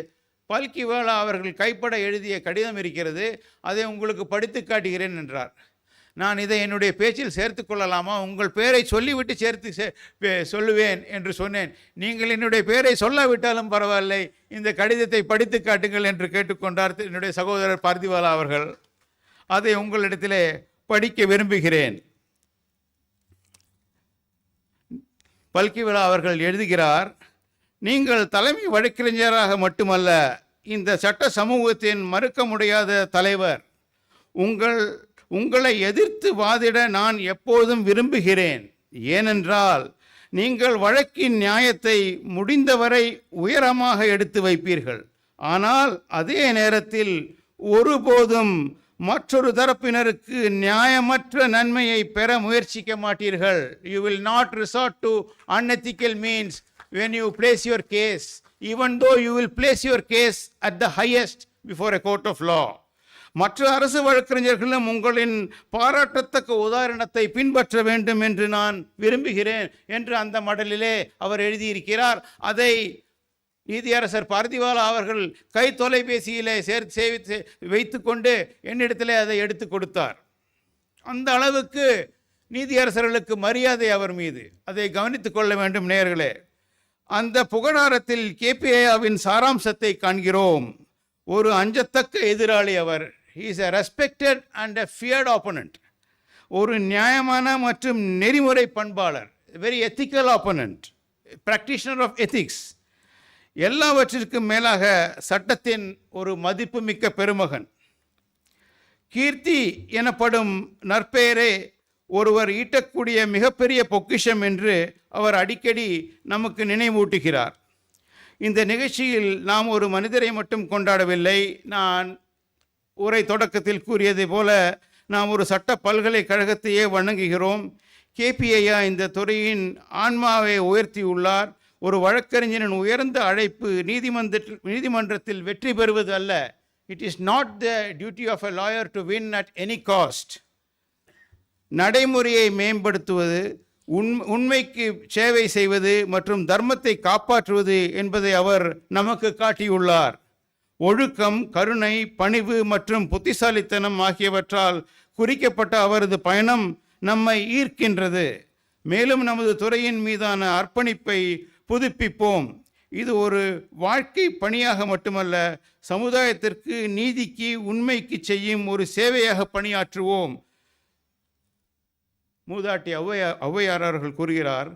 Speaker 16: பல்கிவாலா அவர்கள் கைப்பட எழுதிய கடிதம் இருக்கிறது, அதை உங்களுக்கு படித்து காட்டுகிறேன் என்றார். நான் இதை என்னுடைய பேச்சில் சேர்த்து கொள்ளலாமா? உங்கள் பெயரை சொல்லிவிட்டு சொல்லுவேன் என்று சொன்னேன். நீங்கள் என்னுடைய பெயரை சொல்லாவிட்டாலும் பரவாயில்லை, இந்த கடிதத்தை படித்து காட்டுங்கள் என்று கேட்டுக்கொண்டார் என்னுடைய சகோதரர் பார்திவாலா அவர்கள். அதை உங்களிடத்திலே படிக்க விரும்புகிறேன். பல்கிவாலா அவர்கள் எழுதுகிறார், நீங்கள் தலைமை வழக்கறிஞராக மட்டுமல்ல, இந்த சட்ட சமூகத்தின் மறுக்க முடியாத தலைவர். உங்களை எதிர்த்து வாதிட நான் எப்போதும் விரும்புகிறேன். ஏனென்றால் நீங்கள் வழக்கின் நியாயத்தை முடிந்தவரை உயரமாக எடுத்து வைப்பீர்கள். ஆனால் அதே நேரத்தில் ஒருபோதும் மற்றொரு தரப்பினருக்கு நியாயமற்ற நன்மையை பெற முயற்சிக்க மாட்டீர்கள். You will not resort to unethical means when you place your case, even though you will place your case at the highest before a court of law. மற்ற அரசு வழக்கறிஞர்களும் உங்களின் பாராட்டத்தக்க உதாரணத்தை பின்பற்ற வேண்டும் என்று நான் விரும்புகிறேன் என்று அந்த மடலிலே அவர் எழுதியிருக்கிறார். அதை நீதியரசர் பார்திவாலா அவர்கள் கை தொலைபேசியிலே சேர்த்து வைத்து கொண்டு என்னிடத்திலே அதை எடுத்து கொடுத்தார். அந்த அளவுக்கு நீதியரசர்களுக்கு மரியாதை அவர் மீது. அதை கவனித்துக் கொள்ள வேண்டும் நேயர்களே. அந்த புகழாரத்தில் கேபிஐவின் சாராம்சத்தை காண்கிறோம். ஒரு அஞ்சத்தக்க எதிராளி அவர். He is a respected and a feared opponent. ஒரு நியாயமான மற்றும் நெறிமுறை பண்பாளர். Very ethical opponent. Practitioner of ethics. எல்லாவற்றிற்கும் மேலாக சட்டத்தின் ஒரு மதிப்புமிக்க பெருமகன். கீர்த்தி எனப்படும் நற்பெயரே ஒருவர் ஈட்டக்கூடிய மிகப்பெரிய பொக்கிஷம் என்று அவர் அடிக்கடி நமக்கு நினைவூட்டுகிறார். இந்த நிகழ்ச்சியில் நாம் ஒரு மனிதரை மட்டும் கொண்டாடவில்லை. நான் உரை தொடக்கத்தில் கூறியதை போல நாம் ஒரு சட்ட பல்கலைக்கழகத்தையே வணங்குகிறோம். கேபிஐயா இந்த துறையின் ஆன்மாவை உயர்த்தியுள்ளார். ஒரு வழக்கறிஞரின் உயர்ந்த அழைப்பு நீதிமன்றத்தில் வெற்றி பெறுவது அல்ல. It is not the duty of a lawyer to win at any cost. நடைமுறையை மேம்படுத்துவது, உண்மைக்கு சேவை செய்வது மற்றும் தர்மத்தை காப்பாற்றுவது என்பதை அவர் நமக்கு காட்டியுள்ளார். ஒழுக்கம், கருணை, பணிவு மற்றும் புத்திசாலித்தனம் ஆகியவற்றால் குறிக்கப்பட்ட அவரது பயணம் நம்மை ஈர்க்கின்றது. மேலும் நமது துறையின் மீதான அர்ப்பணிப்பை புதுப்பிப்போம். இது ஒரு வாழ்க்கை பணியாக மட்டுமல்ல, சமுதாயத்திற்கு, நீதிக்கு, உண்மைக்கு செய்யும் ஒரு சேவையாக பணியாற்றுவோம். மூதாட்டி ஔவையார் அவர்கள் கூறுகிறார்,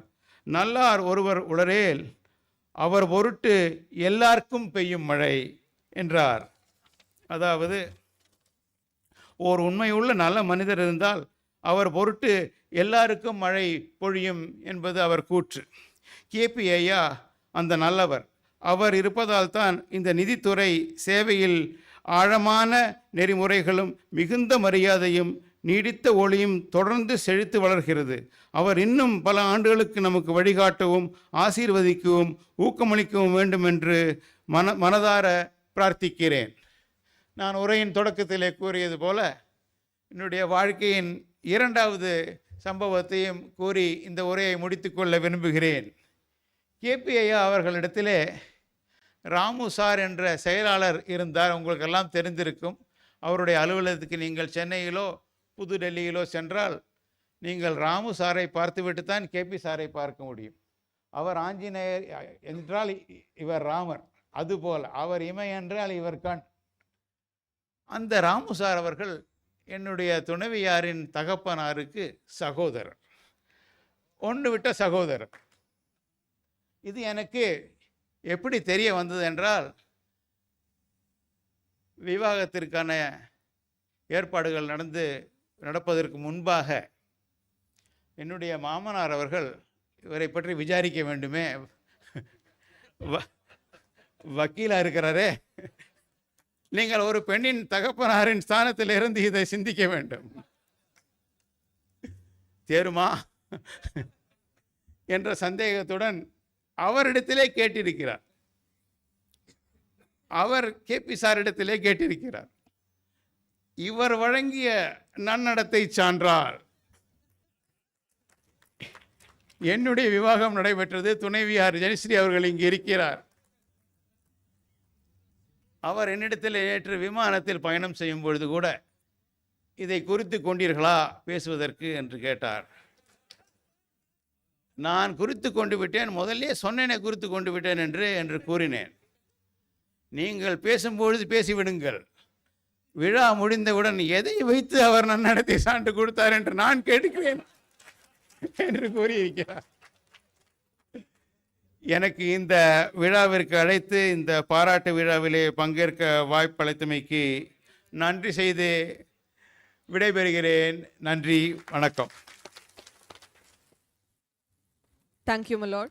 Speaker 16: நல்லார் ஒருவர் உளரேல் அவர் பொருட்டு எல்லாருக்கும் பெய்யும் மழை என்றார். அதாவது ஓர் உண்மையுள்ள நல்ல மனிதர் இருந்தால் அவர் பொருட்டு எல்லாருக்கும் மழை பொழியும் என்பது அவர் கூற்று. கேபி ஐயா அந்த நல்லவர். அவர் இருப்பதால் தான் இந்த நிதித்துறை சேவையில் ஆழமான நெறிமுறைகளும் மிகுந்த மரியாதையும் நீடித்த ஒளியும் தொடர்ந்து செழித்து வளர்கிறது. அவர் இன்னும் பல ஆண்டுகளுக்கு நமக்கு வழிகாட்டவும் ஆசீர்வதிக்கவும் ஊக்கமளிக்கவும் வேண்டும் என்று மனதார பிரார்த்திக்கிறேன். நான் உரையின் தொடக்கத்திலே கூறியது போல என்னுடைய வாழ்க்கையின் இரண்டாவது சம்பவத்தையும் கூறி இந்த உரையை முடித்துக்கொள்ள விரும்புகிறேன். கேபி ஐயா அவர்களிடத்திலே ராமு சார் என்ற செயலாளர் இருந்தார். உங்களுக்கெல்லாம் தெரிந்திருக்கும். அவருடைய அலுவலகத்துக்கு நீங்கள் சென்னையிலோ புது டெல்லியிலோ சென்றால் நீங்கள் ராமு சாரை பார்த்துவிட்டு தான் கேபி சாரை பார்க்க முடியும். அவர் ஆஞ்சநேயர் என்றால் இவர் ராமர், அதுபோல் அவர் இமை என்றால் இவர் கண். அந்த ராமு சார் அவர்கள் என்னுடைய துணைவியாரின் தகப்பனாருக்கு சகோதரர், ஒன்று விட்ட சகோதரர். இது எனக்கு எப்படி தெரிய வந்தது என்றால், விவாகத்திற்கான ஏற்பாடுகள் நடப்பதற்கு முன்பாக என்னுடைய மாமனார் அவர்கள் இவரை பற்றி விசாரிக்க வேண்டுமே, வக்கீலாக இருக்கிறாரே, நீங்கள் ஒரு பெண்ணின் தகப்பனாரின் ஸ்தானத்தில் இருந்து இதை சிந்திக்க வேண்டும், தேருமா என்ற சந்தேகத்துடன் அவரிடத்திலே கேட்டிருக்கிறார். அவர் கேபி சாரிடத்திலே கேட்டிருக்கிறார். இவர் வழங்கிய நன்னடத்தை சான்றால் என்னுடைய விவாகம் நடைபெற்றது. துணைவியார் ஜெயஸ்ரீ அவர்கள் இங்கு இருக்கிறார். அவர் என்னிடத்தில் நேற்று விமானத்தில் பயணம் செய்யும் பொழுது கூட இதை குறித்து கொண்டீர்களா பேசுவதற்கு என்று கேட்டார். நான் குறித்து கொண்டு விட்டேன், முதல்ல சொன்னேனே குறித்து கொண்டு விட்டேன் என்று கூறினேன். நீங்கள் பேசும்பொழுது பேசிவிடுங்கள், விழா முடிந்தவுடன் எதை வைத்து அவர் நன்னடத்தை சான்று கொடுத்தார் என்று நான் கேட்கிறேன் என்று கூறியிருக்கிறார். எனக்கு இந்த விழாவிற்கு அழைத்து இந்த பாராட்டு விழாவிலே பங்கேற்க வாய்ப்பளித்தமைக்கு நன்றி செய்து விடைபெறுகிறேன். நன்றி, வணக்கம்.
Speaker 3: Thank you, my lord.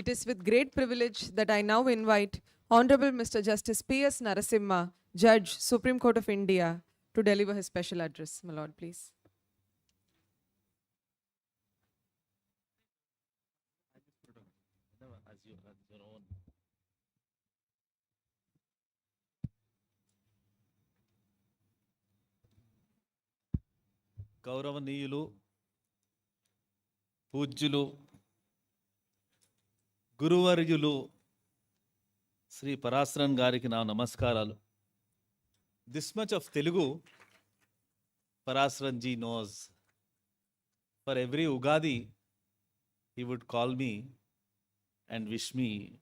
Speaker 3: It is with great privilege that I now invite Honorable Mr. Justice P.S. Narasimha, Judge, Supreme Court of India, to deliver his special address. My lord, please.
Speaker 9: గౌరవనీయులు, పూజ్యులు, గురువర్యులు శ్రీ పరాశరన్ గారికి నా నమస్కారాలు. This much of Telugu Parasaran ji knows. For every Ugadi, he would call me and wish me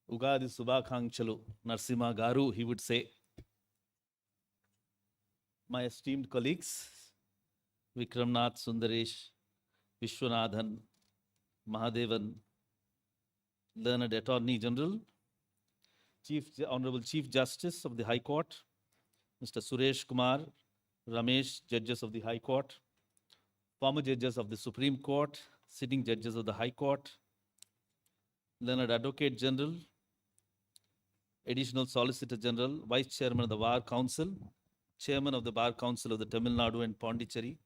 Speaker 9: Ugadi Subhakankchalu Narasimha Garu, he would say. My esteemed colleagues, Vikramnath, Sundaresh, Vishwanathan, Mahadevan, learned Attorney General, Honorable Chief Justice of the High Court, Mr. Suresh Kumar, Ramesh, judges of the High Court, former judges of the Supreme Court, sitting judges of the High Court, learned Advocate General, Additional Solicitor General, Vice Chairman of the Bar Council, Chairman of the Bar Council of the Tamilnadu and Puducherry,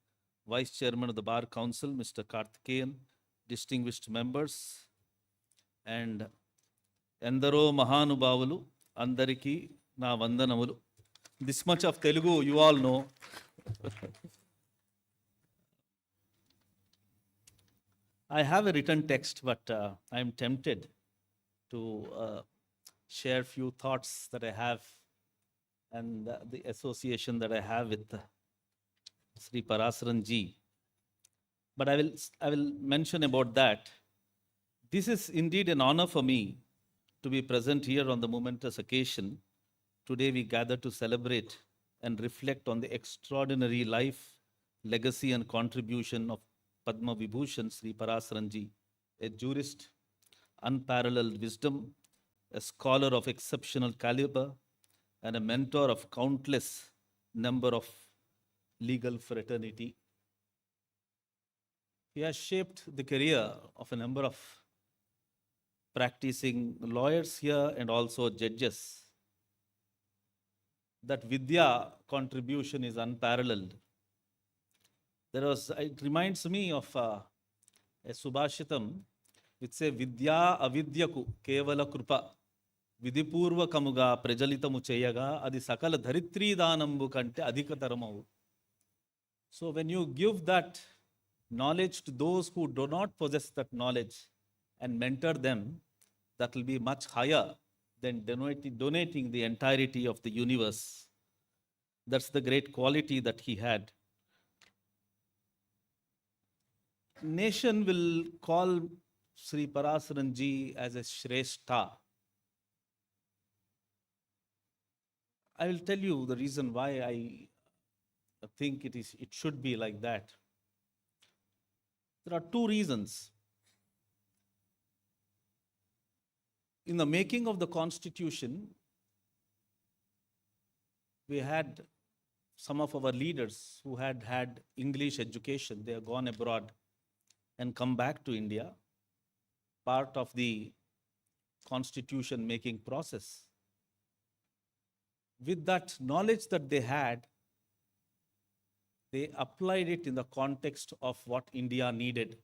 Speaker 9: Vice Chairman of the Bar Council, Mr. Karthikeyan, distinguished members, and Endaro Mahanubavalu, Andariki na Vandanamalu. This much of Telugu you all know.
Speaker 17: I have a written text, but I am tempted to share few thoughts that I have and the association that I have with Sri Parasaran ji. But I will mention about that. This is indeed an honor for me to be present here on the momentous occasion. Today we gather to celebrate and reflect on the extraordinary life, legacy and contribution of Padma Vibhushan Shri Parasaran ji, a jurist, unparalleled wisdom, a scholar of exceptional caliber, and a mentor of countless number of legal fraternity. He has shaped the career of a number of practicing lawyers here and also judges. That Vidya contribution is unparalleled. It reminds me of a Subhashitam which says, Vidya avidyaku kevala krupa vidipurvakamuga prajalitamu cheyaga adi sakala dharitri danambu kante adhikataramu. So when you give that knowledge to those who do not possess that knowledge and mentor them, that will be much higher than donating the entirety of the universe. That's the great quality that he had. Nation will call Sri Parasaran ji as a Shrestha. I will tell you the reason why I think it should be like that. There are two reasons. In the making of the Constitution, we had some of our leaders who had had English education. They have gone abroad and come back to India, part of the Constitution making process. With that knowledge that they had, they applied it in the context of what India needed.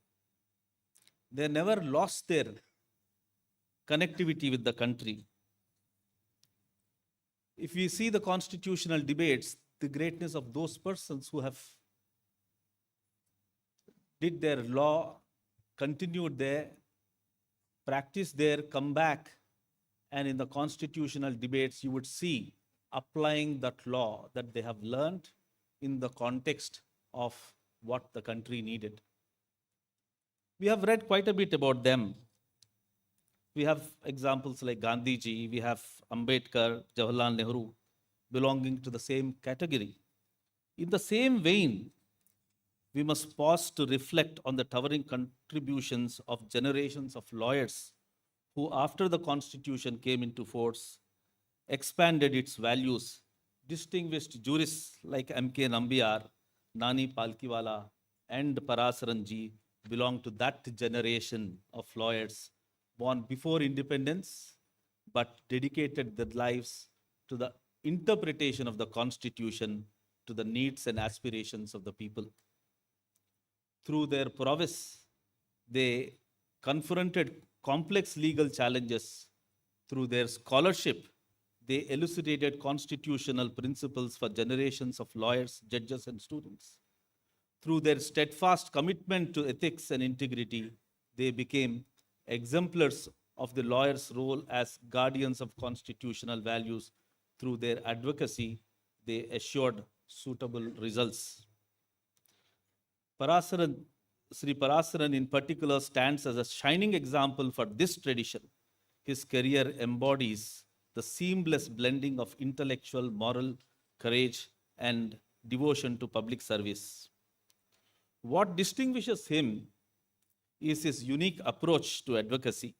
Speaker 17: They never lost their connectivity with the country. If we see the constitutional debates, the greatness of those persons who have did their law, continued there, practiced there, come back, and in the constitutional debates, you would see applying that law that they have learned in the context of what the country needed. We have read quite a bit about them. We have examples like Gandhiji, we have Ambedkar, Jawaharlal Nehru, belonging to the same category. In the same vein, we must pause to reflect on the towering contributions of generations of lawyers who, after the Constitution came into force, expanded its values. Distinguished jurists like M.K. Nambiar, Nani Palkiwala, and Parasaran ji belong to that generation of lawyers born before independence, but dedicated their lives to the interpretation of the Constitution to the needs and aspirations of the people. Through their prowess, they confronted complex legal challenges. Through their scholarship, they elucidated constitutional principles for generations of lawyers, judges, and students. Through their steadfast commitment to ethics and integrity, they became exemplars of the lawyer's role as guardians of constitutional values. Through their advocacy, they assured suitable results. Sri Parasaran in particular stands as a shining example for this tradition. His career embodies the seamless blending of intellectual, moral courage, and devotion to public service. What distinguishes him is his unique approach to advocacy.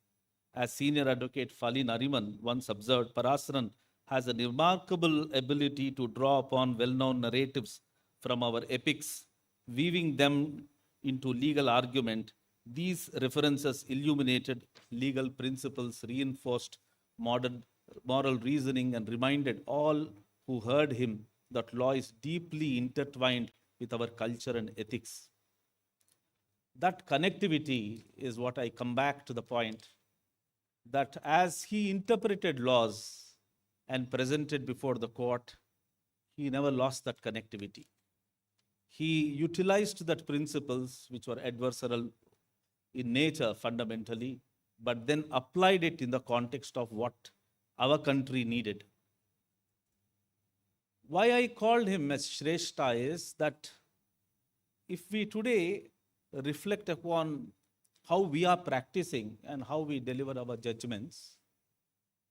Speaker 17: As senior advocate Fali Nariman once observed, Parasaran has a remarkable ability to draw upon well-known narratives from our epics, weaving them into legal argument. These references illuminated legal principles, reinforced moral reasoning, and reminded all who heard him that law is deeply intertwined with our culture and ethics. That connectivity is what I come back to the point that as he interpreted laws and presented before the court, he never lost that connectivity. He utilized that principles which were adversarial in nature fundamentally, but then applied it in the context of what our country needed. Why I called him as Shrestha is that if we today reflect upon how we are practicing and how we deliver our judgments,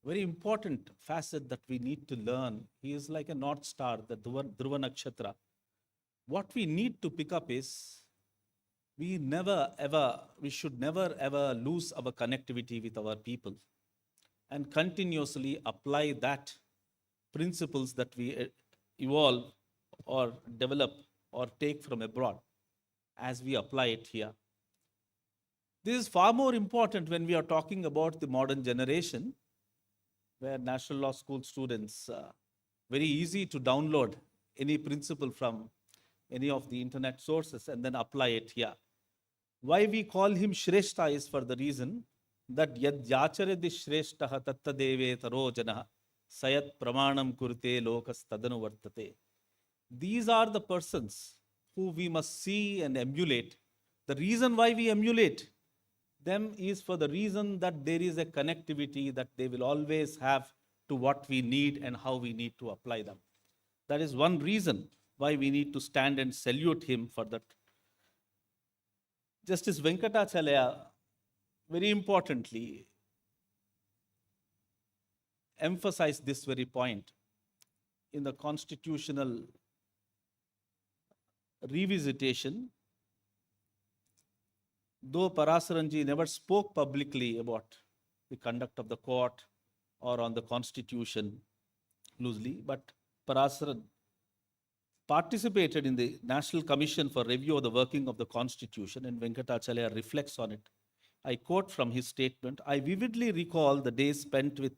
Speaker 17: very important facet that we need to learn. He is like a North Star, the Dhruva Nakshatra. What we need to pick up is we should never ever lose our connectivity with our people and continuously apply that principles that we evolve or develop or take from abroad as we apply it here. This is far more important when we are talking about the modern generation, where National Law School students, very easy to download any principle from any of the internet sources and then apply it here. Why we call him Shrestha is for the reason that yad yacharadi shrestha tattadeve tarojana sayat pramanam kurte lokas tadanu vartate. These are the persons who we must see and emulate. The reason why we emulate them is for the reason that there is a connectivity that they will always have to what we need and how we need to apply them. That is one reason why we need to stand and salute him for that. Justice Venkatachalaya, very importantly, emphasized this very point in the constitutional revisitation. Though Parasaranji never spoke publicly about the conduct of the court or on the constitution loosely, but Parasaran participated in the National Commission for Review of the Working of the Constitution, and Venkatachalaya reflects on it. I quote from his statement, "I vividly recall the days spent with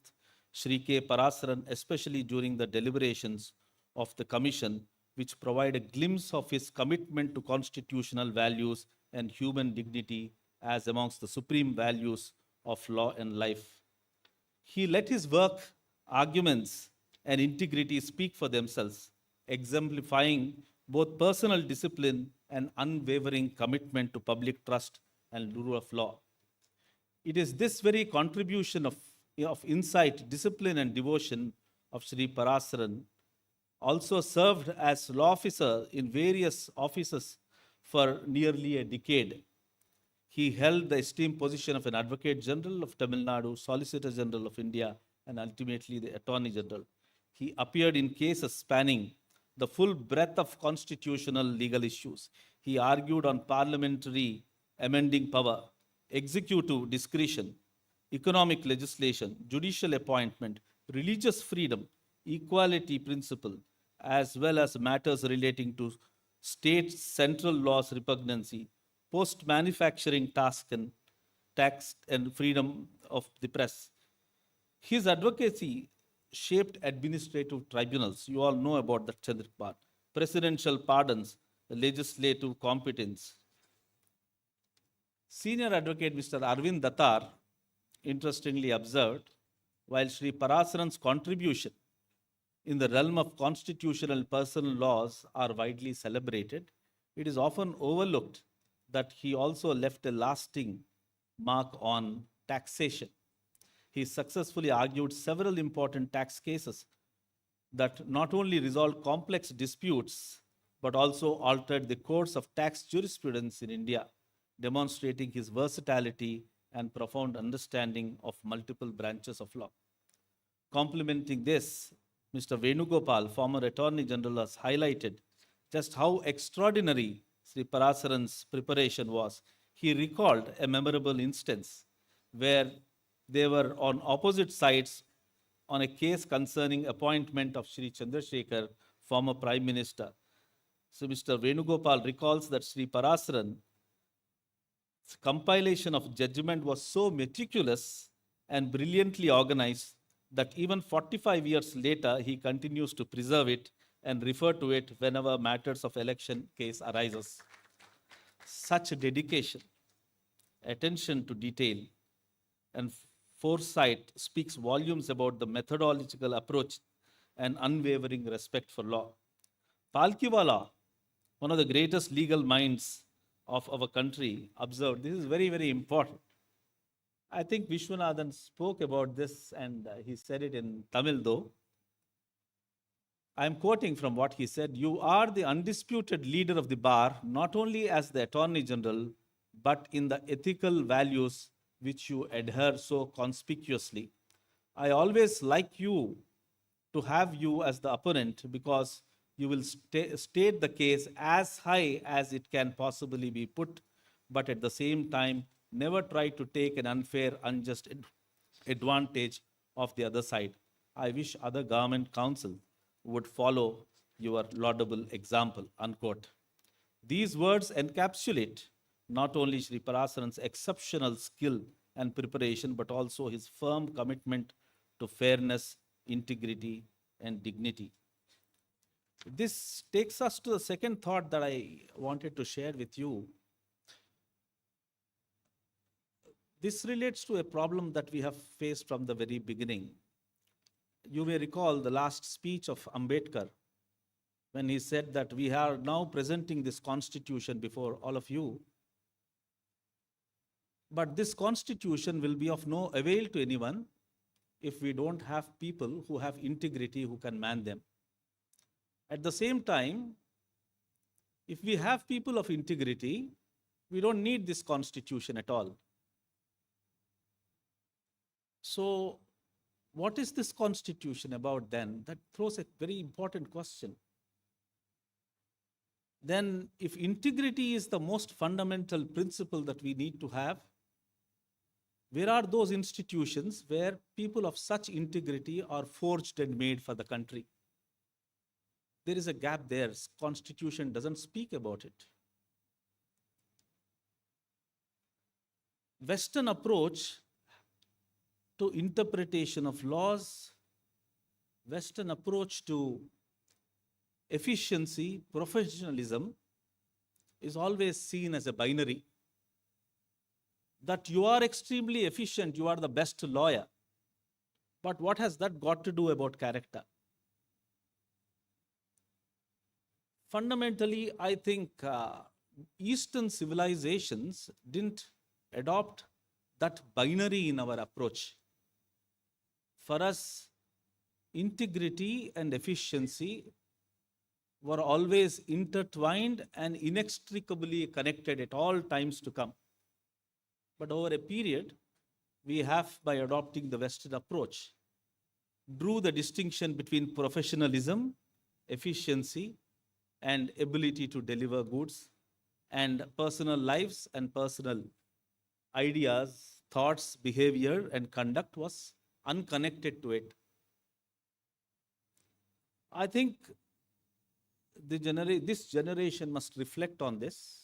Speaker 17: Shri K. Parasaran, especially during the deliberations of the Commission, which provide a glimpse of his commitment to constitutional values and human dignity as amongst the supreme values of law and life. He let his work, arguments, and integrity speak for themselves, exemplifying both personal discipline and unwavering commitment to public trust and rule of law. It is this very contribution of insight, discipline, and devotion of Sri Parasaran, also served as law officer in various offices for nearly a decade. He held the esteemed position of an Advocate General of Tamil Nadu, Solicitor General of India, and ultimately the Attorney General. He appeared in cases spanning the full breadth of constitutional legal issues. He argued on parliamentary amending power, executive discretion, economic legislation, judicial appointment, religious freedom, equality principle, as well as matters relating to state central laws repugnancy, post-manufacturing tax and freedom of the press. His advocacy shaped administrative tribunals. You all know about that, Chandrapal. Presidential pardons, legislative competence. Senior advocate Mr. Arvind Dattar interestingly observed, while Sri Parasaran's contribution in the realm of constitutional and personal laws are widely celebrated, it is often overlooked that he also left a lasting mark on taxation. He successfully argued several important tax cases that not only resolved complex disputes, but also altered the course of tax jurisprudence in India, demonstrating his versatility and profound understanding of multiple branches of law. Complementing this, Mr. Venugopal, former Attorney General, has highlighted just how extraordinary Sri Parasaran's preparation was. He recalled a memorable instance where they were on opposite sides on a case concerning appointment of Sri Chandrasekhar, former Prime Minister. So Mr. Venugopal recalls that Sri Parasaran's compilation of judgment was so meticulous and brilliantly organized that even 45 years later, he continues to preserve it and refer to it whenever matters of election case arises. Such dedication, attention to detail, and foresight speaks volumes about the methodological approach and unwavering respect for law. Palkiwala, one of the greatest legal minds of our country observed. This is very, very important. I think Vishwanathan spoke about this and he said it in Tamil though. I am quoting from what he said. You are the undisputed leader of the bar, not only as the Attorney General, but in the ethical values which you adhere so conspicuously. I always like you to have you as the opponent because you will state the case as high as it can possibly be put, but at the same time, never try to take an unfair, unjust advantage of the other side. I wish other government councils would follow your laudable example, unquote. These words encapsulate not only Sri Parasaran's exceptional skill and preparation, but also his firm commitment to fairness, integrity, and dignity. This takes us to the second thought that I wanted to share with you. This relates to a problem that we have faced from the very beginning. You may recall the last speech of Ambedkar when he said that we are now presenting this constitution before all of you, but this constitution will be of no avail to anyone if we don't have people who have integrity who can man them. At the same time, if we have people of integrity, we don't need this constitution at all. So, what is this constitution about then? That throws a very important question. Then, if integrity is the most fundamental principle that we need to have, where are those institutions where people of such integrity are forged and made for the country? There is a gap there. Constitution doesn't speak about it. Western approach to interpretation of laws, Western approach to efficiency, professionalism is always seen as a binary. That you are extremely efficient, you are the best lawyer. But what has that got to do about character? Fundamentally, I think Eastern civilizations didn't adopt that binary in our approach. For us, integrity and efficiency were always intertwined and inextricably connected at all times to come. But over a period, we have, by adopting the Western approach, drew the distinction between professionalism, efficiency, and ability to deliver goods, and personal lives and personal ideas, thoughts, behavior, and conduct was unconnected to it. I think this generation must reflect on this.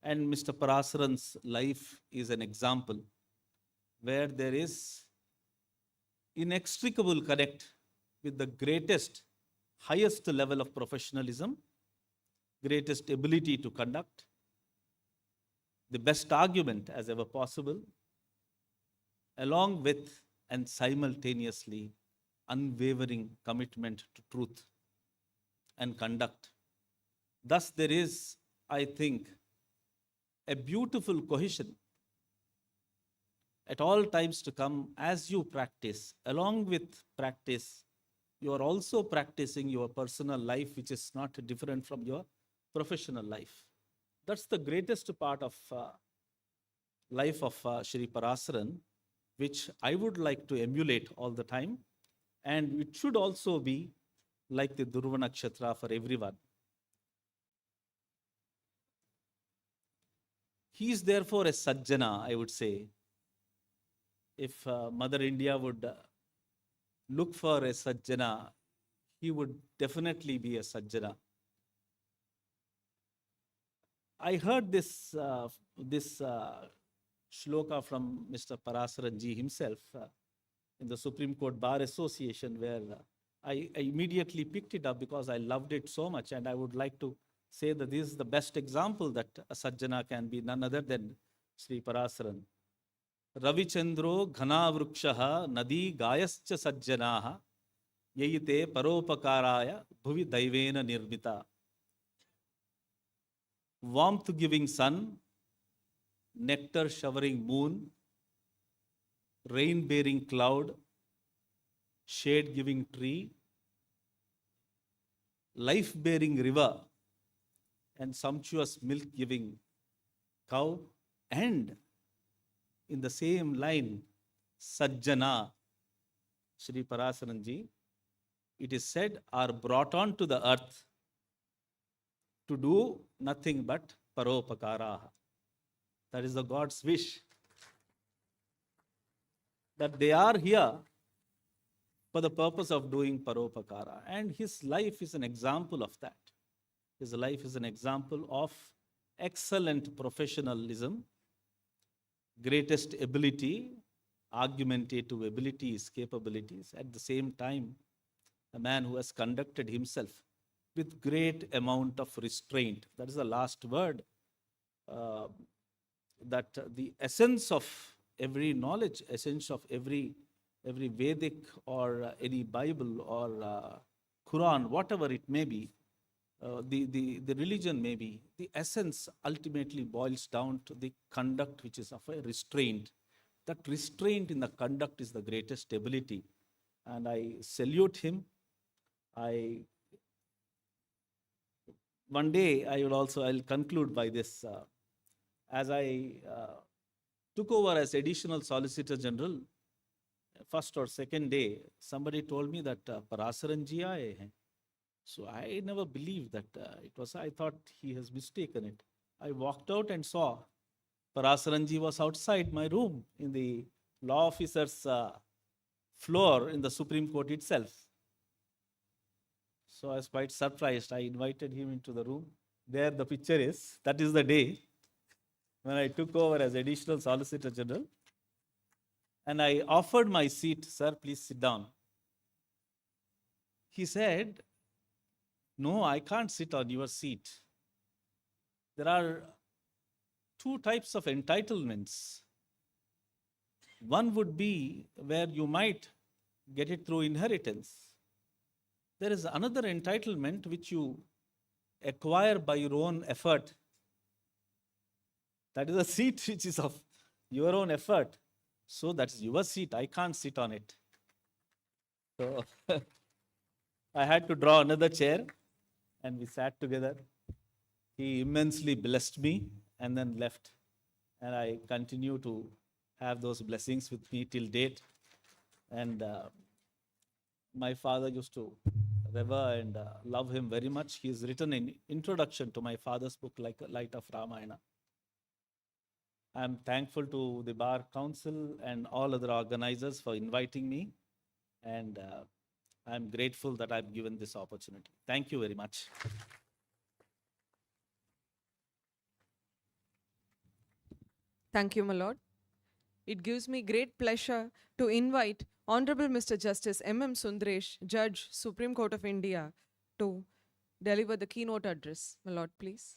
Speaker 17: And Mr. Parasaran's life is an example where there is inextricable connect with the greatest, highest level of professionalism, greatest ability to conduct, the best argument as ever possible, along with and simultaneously unwavering commitment to truth and conduct. Thus, there is, I think, a beautiful cohesion at all times to come as you practice. Along with practice, you are also practicing your personal life, which is not different from your professional life. That's the greatest part of life of Shri Parasaran, which I would like to emulate all the time. And it should also be like the Dhruva Nakshatra for everyone. He is therefore a Sajjana, I would say. If Mother India would look for a Sajjana, he would definitely be a Sajjana. I heard this shloka from Mr. Parasaran ji himself in the Supreme Court Bar Association, where I immediately picked it up because I loved it so much, and I would like to say that this is the best example that a Sajjana can be none other than Sri Parasaran. Ravichandro ghana vrukshaha nadi gayascha sajjanaha yayite paropakaraya bhuvi daivena nirmita. warmth giving sun, nectar showering moon, rain bearing cloud, shade giving tree, life bearing river, and sumptuous milk giving cow, and in the same line, Sajjana, Shri Parasaran ji, it is said, are brought on to the earth to do nothing but paropakara. That is the God's wish. That they are here for the purpose of doing paropakara. And his life is an example of that. His life is an example of excellent professionalism, greatest ability, argumentative abilities, capabilities. At the same time, a man who has conducted himself with great amount of restraint. That is the last word. That the essence of every knowledge, essence of every Vedic or any Bible or Quran, whatever it may be, the religion may be, the essence ultimately boils down to the conduct which is of a restraint. That restraint in the conduct is the greatest ability. And I salute him. One day I'll conclude by this. As I took over as Additional Solicitor General, first or second day, somebody told me that Parasaran ji aaye hain. So I never believed that it was, I thought he has mistaken it. I walked out and saw Parasaran ji was outside my room in the law officer's floor in the Supreme Court itself. So I was quite surprised. I invited him into the room. There the picture is. That is the day when I took over as Additional Solicitor General. And I offered my seat, sir, please sit down. He said, no, I can't sit on your seat. There are two types of entitlements. One would be where you might get it through inheritance. There is another entitlement which you acquire by your own effort. That is a seat which is of your own effort. So that's your seat. I can't sit on it. So I had to draw another chair and we sat together. He immensely blessed me and then left. And I continue to have those blessings with me till date. And my father used to revere and love him very much. He has written an introduction to my father's book, like Light of Ramayana. I'm thankful to the Bar Council and all other organizers for inviting me. And I'm grateful that I've given this opportunity. Thank you very much.
Speaker 3: Thank you, my lord. It gives me great pleasure to invite Honorable Mr. Justice M.M. Sundaresh, Judge, Supreme Court of India, to deliver the keynote address. My lord, please.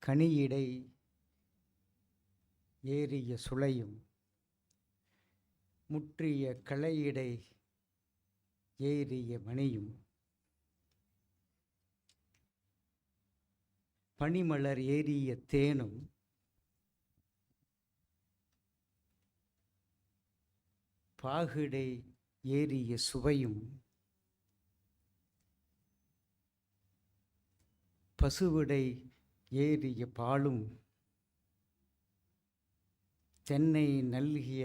Speaker 18: கனியிடை ஏறிய சுளையும் முற்றிய களையிடை ஏறிய மணியும் பனிமலர் ஏறிய தேனும் பாகிடை ஏறிய சுவையும் பசுவிடை ஏறிய பாலும் தென்னை நல்கிய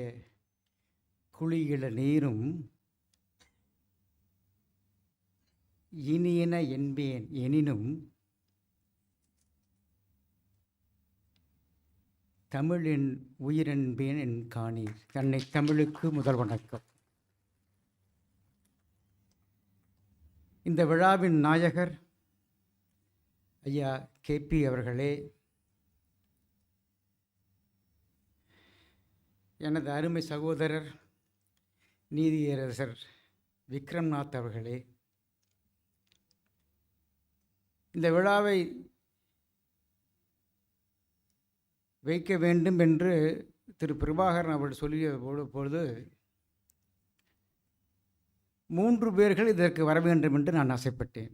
Speaker 18: குளியில நீரும் இனியன என்பேன் எனினும் தமிழின் உயிரென்பேன் என் காணீர். தன்னை தமிழுக்கு முதல் வணக்கம். இந்த விழாவின் நாயகர் ஐயா கேபி அவர்களே, எனது அருமை சகோதரர் நீதியரசர் விக்ரம்நாத் அவர்களே, இந்த விழாவை வைக்க வேண்டும் என்று திரு பிரபாகரன் அவர்கள் சொல்லிய பொழுது 3 பேர்கள் இதற்கு வர வேண்டும் என்று நான் ஆசைப்பட்டேன்.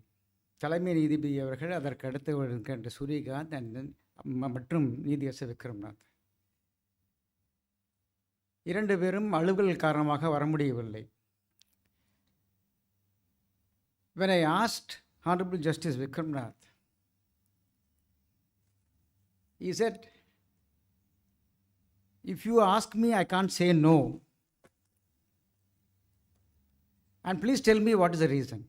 Speaker 18: தலைமை நீதிபதி அவர்கள், அதற்கு அடுத்து இருக்கின்ற சூரியகாந்த் மற்றும் நீதியரசர் விக்ரம்நாத். 2 பேரும் அலுவல் காரணமாக வர முடியவில்லை. When I asked Honorable Justice Vikramnath, he said, if you ask me, I can't say no. And please tell me what is the reason.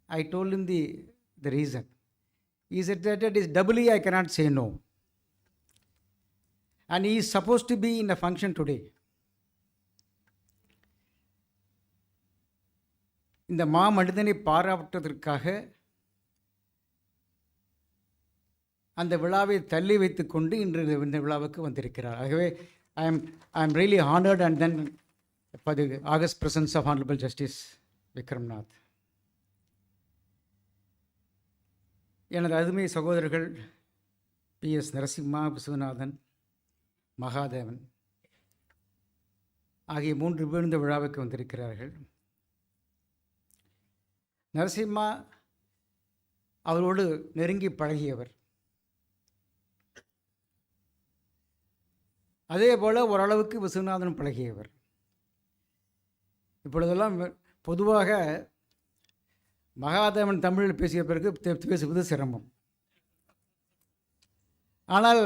Speaker 18: I told him the reason. He said that it is doubly I cannot say no. And he is supposed to be in a function today. இந்த மாமனிதனை பாராட்டுவதற்காக அந்த விழாவை தள்ளி வைத்துக்கொண்டு இன்று இந்த விழாவுக்கு வந்திருக்கிறார். ஆகவே I am really honoured and then for the August presence of honourable justice Vikram Nath. எனது அருமை சகோதரர்கள் PS நரசிம்மா, விஸ்வநாதன், மகாதேவன் ஆகிய 3 பேர் இந்த விழாவுக்கு வந்திருக்கிறார்கள். நரசிம்மா அவரோடு நெருங்கி பழகியவர். அதே போல் ஓரளவுக்கு விஸ்வநாதன் பழகியவர். இப்பொழுதெல்லாம் பொதுவாக மகாதேவன் தமிழில் பேசிய பிறகு பேசுவது சிரமம். ஆனால்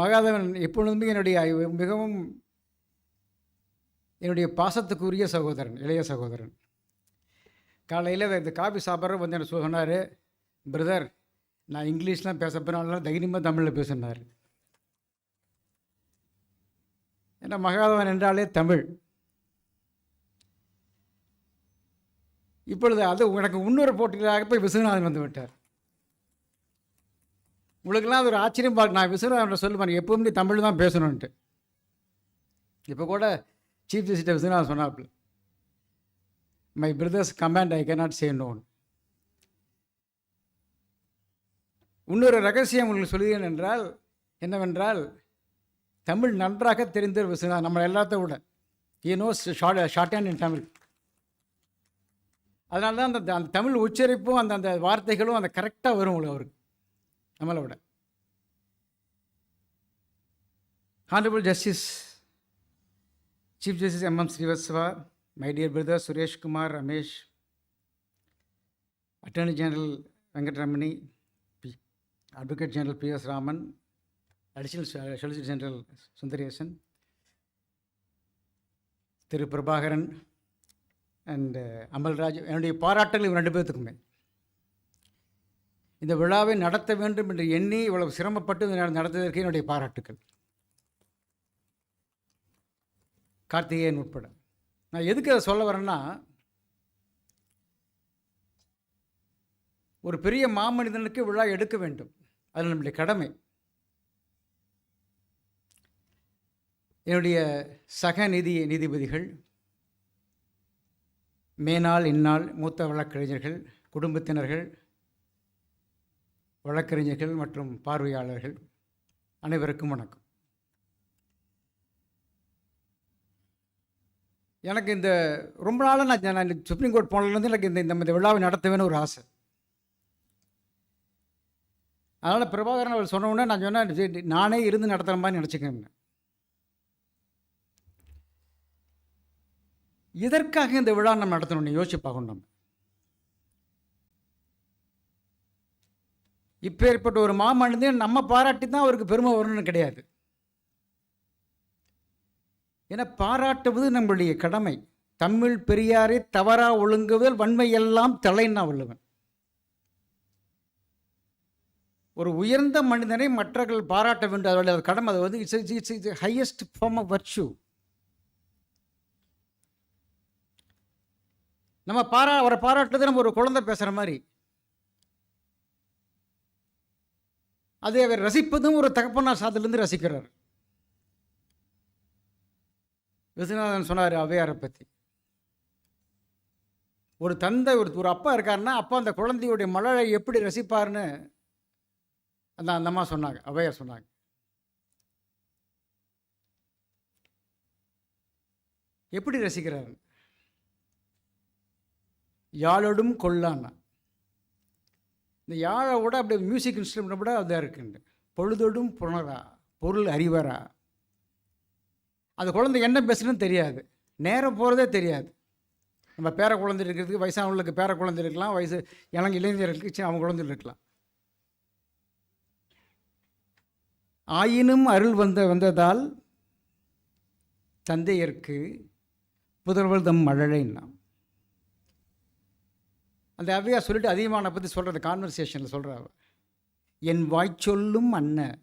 Speaker 18: மகாதேவன் எப்பொழுதுமே மிகவும் என்னுடைய பாசத்துக்குரிய சகோதரன், இளைய சகோதரன். காலையில் இந்த காஃபி சாப்பிட்ற வந்து என்ன சொன்னார், பிரதர் நான் இங்கிலீஷ்லாம் பேச போனால தைரியமாக தமிழில் பேசினார். ஏன்னா மகாதேவன் என்றாலே தமிழ். இப்பொழுது அது எனக்கு இன்னொரு போட்டிகளாக போய் விஸ்வநாதன் வந்து விட்டார். உங்களுக்கெல்லாம் அது ஒரு ஆச்சரியம் பார்க்க. நான் விஸ்வநாதன் சொல்லுவேன் எப்பவுமே தமிழ் தான் பேசணுன்ட்டு. இப்போ கூட சீஃப் ஜஸ்டிஸ் விஸ்வநாதன் சொன்னாப்புல, my brothers command I cannot say known. இன்னொரு ரகசியம் உங்களுக்கு சொல்கிறேன் என்றால் என்னவென்றால், தமிழ் நன்றாக தெரிந்த விஸ்வநாதன் நம்ம எல்லாத்த விட ஷார்ட் ஹேண்ட் இன் தமிழ். அதனால தான் அந்த தமிழ் உச்சரிப்பும் அந்த வார்த்தைகளும் அந்த கரெக்டாக வரும் உங்களுக்கு அவருக்கு நம்மளை விட. Honourable justice Chief Justice M.M. Srivastava, my dear brother Suresh Kumar, Ramesh, Attorney General Venkatramani, Advocate General P.S. Raman, Additional Solicitor General Sundaresan, Thiru Prabhakaran and Amalraj, என்னுடைய பாராட்டுகள் இவங்க 2 பேர்த்துக்குமே. இந்த விழாவை நடத்த வேண்டும் என்று எண்ணி இவ்வளவு சிரமப்பட்டு நடத்துவதற்கு என்னுடைய பாராட்டுக்கள். கார்த்திகேயன் உட்பட. நான் எதுக்கு அதை சொல்ல வரேன்னா, ஒரு பெரிய மாமனிதனுக்கு விழா எடுக்க வேண்டும், அது நம்முடைய கடமை. என்னுடைய சக நீதிபதிகள், மேனாள் இந்நாள் மூத்த வழக்கறிஞர்கள், குடும்பத்தினர்கள், வழக்கறிஞர்கள் மற்றும் பார்வையாளர்கள் அனைவருக்கும் வணக்கம். எனக்கு இந்த ரொம்ப நாளாக நான் சுப்ரீம் கோர்ட் போனதுலேருந்து எனக்கு இந்த விழாவை நடத்தவேன்னு ஒரு ஆசை. அதனால் பிரபாகரன் அவர் சொன்ன உடனே நான் சொன்னேன், நானே இருந்து நடத்துகிற மாதிரி நினச்சிக்கேன். இதற்காக இந்த விழா நம்ம நடத்தணும்னு யோசிச்சு பார்க்கணும். நம்ம இப்போ ஏற்பட்ட ஒரு மாமனிதன் நம்ம பாராட்டி தான் அவருக்கு பெருமை வரணும்னு கிடையாது. என பாராட்டுவது நம்முடைய கடமை. தமிழ் பெரியாரை தவறா ஒழுங்குவதில் வன்மை எல்லாம் தலைன்னா உள்ளவன். ஒரு உயர்ந்த மனிதனை மற்றவர்கள் பாராட்ட வேண்டும், அதோட கடமை. அது வந்து it's highest form of virtue. நம்ம அவரை பாராட்டுறது நம்ம ஒரு குழந்தை பேசுகிற மாதிரி. அதை அவர் ரசிப்பதும் ஒரு தகப்பனார் சாதிலிருந்து ரசிக்கிறார். விஸ்வநாதன் சொன்னார் ஔவையாரை பற்றி. ஒரு தந்தை ஒரு அப்பா இருக்காருன்னா அப்பா அந்த குழந்தையுடைய மழலை எப்படி ரசிப்பார்னு அந்த அம்மா சொன்னாங்க, ஔவையார் சொன்னாங்க. எப்படி ரசிக்கிறார்? யாழோடும் கொள்ளான்னா, இந்த யாழை விட அப்படியே மியூசிக் இன்ஸ்ட்ருமெண்ட் விட அதாக இருக்குண்டு. பொழுதோடும் புணரா பொருள் அறிவரா. அந்த குழந்தை என்ன பேசுன்னு தெரியாது, நேரம் போகிறதே தெரியாது. நம்ம பேர குழந்தை இருக்கிறதுக்கு வயசானவங்களுக்கு பேர குழந்தை இருக்கலாம், வயசு இளைஞர்களுக்கு அவங்க குழந்தை இருக்கலாம். ஆயினும் அருள் வந்ததால் தந்தையர்க்கு புதல்வர் தம் மழலைன்னா. அந்த அவையா சொல்லிட்டு அதிகமான பற்றி சொல்கிறது கான்வர்சேஷனில் சொல்கிறாங்க. என் வாய்ச்சொல்லும் அண்ணன்,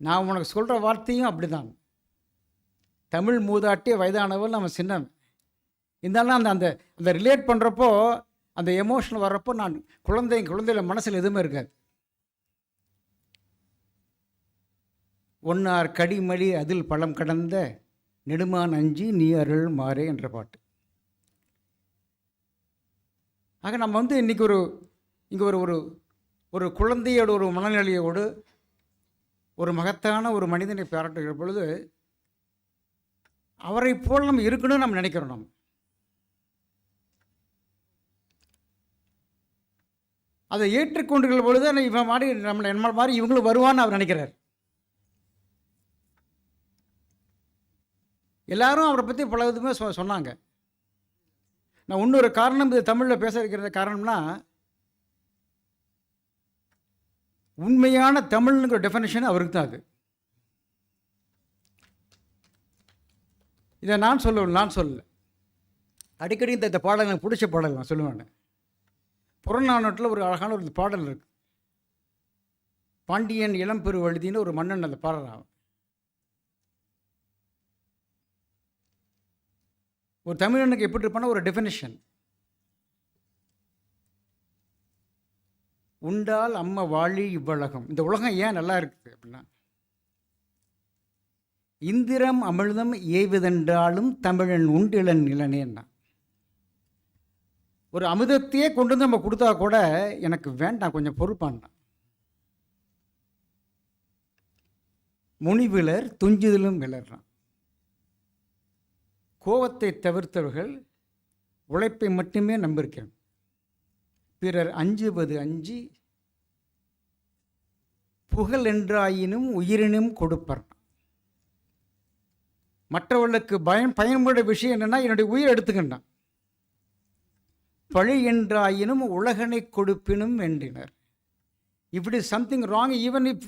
Speaker 18: நான் உனக்கு சொல்கிற வார்த்தையும் அப்படி தான். தமிழ் மூதாட்டிய வயதானவள் நம்ம சின்ன இருந்தாலும் அந்த அந்த அந்த ரிலேட் பண்ணுறப்போ அந்த எமோஷனல் வர்றப்போ நான் குழந்தையில மனசில் எதுவுமே இருக்காது. ஒன்னார் கடிமடி அதில் பழம் கடந்த நெடுமான் அஞ்சி நீ அருள் மாறே என்ற பாட்டு. ஆக நம்ம இன்றைக்கி இங்கே ஒரு குழந்தையோட ஒரு மனநிலையோடு ஒரு மகத்தான ஒரு மனிதனை பாராட்டுகிற பொழுது அவரை போல் நம்ம இருக்கணும்னு நம்ம நினைக்கிறோம். நம்ம அதை ஏற்றுக்கொண்டுகிற பொழுது இவன் மாதிரி என்ன மாதிரி இவங்களும் வருவான்னு அவர் நினைக்கிறார். எல்லாரும் அவரை பற்றி பல விதமே சொன்னாங்க. நான் இன்னொரு காரணம் இது தமிழில் பேச வைக்கிற காரணம்னா, உண்மையான தமிழ்ங்கிற டெஃபினேஷன் அவருக்கு தான் அது. இதை நான் சொல்லலை. அடிக்கடி இந்த பாடல் எனக்கு பிடிச்ச பாடல் நான் சொல்லுவேன். புறநானூற்றில் ஒரு அழகான ஒரு பாடல் இருக்குது. பாண்டியன் இளம்பெரு வழுதின்னு ஒரு மன்னன் அந்த பாடுறான். ஒரு தமிழனுக்கு எப்படி இருப்பான ஒரு டெஃபினிஷன். உண்டால் அம்மா வாழி இவ்வுலகம், இந்த உலகம் ஏன் நல்லா இருக்குது அப்படின்னா, இந்திரம் அமிழ்தம் ஏய்வதென்றாலும் தமிழன் உண்டிலன் நிலனேன்னா. ஒரு அமிர்தத்தையே கொண்டு வந்து நம்ம கொடுத்தா கூட எனக்கு வேண்டாம், கொஞ்சம் பொறுப்பான்னா. முனிவிலர் துஞ்சுதலும் விளர்றான். கோபத்தை தவிர்த்தவர்கள் உழைப்பை மட்டுமே நம்பியிருக்கிறோம். பிறர் அஞ்சுவது அஞ்சி புகழ் என்றாயினும் உயிரினும் கொடுப்பர். மற்றவர்களுக்கு பயன்பட விஷயம் என்னென்னா, என்னுடைய உயிர் எடுத்துக்கின்றான். பழி என்றாயினும் உலகனை கொடுப்பினும் என்றினர். If it is something wrong, even if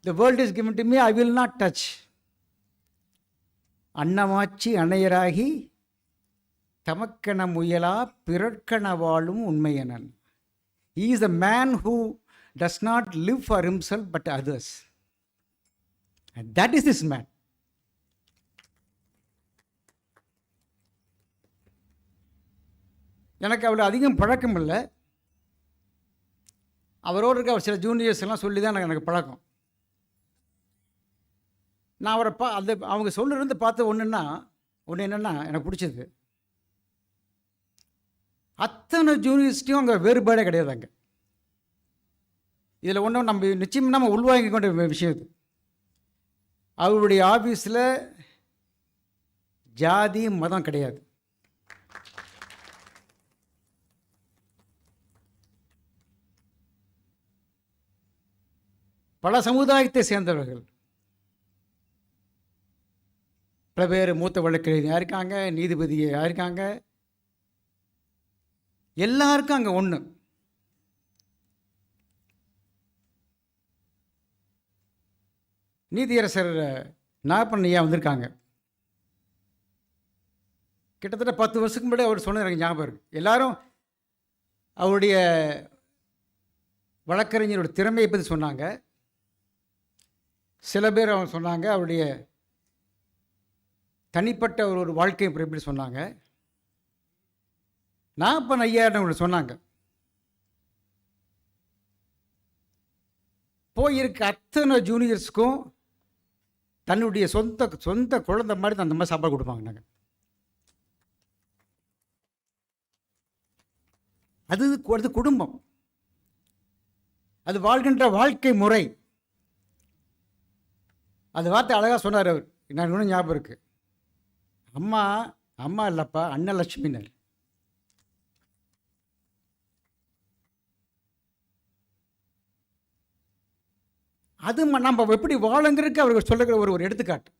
Speaker 18: the world is given to me, I will not touch. அன்னமாச்சி அணையராகி தமக்கென முயலா பிறர்க்கென வாழும் உண்மையனன். He is a man who does not live for himself but others. And that is this man. எனக்கு அவ்வளோ அதிகம் பழக்கம் இல்லை. அவரோடு இருக்க சில ஜூனியர்ஸ் எல்லாம் சொல்லி தான் எனக்கு பழக்கம். நான் அவரை அவங்க சொல்லிருந்து பார்த்த ஒன்று என்னென்னா எனக்கு பிடிச்சது, அத்தனை ஜூனியர்ஸ்டையும் அங்கே வேறுபாடே கிடையாது. அங்கே இதில் ஒன்றும் நம்ம நிச்சயம் நம்ம உள்வாங்கி கொண்ட விஷயம் இது. அவருடைய ஆஃபீஸில் ஜாதி மதம் கிடையாது. பல சமுதாயத்தை சேர்ந்தவர்கள், பல பேர் மூத்த வழக்கறிஞராக இருக்காங்க, நீதிபதியாக இருக்காங்க. எல்லாருக்கும் அங்கே ஒன்று, நீதியரசர் நாகப்பண்ணையா வந்திருக்காங்க. கிட்டத்தட்ட 10 வருஷத்துக்கு முன்னாடி அவர் சொன்னது எனக்கு ஞாபகம் இருக்குது. எல்லாரும் அவருடைய வழக்கறிஞரோட திறமையை பற்றி சொன்னாங்க. சில பேர் அவங்க சொன்னாங்க அவருடைய தனிப்பட்ட ஒரு வாழ்க்கையை எப்படி சொன்னாங்க. நாகப்பன் ஐயா சொன்னாங்க, போயிருக்க அத்தனை ஜூனியர்ஸுக்கும் தன்னுடைய சொந்த குழந்தை மாதிரி அந்த மாதிரி சாப்பாடு கொடுப்பாங்க. நாங்கள் அது குடும்பம், அது வாழ்கின்ற வாழ்க்கை முறை. அது வார்த்தை அழகாக சொன்னார் அவர், நான் இன்னும் ஞாபகம் இருக்குது. அம்மா அம்மா இல்லைப்பா, அன்னலட்சுமினர். அது நம்ம எப்படி வாழங்கிறதுக்கு அவர்கள் சொல்லுகிற ஒரு எடுத்துக்காட்டு.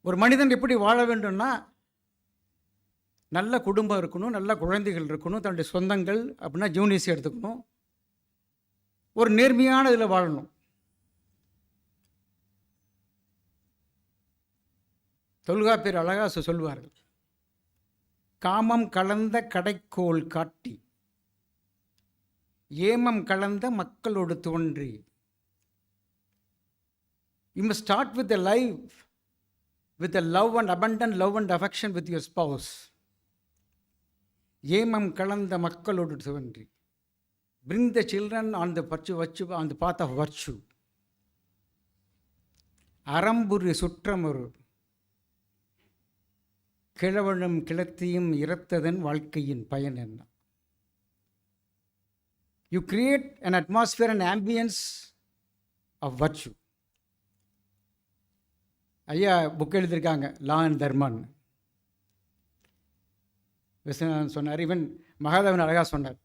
Speaker 18: ஒரு மனிதன் எப்படி வாழ வேண்டும்னா, நல்ல குடும்பம் இருக்கணும், நல்ல குழந்தைகள் இருக்கணும், தன்னுடைய சொந்தங்கள் அப்படின்னா ஜூனியர்ஸ் எடுத்துக்கணும், ஒரு நேர்மையான இதில் வாழணும். தொல்காப்பியர் அழகா சொல்வார்கள், காமம் கலந்த கடைக்கோள் காட்டி ஏமம் கலந்த மக்களோடு தோன்றி. You must start with a life with a love and abundant love and affection with your spouse. ஏமம் கலந்த மக்களோடு தோன்றி. Bring the children on the path of virtue. அறம்புரி சுற்றமொரு கிழவனும் கிளத்தியும் இறத்ததன் வாழ்க்கையின் பயன் என்ன? You create an atmosphere and ambience of virtue. ஐயா book எழுதியிருக்காங்க, law and Dharman. Viswanathan சொன்னார், even Mahadevan அழகாக சொன்னார்.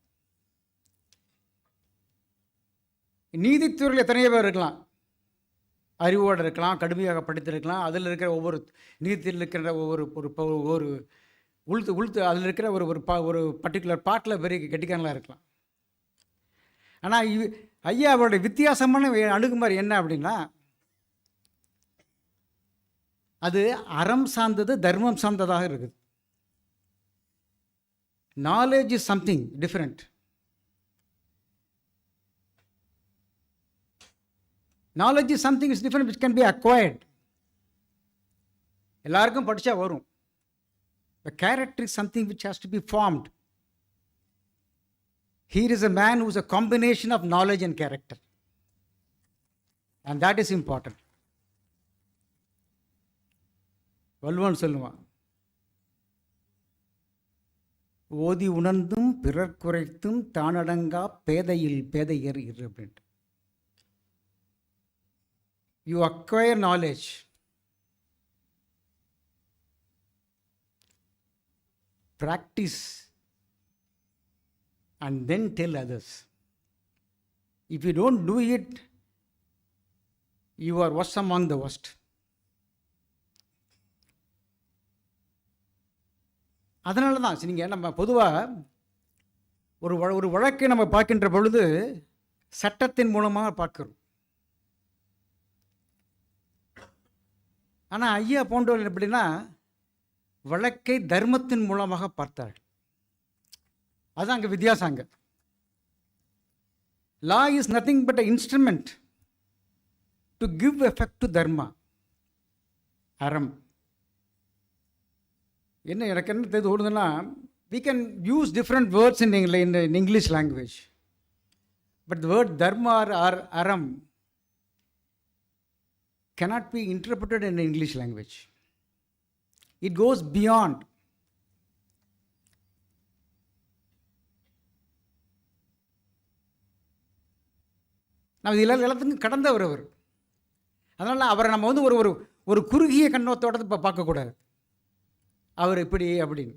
Speaker 18: நீதித்துறையில் எத்தனையோ பேர் இருக்கலாம், அறிவோடு இருக்கலாம், கடுமையாக படித்திருக்கலாம், அதில் இருக்கிற ஒவ்வொரு நீதியில் இருக்கிற ஒரு உளுத்து அதில் இருக்கிற ஒரு பர்டிகுலர் பாட்டில் பெரிய கெட்டிக்காரங்களாக இருக்கலாம். ஆனால் ஐயா அவருடைய வித்தியாசமான அணுகுமுறை என்ன அப்படின்னா, அது அறம் சார்ந்தது, தர்மம் சார்ந்ததாக இருக்குது. Knowledge is something different. Knowledge is something is different which can be acquired. எல்லாருக்கும் படித்தா வரும். The character is something which has to be formed. Here is a man who is a combination of knowledge and character. And that is important. Valluvan சொல்லுவான், ஓதி உணர்ந்தும் பிறர் குறைத்தும் தானடங்கா பேதையில் பேதையர் இரு அப்படின்ட்டு. You acquire knowledge. Practice and then tell others. If you don't do it, you are worst among the worst. அதனால தான் நீங்கள் நம்ம பொதுவாக ஒரு வழக்கை நம்ம பார்க்கின்ற பொழுது சட்டத்தின் மூலமாக பார்க்கிறோம். ஆனால் ஐயா போன்றவர்கள் எப்படின்னா வழக்கை தர்மத்தின் மூலமாக பார்த்தார்கள். அதுதான் அங்கே வித்தியாசம். அங்கே law is nothing but a instrument to give effect to dharma, அறம். எனக்கு என்ன தெரிஞ்சு ஓடுதுன்னா, we can use different words in English language, but the word dharma or aram cannot be interpreted in English language. It goes beyond. நம்ம எல்லாத்துக்கும் கடந்தவர் அவர். அதனால் அவரை நம்ம ஒரு குறுகிய கண்ணோத்தோட இப்போ பார்க்கக்கூடாது, அவர் இப்படி அப்படின்னு.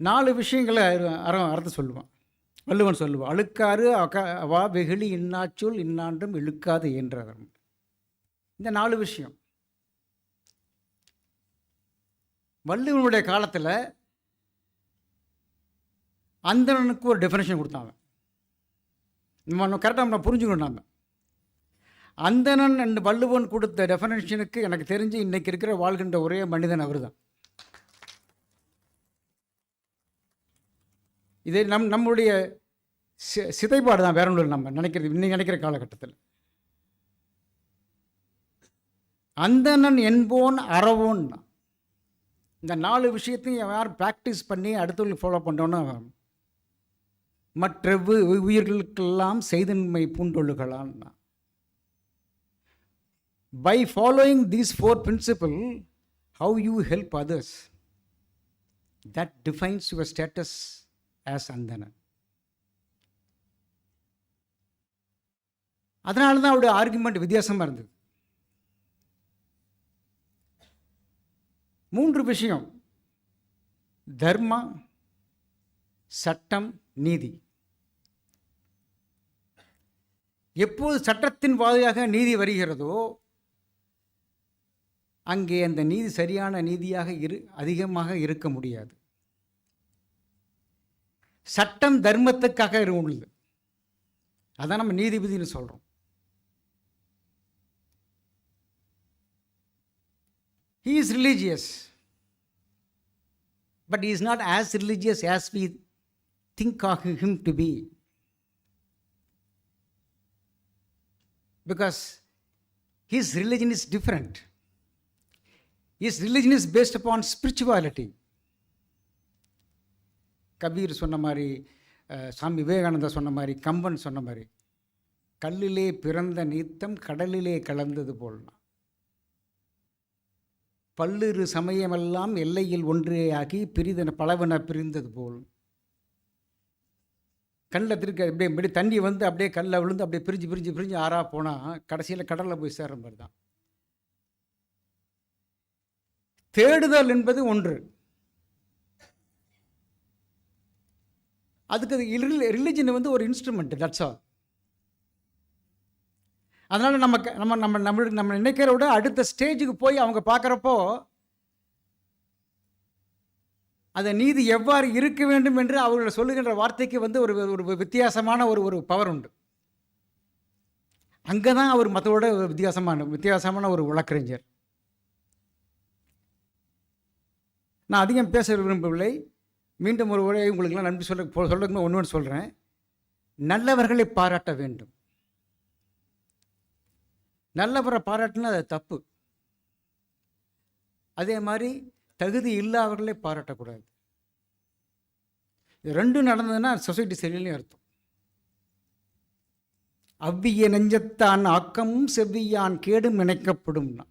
Speaker 18: 4 விஷயங்களை அர்த்தம் சொல்லுவான், வள்ளுவன் சொல்லுவான். அழுக்காறு அவா வெகுளி இன்னாச்சொல் இன்னாண்டும் இழுக்காது என்றார். இந்த 4 விஷயம் வள்ளுவனுடைய காலத்தில் அந்தணனுக்கு ஒரு டெஃபினேஷன் கொடுத்தாங்க. நம்ம கரெக்டாக நம்ம புரிஞ்சுக்கணும். நம்ம அந்தணன் என்று வள்ளுவன் கொடுத்த டெஃபினேஷனுக்கு எனக்கு தெரிஞ்சு இன்றைக்கி இருக்கிற வாழ்கின்ற ஒரே மனிதன் அவர் தான். இதே நம்முடைய சிதைப்பாடு தான், வேற ஒன்றும் நம்ம நினைக்கிறது. இன்னைக்கு நினைக்கிற காலகட்டத்தில் அந்தணன் என்போன் அறவோன். இந்த 4 விஷயத்தையும் யார் ப்ராக்டிஸ் பண்ணி அடுத்தவங்களுக்கு ஃபாலோ பண்ணோன்னா, மற்ற உயிர்களுக்கெல்லாம் செய்தன்மை பூண்டொழுகலான். By following these 4 principles, how you help others, that defines your status as Andanan. அதனால தான் அவருடைய ஆர்குமெண்ட் வித்தியாசமாக இருந்தது. 3 விஷயம்: தர்மா, சட்டம், நீதி. எப்போது சட்டத்தின் வாயிலாக நீதி வருகிறதோ அங்கே அந்த நீதி சரியான நீதியாக அதிகமாக இருக்க முடியாது. சட்டம் தர்மத்துக்காக உள்ளது. அதான் நம்ம நீதிபதினு சொல்கிறோம். He is religious, but he is not as religious as we think of him to be. Because his religion is different. His religion is based upon spirituality. Kabir சொன்ன மாதிரி, சாமி விவேகானந்தா சொன்ன மாதிரி, கம்பன் சொன்ன மாதிரி, கல்லிலே பிறந்த நீத்தம் கடலிலே கலந்தது போல்னா, பல்லிரு சமயமெல்லாம் எல்லையில் ஒன்றே ஆகி பிரிதன பலவன பிரிந்தது போல். கல்லில் திருக்க அப்படியே தண்ணி வந்து அப்படியே கல்லில் விழுந்து அப்படியே பிரிஞ்சு பிரிஞ்சு பிரிஞ்சு ஆறா போனால் கடைசியில் கடலில் போய் சேர்ற மாதிரி தான். தேடுதல் என்பது ஒன்று. அதுக்கு ரிலிஜன் வந்து ஒரு இன்ஸ்ட்ருமெண்ட், தட்ஸ் ஆல். அதனால் நம்ம நினைக்கிற விட அடுத்த ஸ்டேஜுக்கு போய் அவங்க பார்க்குறப்போ அந்த நீதி எவ்வாறு இருக்க வேண்டும் என்று அவர்கள் சொல்லுகின்ற வார்த்தைக்கு வந்து ஒரு வித்தியாசமான ஒரு பவர் உண்டு. அங்கே தான் அவர் மற்றவோட வித்தியாசமான ஒரு வழக்கறிஞர். நான் அதிகம் பேச விரும்பவில்லை. மீண்டும் ஒரு உரை உங்களுக்கெல்லாம் நன்றி சொல்லுங்க. ஒன்று சொல்கிறேன், நல்லவர்களை பாராட்ட வேண்டும். நல்லவரை பாராட்டினா அது தப்பு. அதே மாதிரி தகுதி இல்லாதவர்களை பாராட்டக்கூடாது. இது ரெண்டும் நடந்ததுன்னா சொசைட்டி சரியில்லைன்னு அர்த்தம். அவ்விய நெஞ்சத்தான் ஆக்கமும் செவ்வியான் கேடும் நினைக்கப்படும்னா.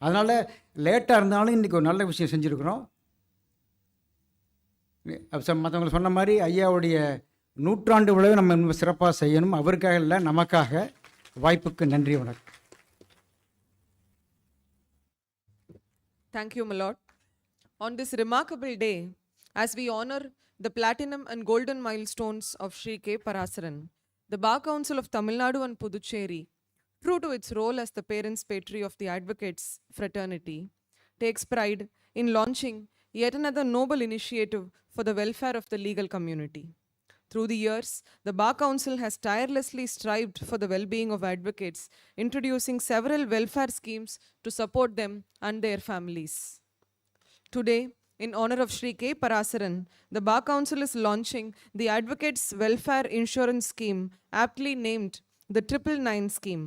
Speaker 18: அதனால் லேட்டாக இருந்தாலும் இன்றைக்கி ஒரு நல்ல விஷயம் செஞ்சுருக்குறோம். மற்றவங்க சொன்ன மாதிரி ஐயாவுடைய 100ஆண்டு விழாவை நம்ம சிறப்பாக செய்யணும். அவருக்காக இல்லை, நமக்காக. வாய்ப்புக்கு நன்றி, வணக்கம்.
Speaker 3: Thank you, my lord. On this remarkable day, as we honor the platinum and golden milestones of Shri K. Parasaran, the Bar Council of Tamilnadu and Puducherry, true to its role as the parents' patron of the advocates fraternity, takes pride in launching yet another noble initiative for the welfare of the legal community. Through the years, the Bar Council has tirelessly strived for the well-being of advocates, introducing several welfare schemes to support them and their families. Today, in honor of Shri K. Parasaran, the Bar Council is launching the Advocates Welfare Insurance Scheme, aptly named the 999 Scheme.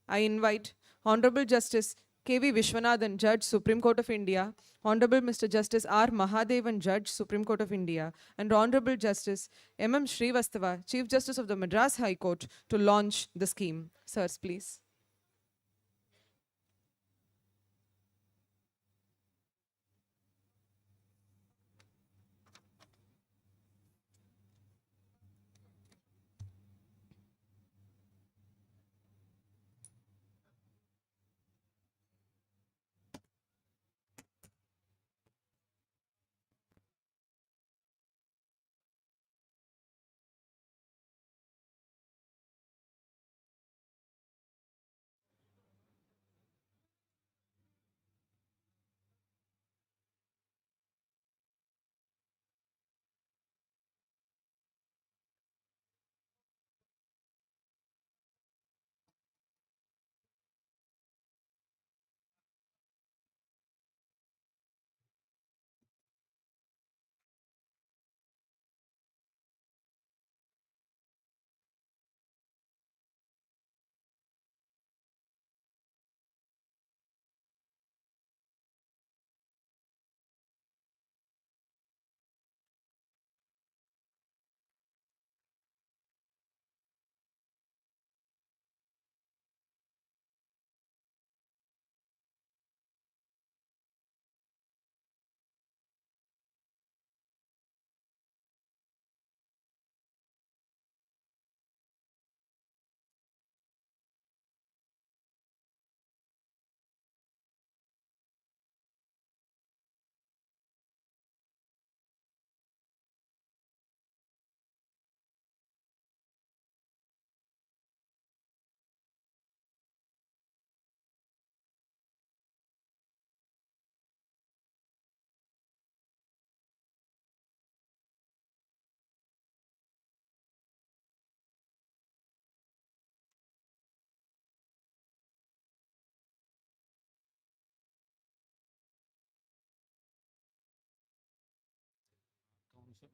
Speaker 3: I invite Honorable Justice K.V. Vishwanathan, Judge, Supreme Court of India, Honorable Mr. Justice R. Mahadevan, Judge, Supreme Court of India, and Honorable Justice M.M. Srivastava, Chief Justice of the Madras High Court, to launch the scheme. Sirs, please.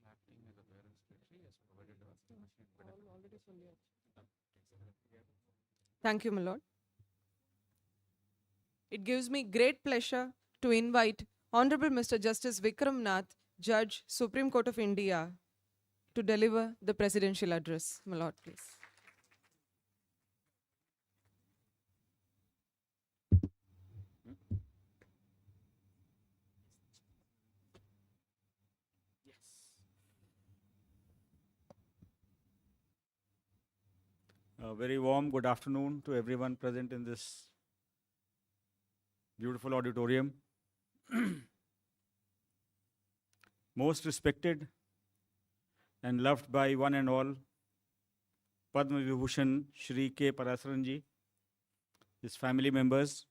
Speaker 2: acting as a parent secretary as provided
Speaker 3: Thank you, my lord. It gives me great pleasure to invite Honorable Mr. Justice Vikram Nath, Judge, Supreme Court of India, to deliver the presidential address. My lord, please.
Speaker 19: A very warm good afternoon to everyone present in this beautiful auditorium. Most respected and loved by one and all, Padma Vibhushan Shri K. Parasaran ji, his family members,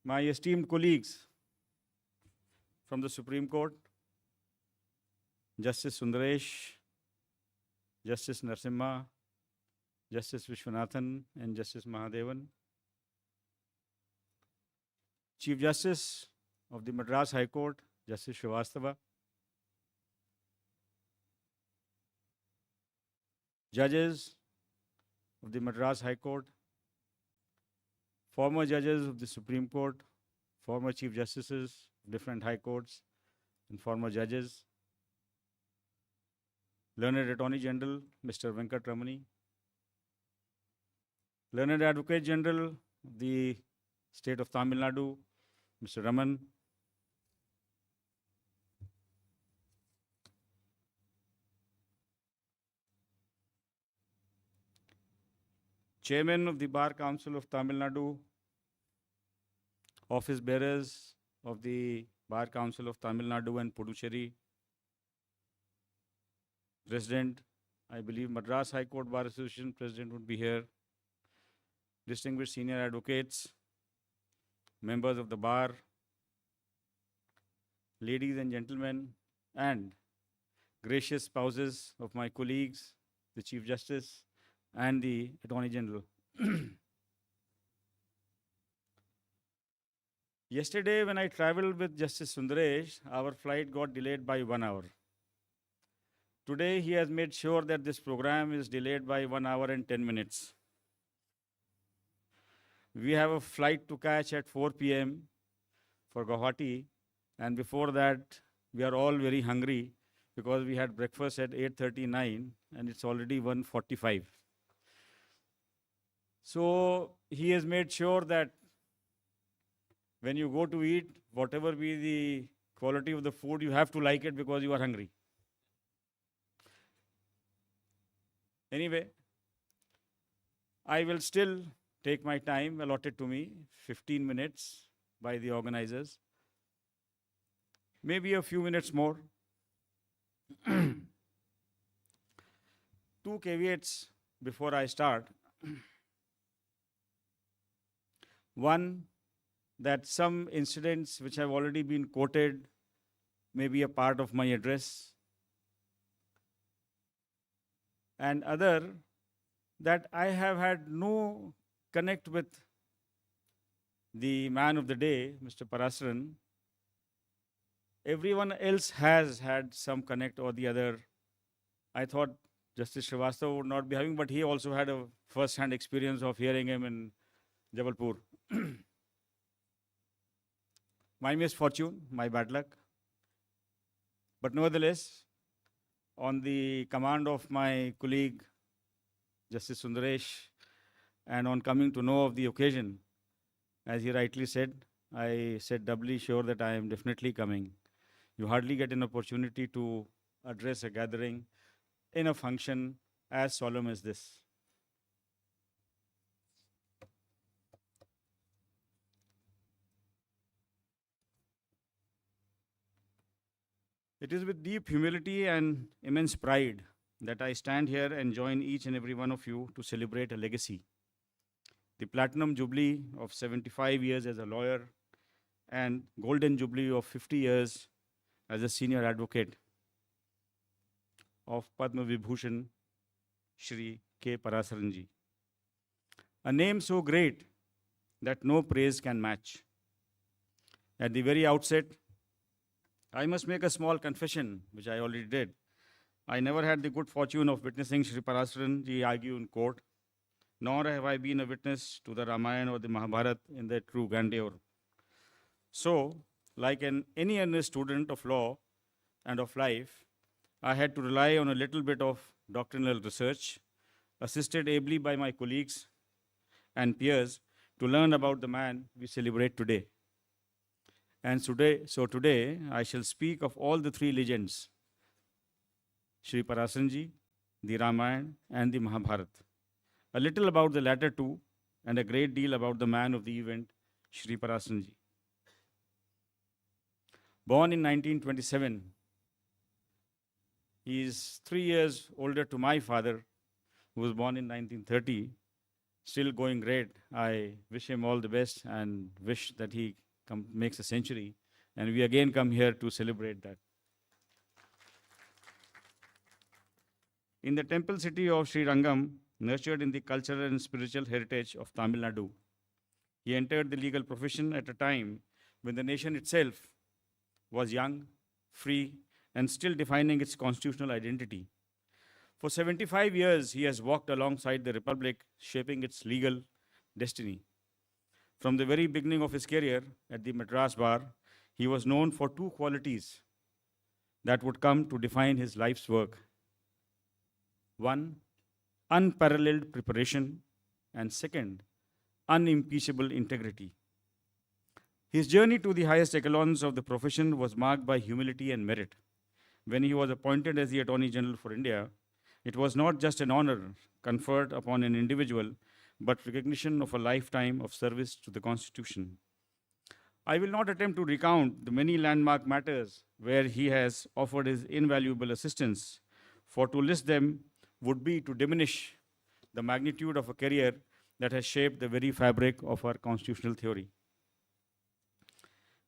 Speaker 19: my esteemed colleagues from the Supreme Court, Justice Sundaresh, Justice Narasimha, Justice Vishwanathan and Justice Mahadevan, Chief Justice of the Madras High Court, Justice Srivastava, judges of the Madras High Court, former judges of the Supreme Court, former Chief Justices of different High Courts, and former judges, Learned Attorney General, Mr. Venkat Ramani, Learned Advocate General of the State of Tamil Nadu, Mr. Raman, Chairman of the Bar Council of Tamil Nadu, office bearers of the Bar Council of Tamil Nadu and Puducherry, President, I believe Madras High Court Bar Association President would be here, distinguished senior advocates, members of the bar, ladies and gentlemen, and gracious spouses of my colleagues, the Chief Justice and the Attorney General. Yesterday, when I traveled with Justice Sundaresh, our flight got delayed by 1 hour. Today, he has made sure that this program is delayed by 1 hour and 10 minutes. We have a flight to catch at 4 p.m. for Guwahati, and before that, we are all very hungry because we had breakfast at 8:39 and it's already 1:45. So he has made sure that when you go to eat, whatever be the quality of the food, you have to like it because you are hungry. Anyway, I will still take my time allotted to me, 15 minutes by the organizers. Maybe a few minutes more. Two caveats before I start. One, that some incidents which have already been quoted may be a part of my address. And other, that I have had no connect with the man of the day, Mr. Parasaran. Everyone else has had some connect or the other. I thought Justice Srivastava would not be having, but he also had a first-hand experience of hearing him in Jabalpur. My misfortune, my bad luck. But nevertheless, on the command of my colleague, Justice Sundaresh, and on coming to know of the occasion, as he rightly said, I said doubly sure that I am definitely coming. You hardly get an opportunity to address a gathering in a function as solemn as this. It is with deep humility and immense pride that I stand here and join each and every one of you to celebrate a legacy. The Platinum Jubilee of 75 years as a lawyer and Golden Jubilee of 50 years as a senior advocate of Padma Vibhushan Shri K. Parasaran ji. A name so great that no praise can match. At the very outset, I must make a small confession, which I already did. I never had the good fortune of witnessing Shri Parasaran ji argue in court, nor have I been a witness to the Ramayana or the Mahabharata in their true grandeur. So, like any other student of law and of life, I had to rely on a little bit of doctrinal research, assisted ably by my colleagues and peers, to learn about the man we celebrate today. And today, I shall speak of all the three legends, Shri Parasaran ji, the Ramayana, and the Mahabharata. A little about the latter two, and a great deal about the man of the event, Shri Parasaran ji. Born in 1927, he is 3 years older to my father, who was born in 1930, still going great. I wish him all the best and wish that he makes a century. And we again come here to celebrate that. In the temple city of Sri Rangam, nurtured in the cultural and spiritual heritage of Tamilnadu, he entered the legal profession at a time when the nation itself was young, free, and still defining its constitutional identity. For 75 years, he has walked alongside the Republic, shaping its legal destiny. From the very beginning of his career at the Madras Bar, he was known for two qualities that would come to define his life's work. One, unparalleled preparation, and second, unimpeachable integrity. His journey to the highest echelons of the profession was marked by humility and merit. When he was appointed as the Attorney General for India, it was not just an honor conferred upon an individual, but recognition of a lifetime of service to the Constitution. I will not attempt to recount the many landmark matters where he has offered his invaluable assistance, for to list them would be to diminish the magnitude of a career that has shaped the very fabric of our constitutional theory.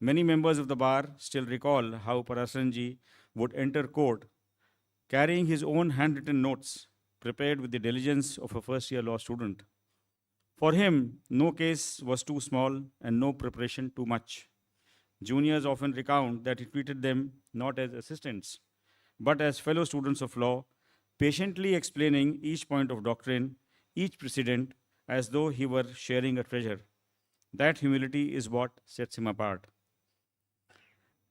Speaker 19: Many members of the bar still recall how Parasaran ji would enter court carrying his own handwritten notes, prepared with the diligence of a first-year law student. For him, no case was too small and no preparation too much. Juniors often recount that he treated them not as assistants, but as fellow students of law, patiently explaining each point of doctrine, each precedent, as though he were sharing a treasure. That humility is what sets him apart.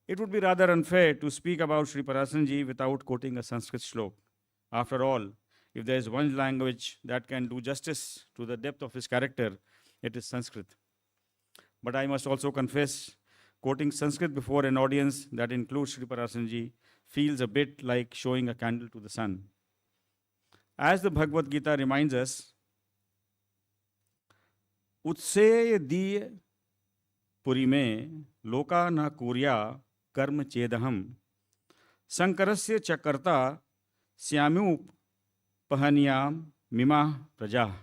Speaker 19: It would be rather unfair to speak about Sri Parasaran ji without quoting a Sanskrit shlok. After all, if there is one language that can do justice to the depth of his character, it is Sanskrit. But I must also confess, quoting Sanskrit before an audience that includes Sri Parasaran ji feels a bit like showing a candle to the sun. As the Bhagavad Gita reminds us, Utseya diya puri mein loka na kurya karma chedaham sankarasya chakarta syamyup pahaniyam mima praja.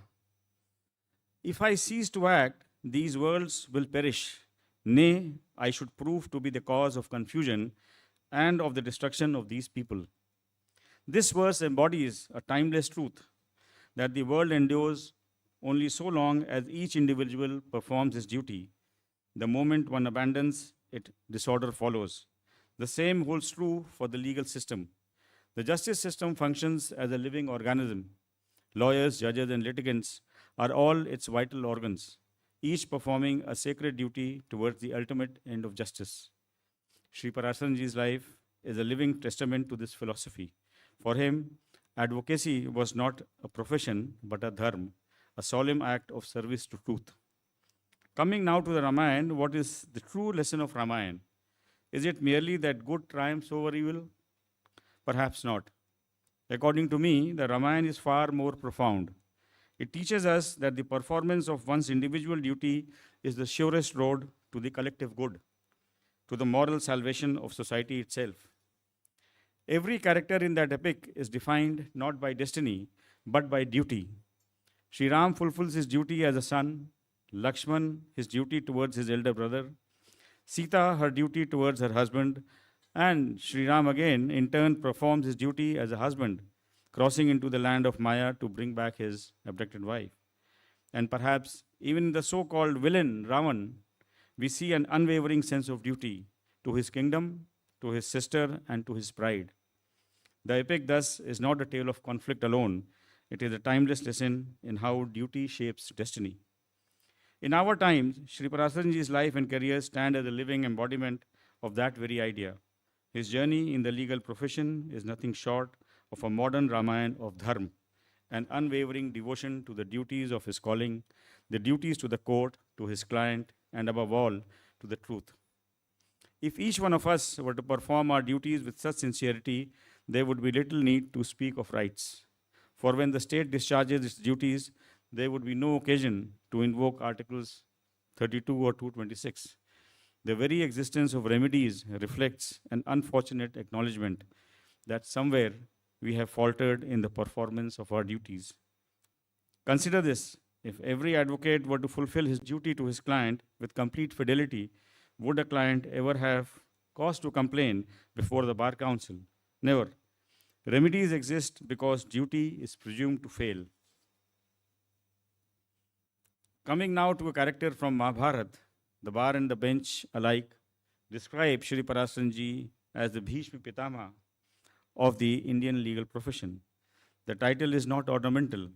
Speaker 19: If I cease to act, these worlds will perish. Nay, I should prove to be the cause of confusion and of the destruction of these people. This verse embodies a timeless truth that the world endures only so long as each individual performs his duty. The moment one abandons it, disorder follows. The same holds true for the legal system. The justice system functions as a living organism. Lawyers, judges, and litigants are all its vital organs, each performing a sacred duty towards the ultimate end of justice. Sri Parasaran ji's life is a living testament to this philosophy. For him, advocacy was not a profession, but a dharma, a solemn act of service to truth. Coming now to the Ramayana, what is the true lesson of Ramayana? Is it merely that good triumphs over evil? Perhaps not. According to me, the Ramayana is far more profound. It teaches us that the performance of one's individual duty is the surest road to the collective good, to the moral salvation of society itself. Every character in that epic is defined not by destiny, but by duty. Sri Ram fulfills his duty as a son, Lakshman his duty towards his elder brother, Sita her duty towards her husband, and Sri Ram again in turn performs his duty as a husband, crossing into the land of Maya to bring back his abducted wife. And perhaps even in the so-called villain Ravan, we see an unwavering sense of duty to his kingdom, to his sister, and to his bride. The epic, thus, is not a tale of conflict alone, it is a timeless lesson in how duty shapes destiny. In our times, Sri Parasaranji's life and career stand as a living embodiment of that very idea. His journey in the legal profession is nothing short of a modern Ramayana of Dharma, an unwavering devotion to the duties of his calling, the duties to the court, to his client, and above all, to the truth. If each one of us were to perform our duties with such sincerity, there would be little need to speak of rights. For when the state discharges its duties, there would be no occasion to invoke Articles 32 or 226. The very existence of remedies reflects an unfortunate acknowledgement that somewhere we have faltered in the performance of our duties. Consider this: if every advocate were to fulfill his duty to his client with complete fidelity, would a client ever have cause to complain before the Bar Council? Never. Remedies exist because duty is presumed to fail. Coming now to a character from Mahabharata, the bar and the bench alike describe Shri Parasaranji as the Bhishma Pitama of the Indian legal profession. The title is not ornamental,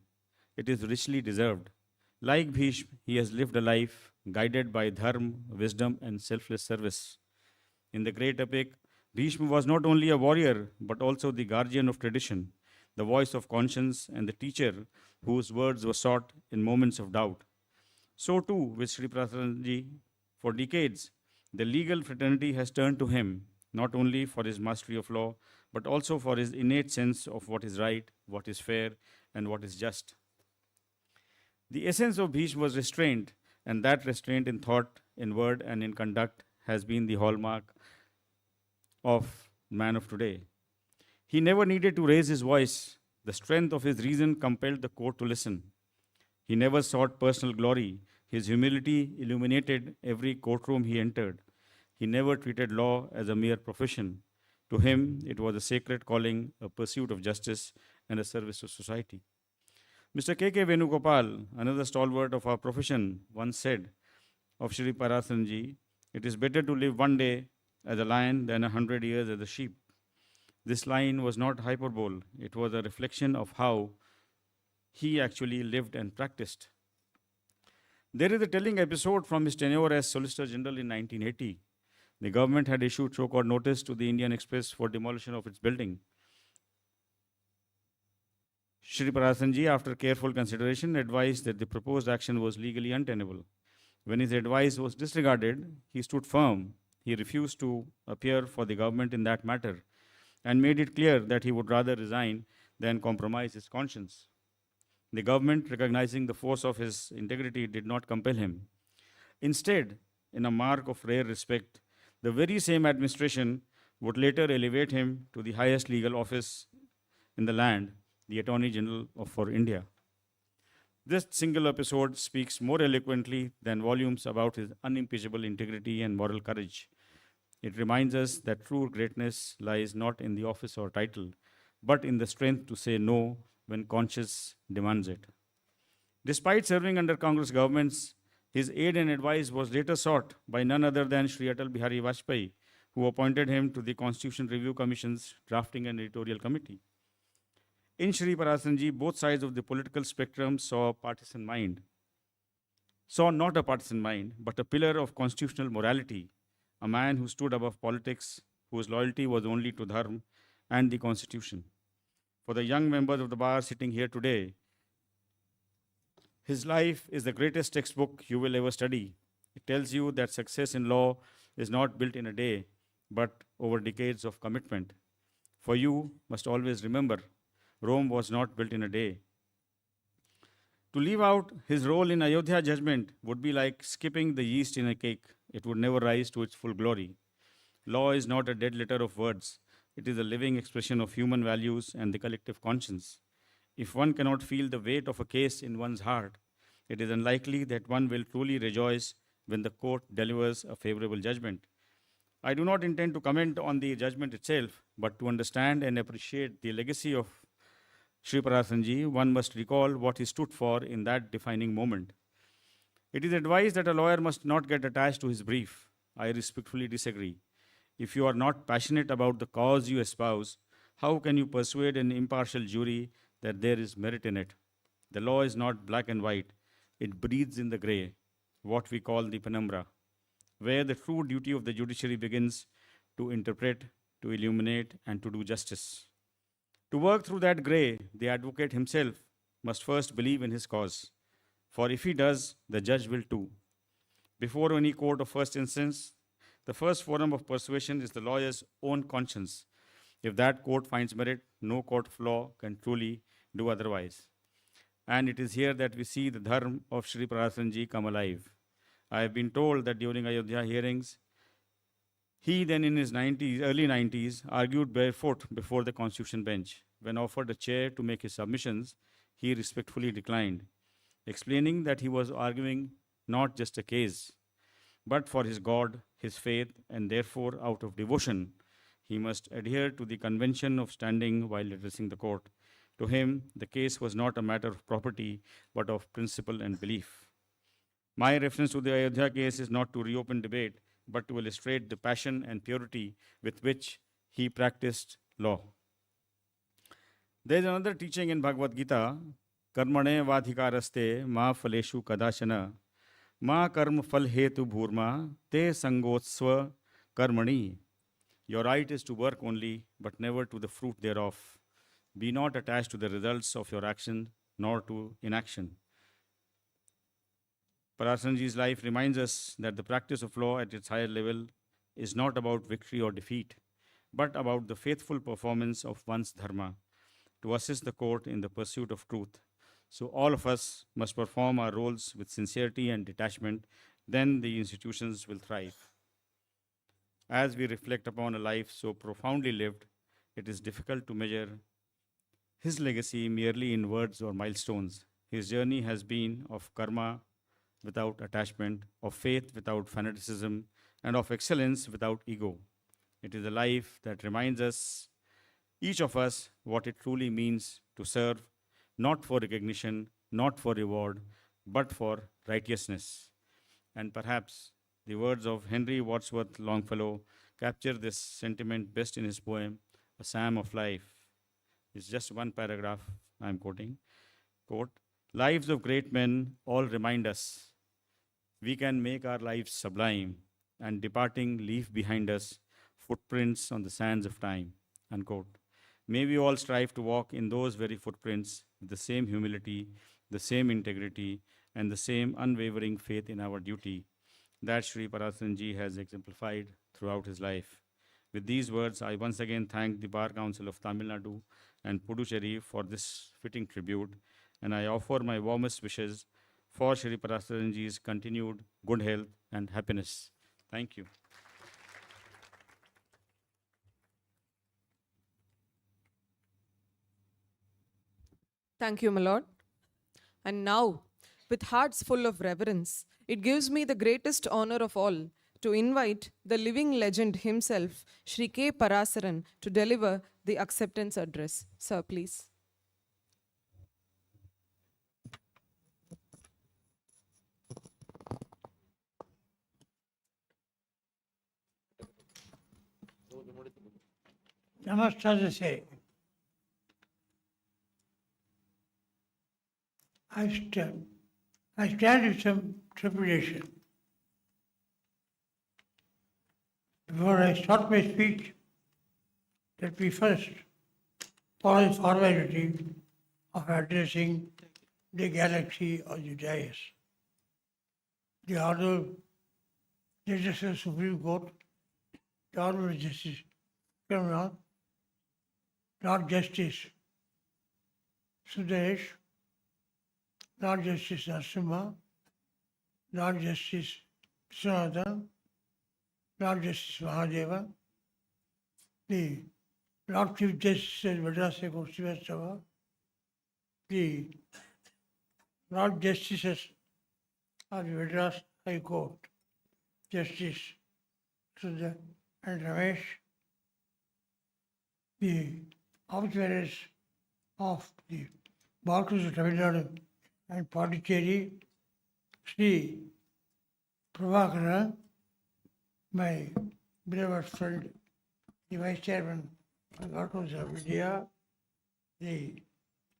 Speaker 19: it is richly deserved. Like Bhishma, he has lived a life guided by dharma, wisdom, and selfless service. In the great epic, Bhishma was not only a warrior, but also the guardian of tradition, the voice of conscience, and the teacher whose words were sought in moments of doubt. So too with Sri Parasaranji. For decades, the legal fraternity has turned to him, not only for his mastery of law, but also for his innate sense of what is right, what is fair, and what is just. The essence of Bhishma was restraint, and that restraint in thought, in word, and in conduct has been the hallmark of man of today. He never needed to raise his voice. The strength of his reason compelled the court to listen. He never sought personal glory. His humility illuminated every courtroom he entered. He never treated law as a mere profession. To him, it was a sacred calling, a pursuit of justice, and a service to society. Mr. K.K. Venugopal, another stalwart of our profession, once said of Shri Parasaranji, "It is better to live one day as a lion than 100 years as a sheep." This line was not hyperbole. It was a reflection of how he actually lived and practiced. There is a telling episode from his tenure as Solicitor General in 1980. The government had issued show-cause notice to the Indian Express for demolition of its building. Shri Parasaranji, after careful consideration, advised that the proposed action was legally untenable. When his advice was disregarded, he stood firm. He refused to appear for the government in that matter and made it clear that he would rather resign than compromise his conscience. The government, recognizing the force of his integrity, did not compel him. Instead, in a mark of rare respect, the very same administration would later elevate him to the highest legal office in the land, the Attorney General for India. This single episode speaks more eloquently than volumes about his unimpeachable integrity and moral courage. It reminds us that true greatness lies not in the office or title, but in the strength to say no when conscience demands it. Despite serving under Congress governments, his aid and advice was later sought by none other than Sri Atal Bihari Vajpayee, who appointed him to the Constitution Review Commission's drafting and editorial committee. In Shri Parasaranji, both sides of the political spectrum saw not a partisan mind, but a pillar of constitutional morality, a man who stood above politics, whose loyalty was only to Dharma and the Constitution. For the young members of the bar sitting here today, his life is the greatest textbook you will ever study. It tells you that success in law is not built in a day, but over decades of commitment. For you must always remember, Rome was not built in a day. To leave out his role in Ayodhya judgment would be like skipping the yeast in a cake. It would never rise to its full glory. Law is not a dead letter of words. It is a living expression of human values and the collective conscience. If one cannot feel the weight of a case in one's heart, it is unlikely that one will truly rejoice when the court delivers a favorable judgment. I do not intend to comment on the judgment itself, but to understand and appreciate the legacy of Shri Parasaranji, one must recall what he stood for in that defining moment. It is advised that a lawyer must not get attached to his brief. I respectfully disagree. If you are not passionate about the cause you espouse, how can you persuade an impartial jury that there is merit in it? The law is not black and white, it breathes in the grey, what we call the penumbra, where the true duty of the judiciary begins to interpret, to illuminate, and to do justice. To work through that grey, the advocate himself must first believe in his cause, for if he does, the judge will too. Before any court of first instance, the first forum of persuasion is the lawyer's own conscience. If that court finds merit, no court of law can truly do otherwise. And it is here that we see the dharma of Shri Parasaran Ji come alive. I have been told that during Ayodhya hearings, he then in his early 90s, argued barefoot before the constitution bench. When offered a chair to make his submissions, he respectfully declined, explaining that he was arguing not just a case, but for his God, his faith, and therefore out of devotion, he must adhere to the convention of standing while addressing the court. To him, the case was not a matter of property, but of principle and belief. My reference to the Ayodhya case is not to reopen debate, but to illustrate the passion and purity with which he practiced law. There is another teaching in Bhagavad Gita, Karmane vadhikaraste ma phaleshu kadashana ma karma phal hetu bhurma te sangotsva karmani. Your right is to work only, but never to the fruit thereof. Be not attached to the results of your action, nor to inaction. Parasaran Ji's life reminds us that the practice of law at its higher level is not about victory or defeat, but about the faithful performance of one's dharma to assist the court in the pursuit of truth. So all of us must perform our roles with sincerity and detachment, then the institutions will thrive. As we reflect upon a life so profoundly lived, it is difficult to measure his legacy merely in words or milestones. His journey has been of karma without attachment, of faith without fanaticism, and of excellence without ego. It is a life that reminds us, each of us, what it truly means to serve, not for recognition, not for reward, but for righteousness. And perhaps the words of Henry Wadsworth Longfellow capture this sentiment best in his poem, A Psalm of Life. It's just one paragraph I'm quoting. Quote, lives of great men all remind us we can make our lives sublime and departing leave behind us footprints on the sands of time. Unquote. May we all strive to walk in those very footprints with the same humility, the same integrity, and the same unwavering faith in our duty that Shri Parasaran Ji has exemplified throughout his life. With these words, I once again thank the Bar Council of Tamil Nadu and Puducherry for this fitting tribute, and I offer my warmest wishes for Shri Parasaran Ji's continued good health and happiness. Thank you.
Speaker 3: Thank you, my lord. And now, with hearts full of reverence, it gives me the greatest honor of all to invite the living legend himself, Shri K. Parasaran, to deliver the acceptance address. Sir, please.
Speaker 12: Namaste say. I stand with some trepidation. Before I start my speech, let me first follow the formality of addressing the galaxy of the dais. The Honorable Justice of the Supreme Court, the Honorable Justice Kamnath, Lord Justice Sudesh, Lord Justice Narasimha, Lord Justice Sanathan, Lord Justice Mahadeva, the Lord Chief Justice of Madras High Court, Srivastava, the Lord Justices of the Madras High Court, Justice Sudha and Ramesh, the officers of the Bar Council of Tamil Nadu and Puducherry, Shri Prabhakara, my beloved friend, the Vice Chairman of the Bar Council of India, the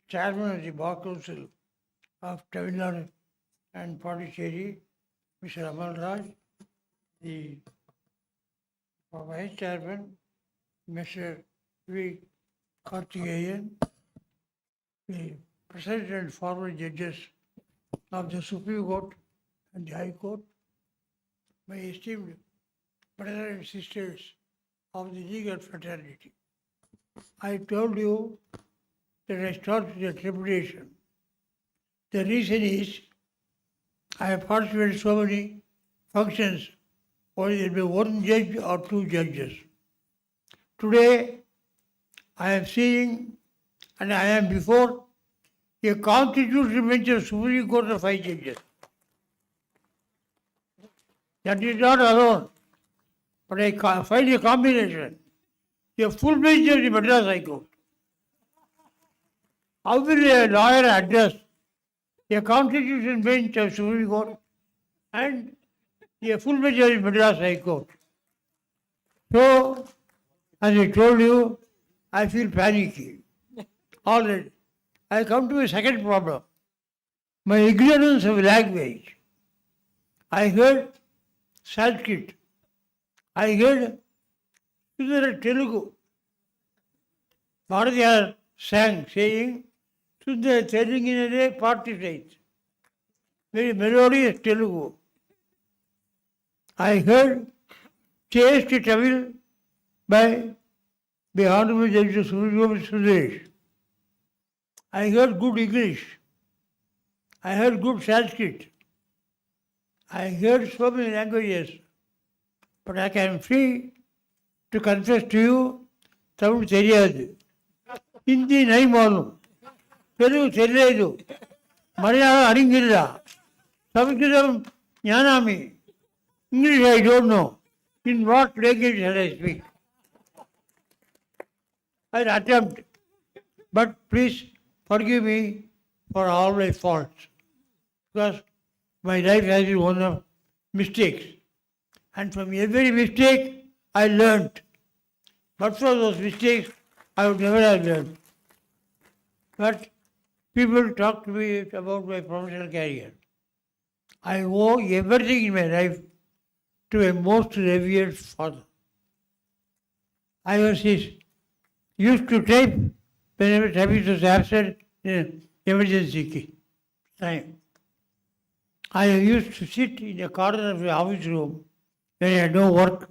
Speaker 12: Chairman of the Bar Council of Tamilnadu and Puducherry, Mr. Amal Raj, the Vice Chairman, Mr. V. Karthikeyan, the President and former judges of the Supreme Court and the High Court, my esteemed brothers and sisters of the legal fraternity. I told you that I started the trepidation. The reason is I have participated in so many functions where there will be one judge or two judges. Today, I am seeing and I am before a constitutional bench of Supreme Court of 5 judges. That is not alone, but I find a combination. A full bench of the Madras High Court. How will a lawyer address a constitutional bench of Supreme Court and a full bench of the Madras High Court? So, as I told you, I feel panicky. Already. I come to a second problem. My ignorance of language. I heard Sanskrit. I heard Telugu. Bharatiyar sang, saying, Sundara Telugu participate. Very melodious Telugu. I heard chaste Tamil by the Honorable Judge of Supreme Court, Suresh. I heard good English. I heard good Sanskrit. I heard so many languages. But I am free to confess to you, Tamil தெரியாது, Hindi नहीं मालूम, Telugu తెలియదు, Malayalam அறிஞரில்ல, Sanskritam ஞானாமி, English I don't know. In what language shall I speak? I'll attempt, but please forgive me for all my faults, because my life has been one of mistakes. And from every mistake, I learned. But for those mistakes, I would never have learned. But people talk to me about my professional career. I owe everything in my life to a most revered father. I was used to type whenever typing was absent in an emergency time. I used to sit in a corner of the office room when I had no work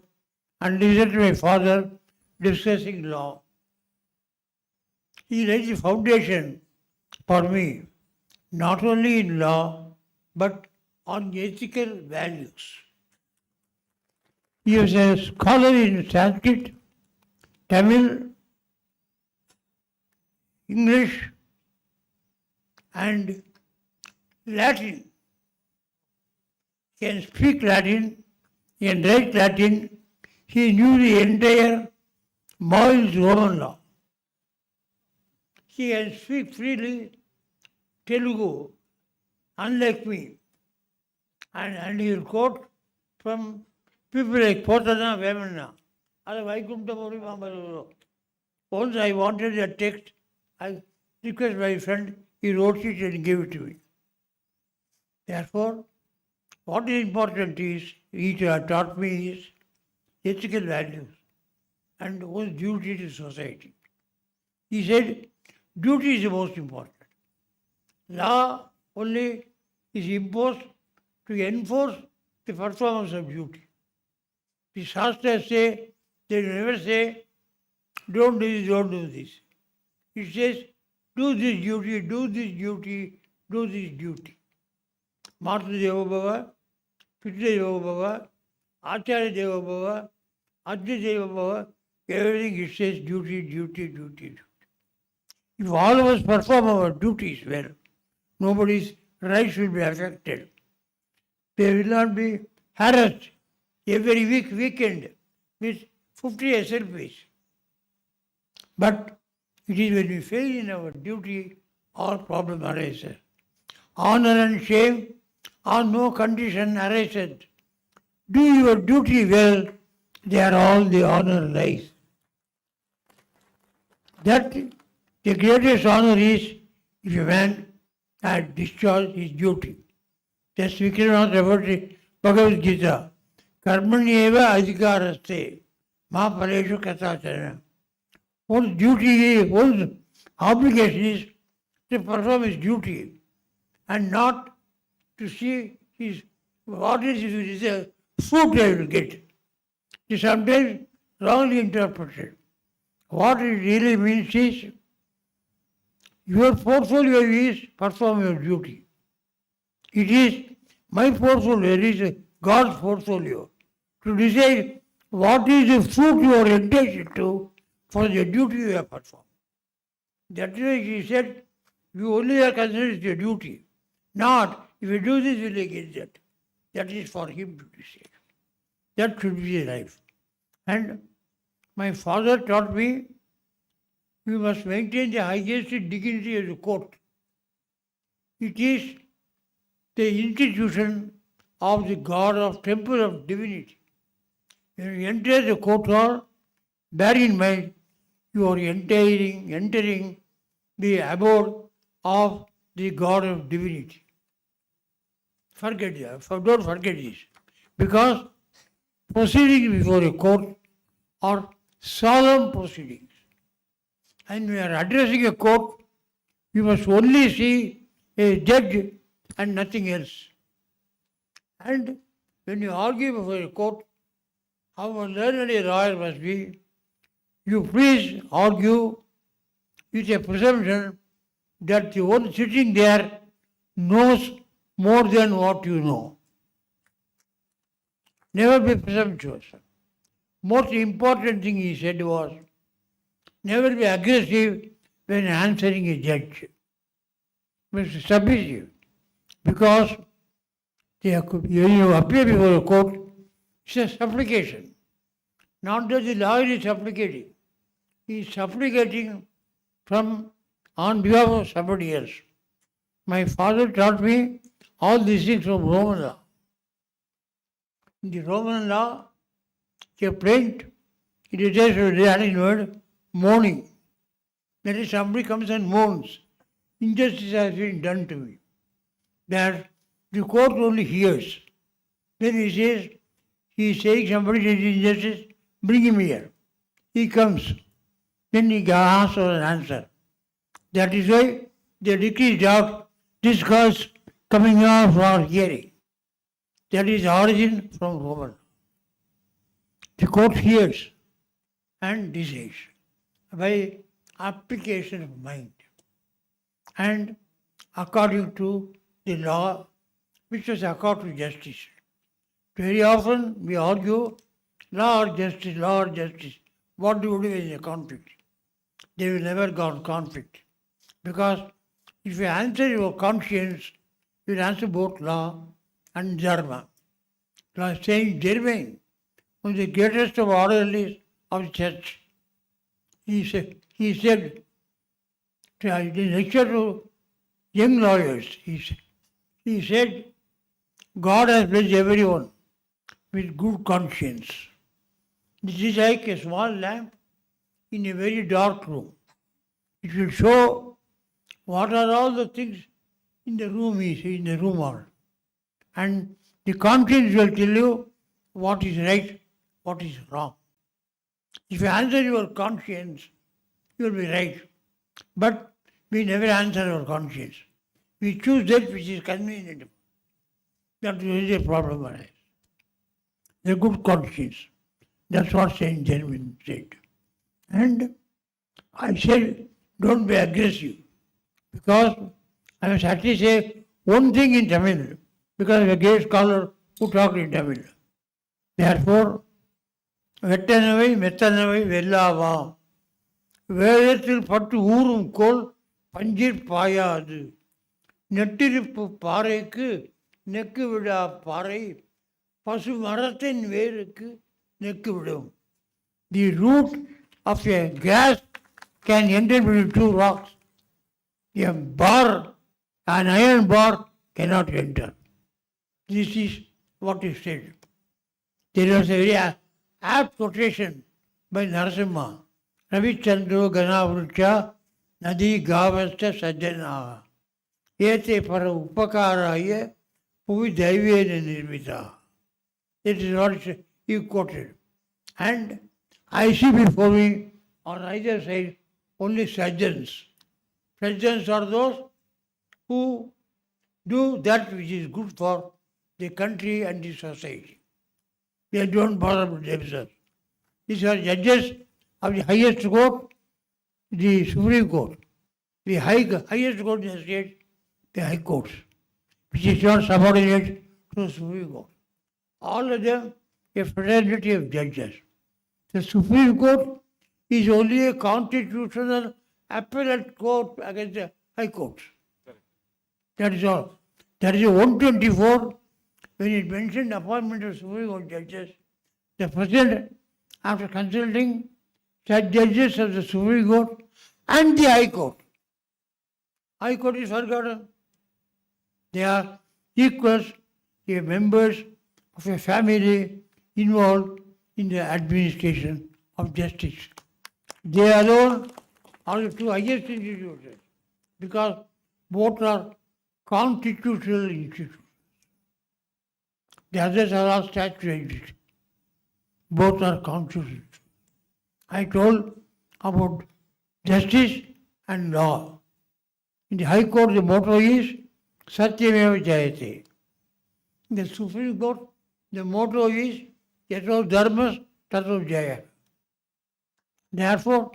Speaker 12: and listen to my father discussing law. He laid the foundation for me, not only in law, but on ethical values. He was a scholar in Sanskrit, Tamil, English, and Latin. He can speak Latin, he can write Latin, he knew the entire Moyle's Roman law. He can speak freely Telugu, unlike me. And he will quote from people like Potana Vemana. Once I wanted a text, I requested my friend, he wrote it and gave it to me. Therefore, what is important is, he taught me is ethical values and one's duty to society. He said, duty is the most important. Law only is imposed to enforce the performance of duty. The Shastras say, they never say, don't do this, don't do this. It says, do this duty, do this duty, do this duty. Matra Deva Bhava, Pitra Deva Bhava, Acharya Deva Bhava, Adya Deva Bhava, everything it says duty, duty, duty, duty. If all of us perform our duties well, nobody's rights will be affected. They will not be harassed every weekend with 50 SLPs. But it is when we fail in our duty, all problem arises. Honor and shame on no condition arises. Do your duty well they are all the honor lies. That the greatest honor is if a man has discharged his duty. Just we cannot refer to Bhagavad Gita. Karmanyeva adhikaraste ma paleshu katachana. One's duty is, one's obligation is to perform his duty and not to see his what is the fruit I will get. It is sometimes wrongly interpreted. What it really means is your portfolio is perform your duty. It is my portfolio, it is God's portfolio to decide what is the fruit you are entitled to for the duty you have performed. That is why he said, you only are considered your duty, not if you do this, will you get that. That is for him to decide. That should be the life. And my father taught me, you must maintain the highest dignity of the court. It is the institution of the God of temple of divinity. When you enter the court hall, bear in mind you are entering the abode of the God of divinity. Forget that. Don't forget this. Because proceedings before a court are solemn proceedings. And when you are addressing a court, you must only see a judge and nothing else. And when you argue before a court, how learned a lawyer must be, you please argue with a presumption that the one sitting there knows more than what you know. Never be presumptuous. Most important thing he said was, never be aggressive when answering a judge. Be submissive. Because when you appear before a court, it's a supplication. Not that the lawyer is supplicating. He is supplicating on behalf of somebody else. My father taught me all these things from Roman law. In the Roman law, a plaint, it is just a Latin word, mourning. That is, somebody comes and mourns. Injustice has been done to me. That the court only hears. Then he says, he is saying somebody did injustice, bring him here. He comes. Then he asks for an answer. That is why they decreased out discourse coming out for hearing. That is origin from Roman. The court hears and decides by application of mind and according to the law, which was according to justice. Very often we argue law or justice, law or justice. What do you do in a conflict? They will never go on conflict. Because if you answer your conscience, you will answer both law and dharma. Law is saying Jermaine, one of the greatest of orderlies of the church. He said to lecture to young lawyers, he said, God has blessed everyone with good conscience. This is like a small lamp in a very dark room. It will show what are all the things in the room are. And the conscience will tell you what is right, what is wrong. If you answer your conscience, you will be right. But we never answer our conscience. We choose that which is convenient. That is a problem arises. A good conscience. That's what Saint Germain said. And I said, don't be aggressive. Because I must at least say one thing in Tamil. Because I'm a great scholar who talked in Tamil. Therefore, வெட்டனவை மெத்தனவை வெல்லாவாம் வேதத்தில் பட்டு ஊறும் கோல் பஞ்சிற் பாயாது நெட்டிருப்பு பாறைக்கு neck விடா பாறை பசு மரத்தின் வேருக்கு neck விடும். The root of a grass can enter between two rocks. A bar, an iron bar cannot enter. This is what is said. There was a very apt quotation by Narasimha. Ravichandro Ganavrucha Nadi Gavasta Sajjana. Ete para upakaraya puvi daivena nirmita. It is what he quoted. And I see before me on either side only sajjans. Sajjans are those who do that which is good for the country and the society. They don't bother with themselves. These are judges of the highest court, the Supreme Court. The highest court in the state, the High Courts, which is not subordinate to the Supreme Court. All of them a fraternity of judges. The Supreme Court is only a constitutional appellate court against the High Courts. That is all. That is 124. When it mentioned appointment of Supreme Court judges, the President, after consulting such judges of the Supreme Court and the High Court, High Court is forgotten. They are equals, they are members of a family involved in the administration of justice. They alone are the two highest institutions because both are constitutional institutions. The others are all statutory institutions. Both are constitutional. I told about justice and law. In the High Court, the motto is Satyameva Jayate. In the Supreme Court, the motto is Yato Dharmas Tato Jaya. Therefore,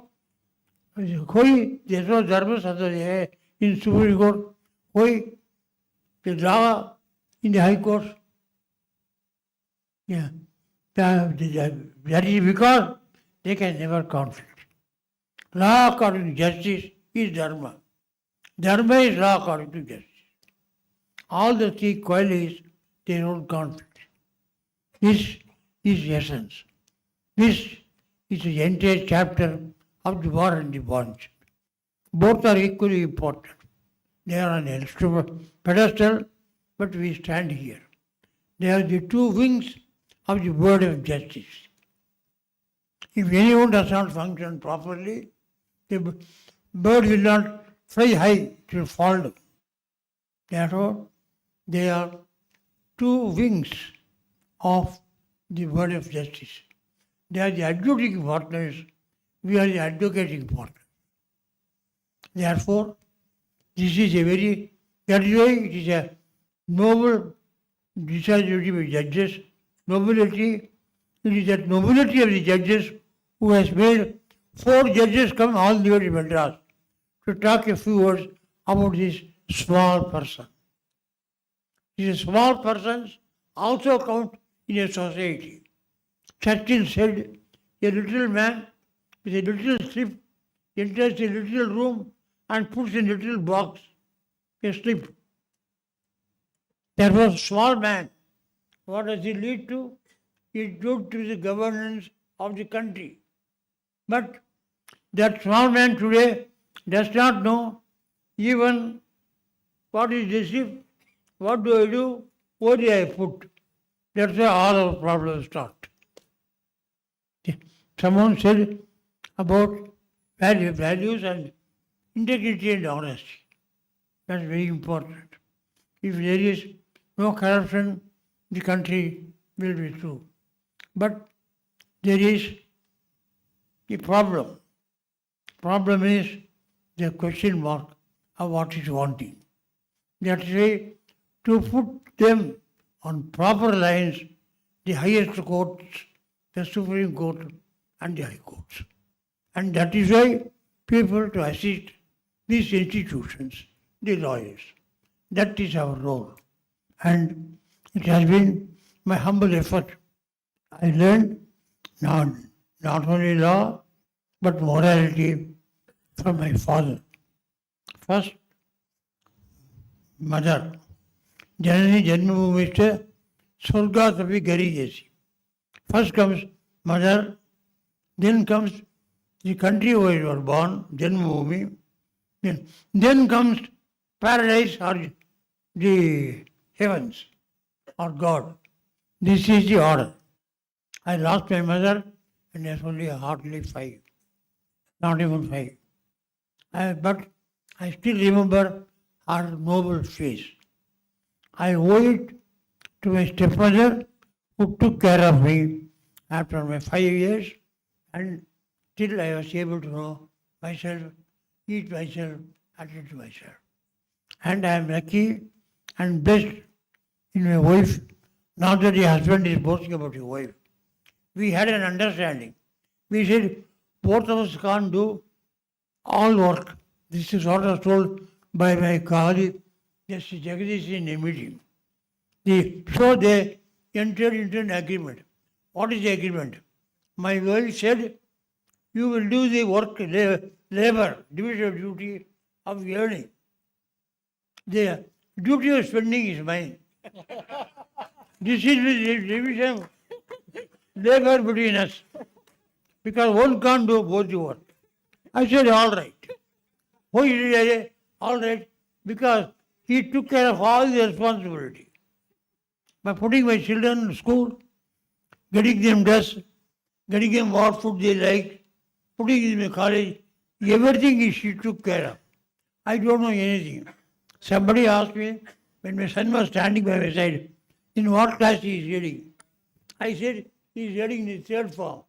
Speaker 12: koi Yato Dharmas Tato Jaya in Supreme Court, koi the law in the High Court. Yeah. That is because they can never conflict. Law according to justice is Dharma. Dharma is law according to justice. All the three qualities, they don't conflict. This is essence. This is the entire chapter of the war and the bondage. Both are equally important. They are on a pedestal, but we stand here. They are the two wings of the bird of justice. If anyone does not function properly, the bird will not fly high, it will fall down. Therefore, they are two wings of the bird of justice. They are the adjudicating partners, we are the advocating partners. Therefore, this is that is why it is a noble discharge duty by judges, nobility. It is that nobility of the judges who has made 4 judges come all the way to Madras to talk a few words about this small person. These small persons also count in a society. Churchill said, a little man with a little slip enters a little room and puts in a little box a slip. There was a small man. What does it lead to? It leads to the governance of the country. But that small man today does not know even what is the slip, what do I do, what do I put. That's why all our problems start. Someone said about values and integrity and honesty. That's very important. If there is no corruption, the country will be true. But there is a problem. Problem is the question mark of what is wanting. That's why to put them on proper lines, the highest courts, the Supreme Court and the High Courts. And that is why people to assist these institutions, the lawyers. That is our role. And it has been my humble effort. I learned not only law, but morality from my father. First, mother. Janani Janmabhumishta Surgatapi Gari Jesi. First comes mother, then comes the country where you are born, Janmabhumi. Then comes paradise or the heavens or God. This is the order. I lost my mother when I was only hardly 5, not even 5. But I still remember her noble face. I owe it to my stepmother who took care of me after my 5 years, and till I was able to know myself, eat myself, attend to myself. And I am lucky and blessed in my wife. Not that your husband is boasting about your wife. We had an understanding. We said both of us can't do all work. This is what I was told by my colleague, Justice Jagadish, in a meeting. So they entered into an agreement. What is the agreement? My wife said, you will do the work, labor, division of duty of earning. The duty of spending is mine. This is the division of labor between us. Because one can't do both the work. I said, all right. Why did I say, all right? Because he took care of all the responsibility. By putting my children in school, getting them dressed, getting them what food they like, putting them in college, everything she took care of. I don't know anything. Somebody asked me, when my son was standing by my side, in what class he is reading? I said, he is reading the 3rd form.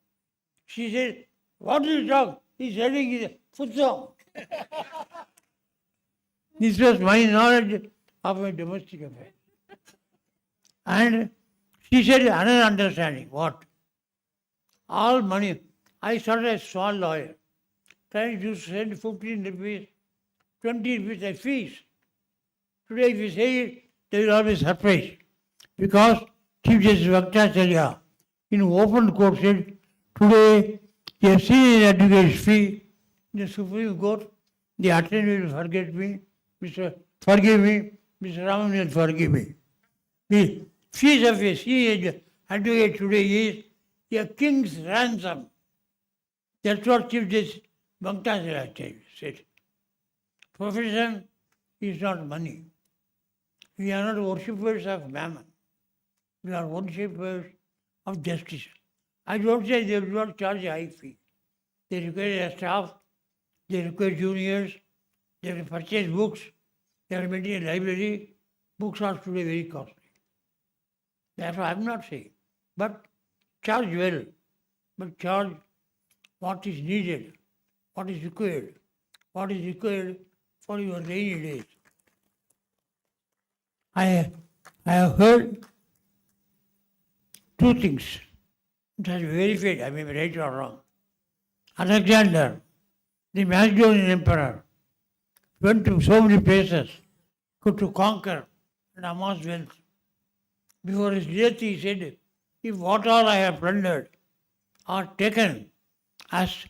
Speaker 12: She said, what is talk? He is reading the 4th form. This was my knowledge of my domestic affairs. And she said another understanding. What? All money. I started as a small lawyer, trying to send 15 rupees, 20 rupees as fees. Today, if you say it, they will always surprise. Because Chief Justice Bhattacharya in open court said, today, they have seen an advocate's fee in the Supreme Court. The attorney will forgive me, Mr. Raman will forgive me. The fees of a senior advocate today is a king's ransom. That's what Chief Justice Bhattacharya said. Profession is not money. We are not worshippers of mammon. We are worshippers of justice. I don't say they will not charge a high fee. They require a staff, they require juniors, they will purchase books, they will maintain a library. Books are today very costly. Therefore, I am not saying. But charge well. But charge what is needed, what is required for your rainy days. I have heard 2 things. It has verified, I may be right or wrong. Alexander, the Macedonian emperor, went to so many places to conquer and amass wealth. Before his death, he said, if what all I have plundered are taken as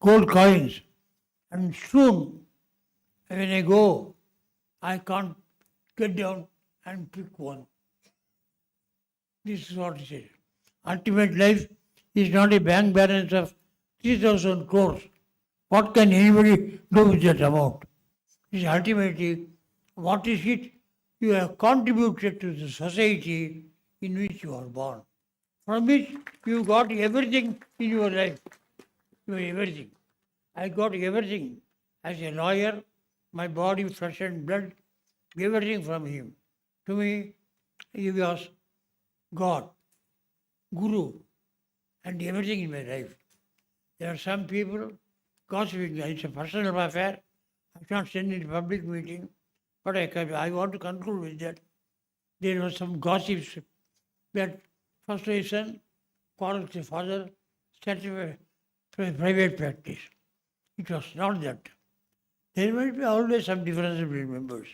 Speaker 12: gold coins, and soon when I go, I can't get down and pick one. This is what he said. Ultimate life is not a bank balance of 3,000 crores. What can anybody do with that amount? It is ultimately what is it you have contributed to the society in which you are born, from which you got everything in your life. Everything. I got everything as a lawyer, my body, flesh and blood, everything from him. To me, he was God, Guru, and everything in my life. There are some people gossiping. It's a personal affair. I can't send it to public meeting, but I want to conclude with that. There was some gossips that first his son quarreled with his father, started a private practice. It was not that. There might be always some difference between members.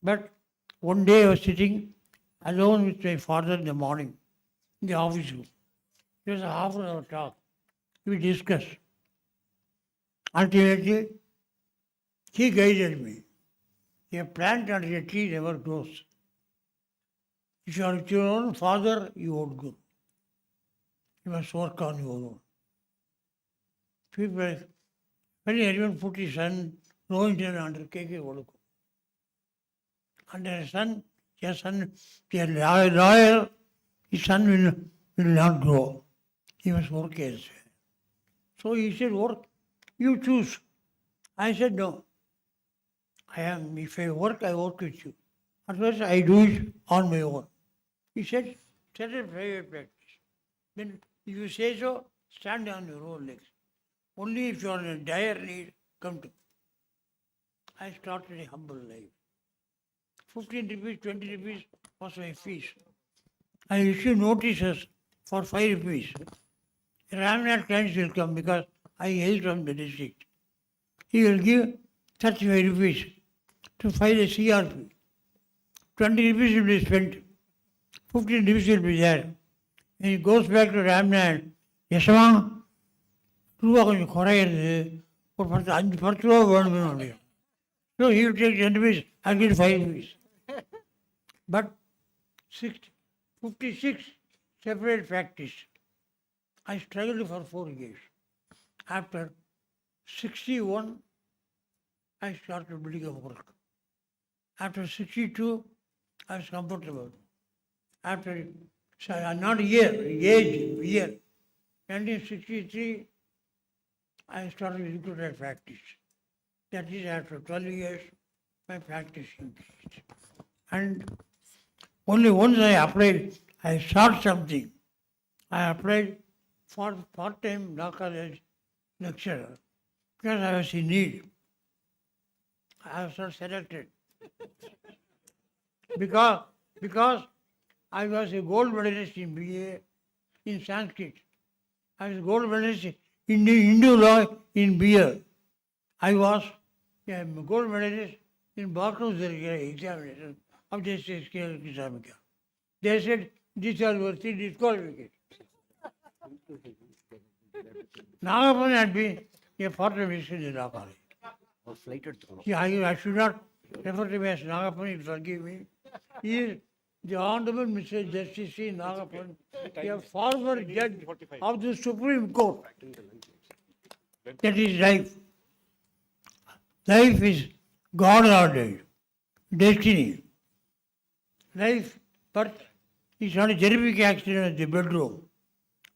Speaker 12: But one day I was sitting alone with my father in the morning in the office room. It was a half an hour talk. We discussed. Ultimately, he guided me. A plant under a tree never grows. If you are with your own father, you won't grow. You must work on your own. People, when anyone put his son, no Indian under KK Vodako. Under a son, a lawyer, his son will not grow. He must work elsewhere. So he said, work, you choose. I said, no. If I work with you. Otherwise, I do it on my own. He said, set a private practice. Then, if you say so, stand on your own legs. Only if you are in dire need, come to me. I started a humble life. 15 rupees, 20 rupees was my fees. I issue notices for 5 rupees. Ramnath clients will come because I hail from the district. He will give 35 rupees to file a CRP. 20 rupees will be spent. 15 rupees will be there. And he goes back to Ramnath. Yasama, ரூபா கொஞ்சம் குறையிறது ஒரு 10 ரூபா வேணும்னு முடியும். So he will take 10 rupees, I'll get 5 rupees. But 56 separate practice. I struggled for 4 years. After 61, I started building a work. After 62, I was comfortable. After, not a year. 1963, I started recruiter practice. That is, after 12 years, my practice increased. And only once I applied, I sought something. I applied for part-time law college lecturer because I was in need. I was not selected. because I was a gold medalist in BA in Sanskrit. I was gold medalist in Hindu law in BA. I was a gold medalist in Barclays examination of the state scale Islamic. They said, these are your 3 disqualifications. Nagapani had been a part-time lecturer in law college. Yeah, I should not refer to him as Nagapani, forgive me. He is the Honorable Mr. Justice C. Nagapani, a former judge of the Supreme Court. That is life. Life is God ordered, destiny. Life, birth is not a terrific accident in the bedroom.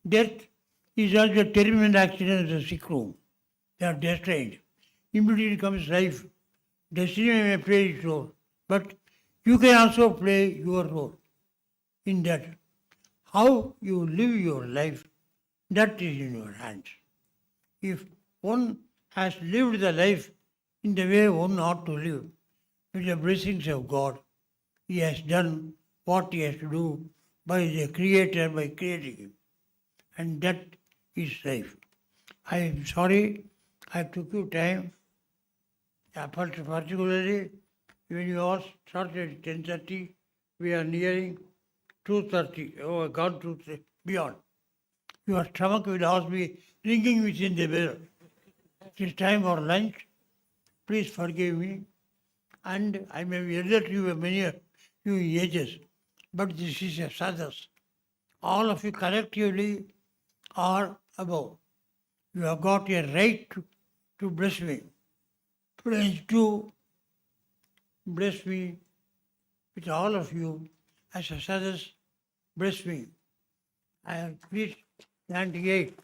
Speaker 12: Death is also a terminal accident in the sick room. They are destined. Immediately comes life. Destiny may play its role, but you can also play your role in that. How you live your life, that is in your hands. If one has lived the life in the way one ought to live, with the blessings of God, he has done what he has to do by the Creator, by creating him. And that is life. I am sorry I took you time, particularly when you all started at 10:30, we are nearing 2:30. Oh, I got to beyond. Your stomach will always be ringing within the bell. It is time for lunch. Please forgive me. And I may be elder to you many ages, but this is a sadhus. All of you collectively are above. You have got a right to bless me. Please do bless me with all of you as a sadhus. Bless me. I have reached 98.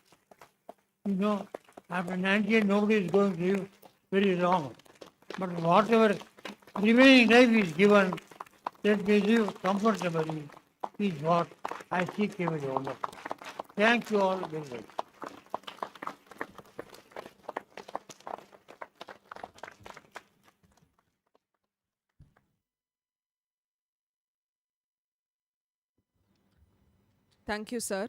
Speaker 12: You know, after 98, nobody is going to live very long. But whatever remaining life is given, let me live comfortably, is what I seek every moment. Thank you all very much.
Speaker 3: Thank you, sir.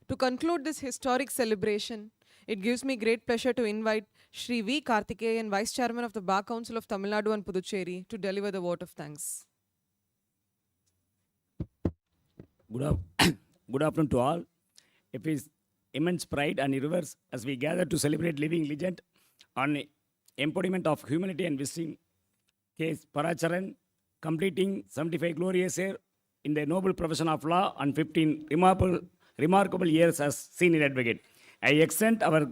Speaker 3: To conclude this historic celebration, it gives me great pleasure to invite Shri V. Karthikeyan, Vice Chairman of the Bar Council of Tamil Nadu and Puducherry, to deliver the vote of thanks.
Speaker 20: Good afternoon to all. It is immense pride and reverse as we gather to celebrate living legend on embodiment of humanity and wisdom. Case Parasaran, completing 75 glorious years in the noble profession of law and 15 remarkable years as senior advocate. I extend our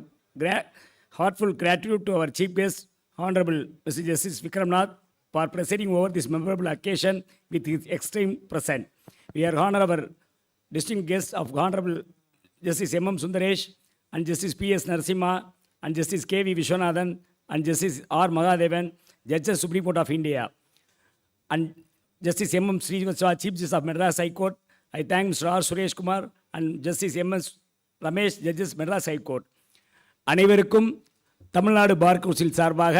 Speaker 20: heartful gratitude to our chief guest, Honorable Mr. Justice Vikramnath, for presiding over this memorable occasion with his extreme presence. We are honor our distinguished guest of Honorable Justice M.M. Sundaresh and Justice P.S. Narasimha and Justice K.V. Vishwanathan and Justice R. Mahadevan, Judges Supreme Court of India, and Justice M.M. Srivastava, Chief Justice of Madras High Court. I thank Mr. R. Suresh Kumar and Justice M.S. Ramesh, Judges Madras High Court. அனைவருக்கும் Tamil Nadu bar council சார்பாக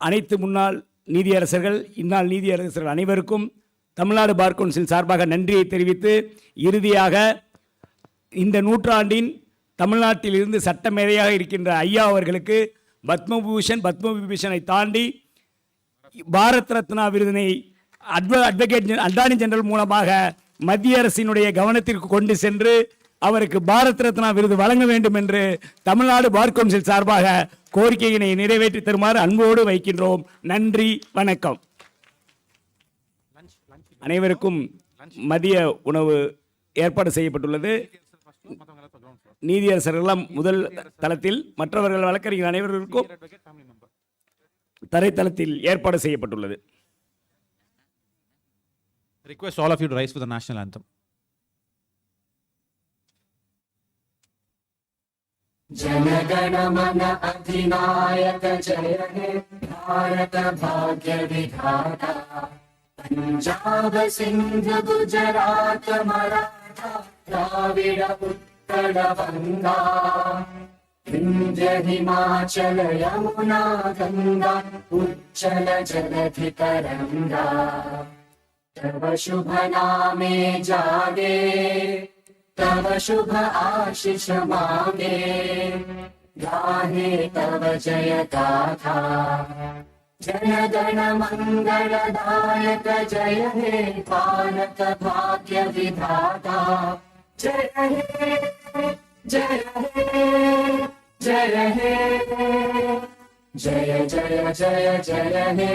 Speaker 20: அனைத்து முன்னாள் நீதியரசர்கள் இந்நாள் நீதியரசர்கள் அனைவருக்கும் Tamil Nadu bar council சார்பாக நன்றியை தெரிவித்து, இறுதியாக இந்த நூற்றாண்டின் தமிழ்நாட்டில் இருந்து சட்டமேதையாக இருக்கின்ற ஐயா அவர்களுக்கு பத்ம விபூஷனை தாண்டி பாரத் ரத்னா விருதினை அட்வொகேட் அட்டார்னி ஜெனரல் மூலமாக மத்திய அரசினுடைய கவனத்திற்கு கொண்டு சென்று அவருக்கு பாரத் ரத்னா விருது வழங்க வேண்டும் என்று தமிழ்நாடு பார் கவுன்சில் சார்பாக கோரிக்கையினை நிறைவேற்றி தருமாறு அன்போடு வைக்கின்றோம். நன்றி, வணக்கம். அனைவருக்கும் மதிய உணவு ஏற்பாடு செய்யப்பட்டுள்ளது. நீதியரசர்கள் முதல் தளத்தில், மற்றவர்கள் வழக்கறிஞர் அனைவருக்கும் தரைத்தளத்தில் ஏற்பாடு செய்யப்பட்டுள்ளது.
Speaker 2: Request all of you to rise for the national anthem.
Speaker 21: जनगण मन अधिनायक जय हे भारत भाग्य विधाता पंजाब सिंध गुजरात मराठा द्राविड उत्कल गंगा विंध्य हिमाचल यमुना गंगा उज्जल जलधि तरंगा तव शुभ नामे जागे तव शुभ आशीष मांगे गाहे तव जय गाथा जन गण मंगलदायक जय हे भारत भाग्य विधाता जय हे जय हे जय हे जय जय जय जय हे.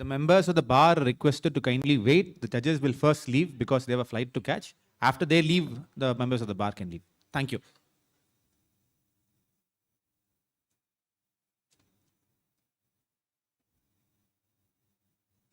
Speaker 2: The members of the bar are requested to kindly wait. The judges will first leave because they have a flight to catch. After they leave, the members of the bar can leave. Thank you.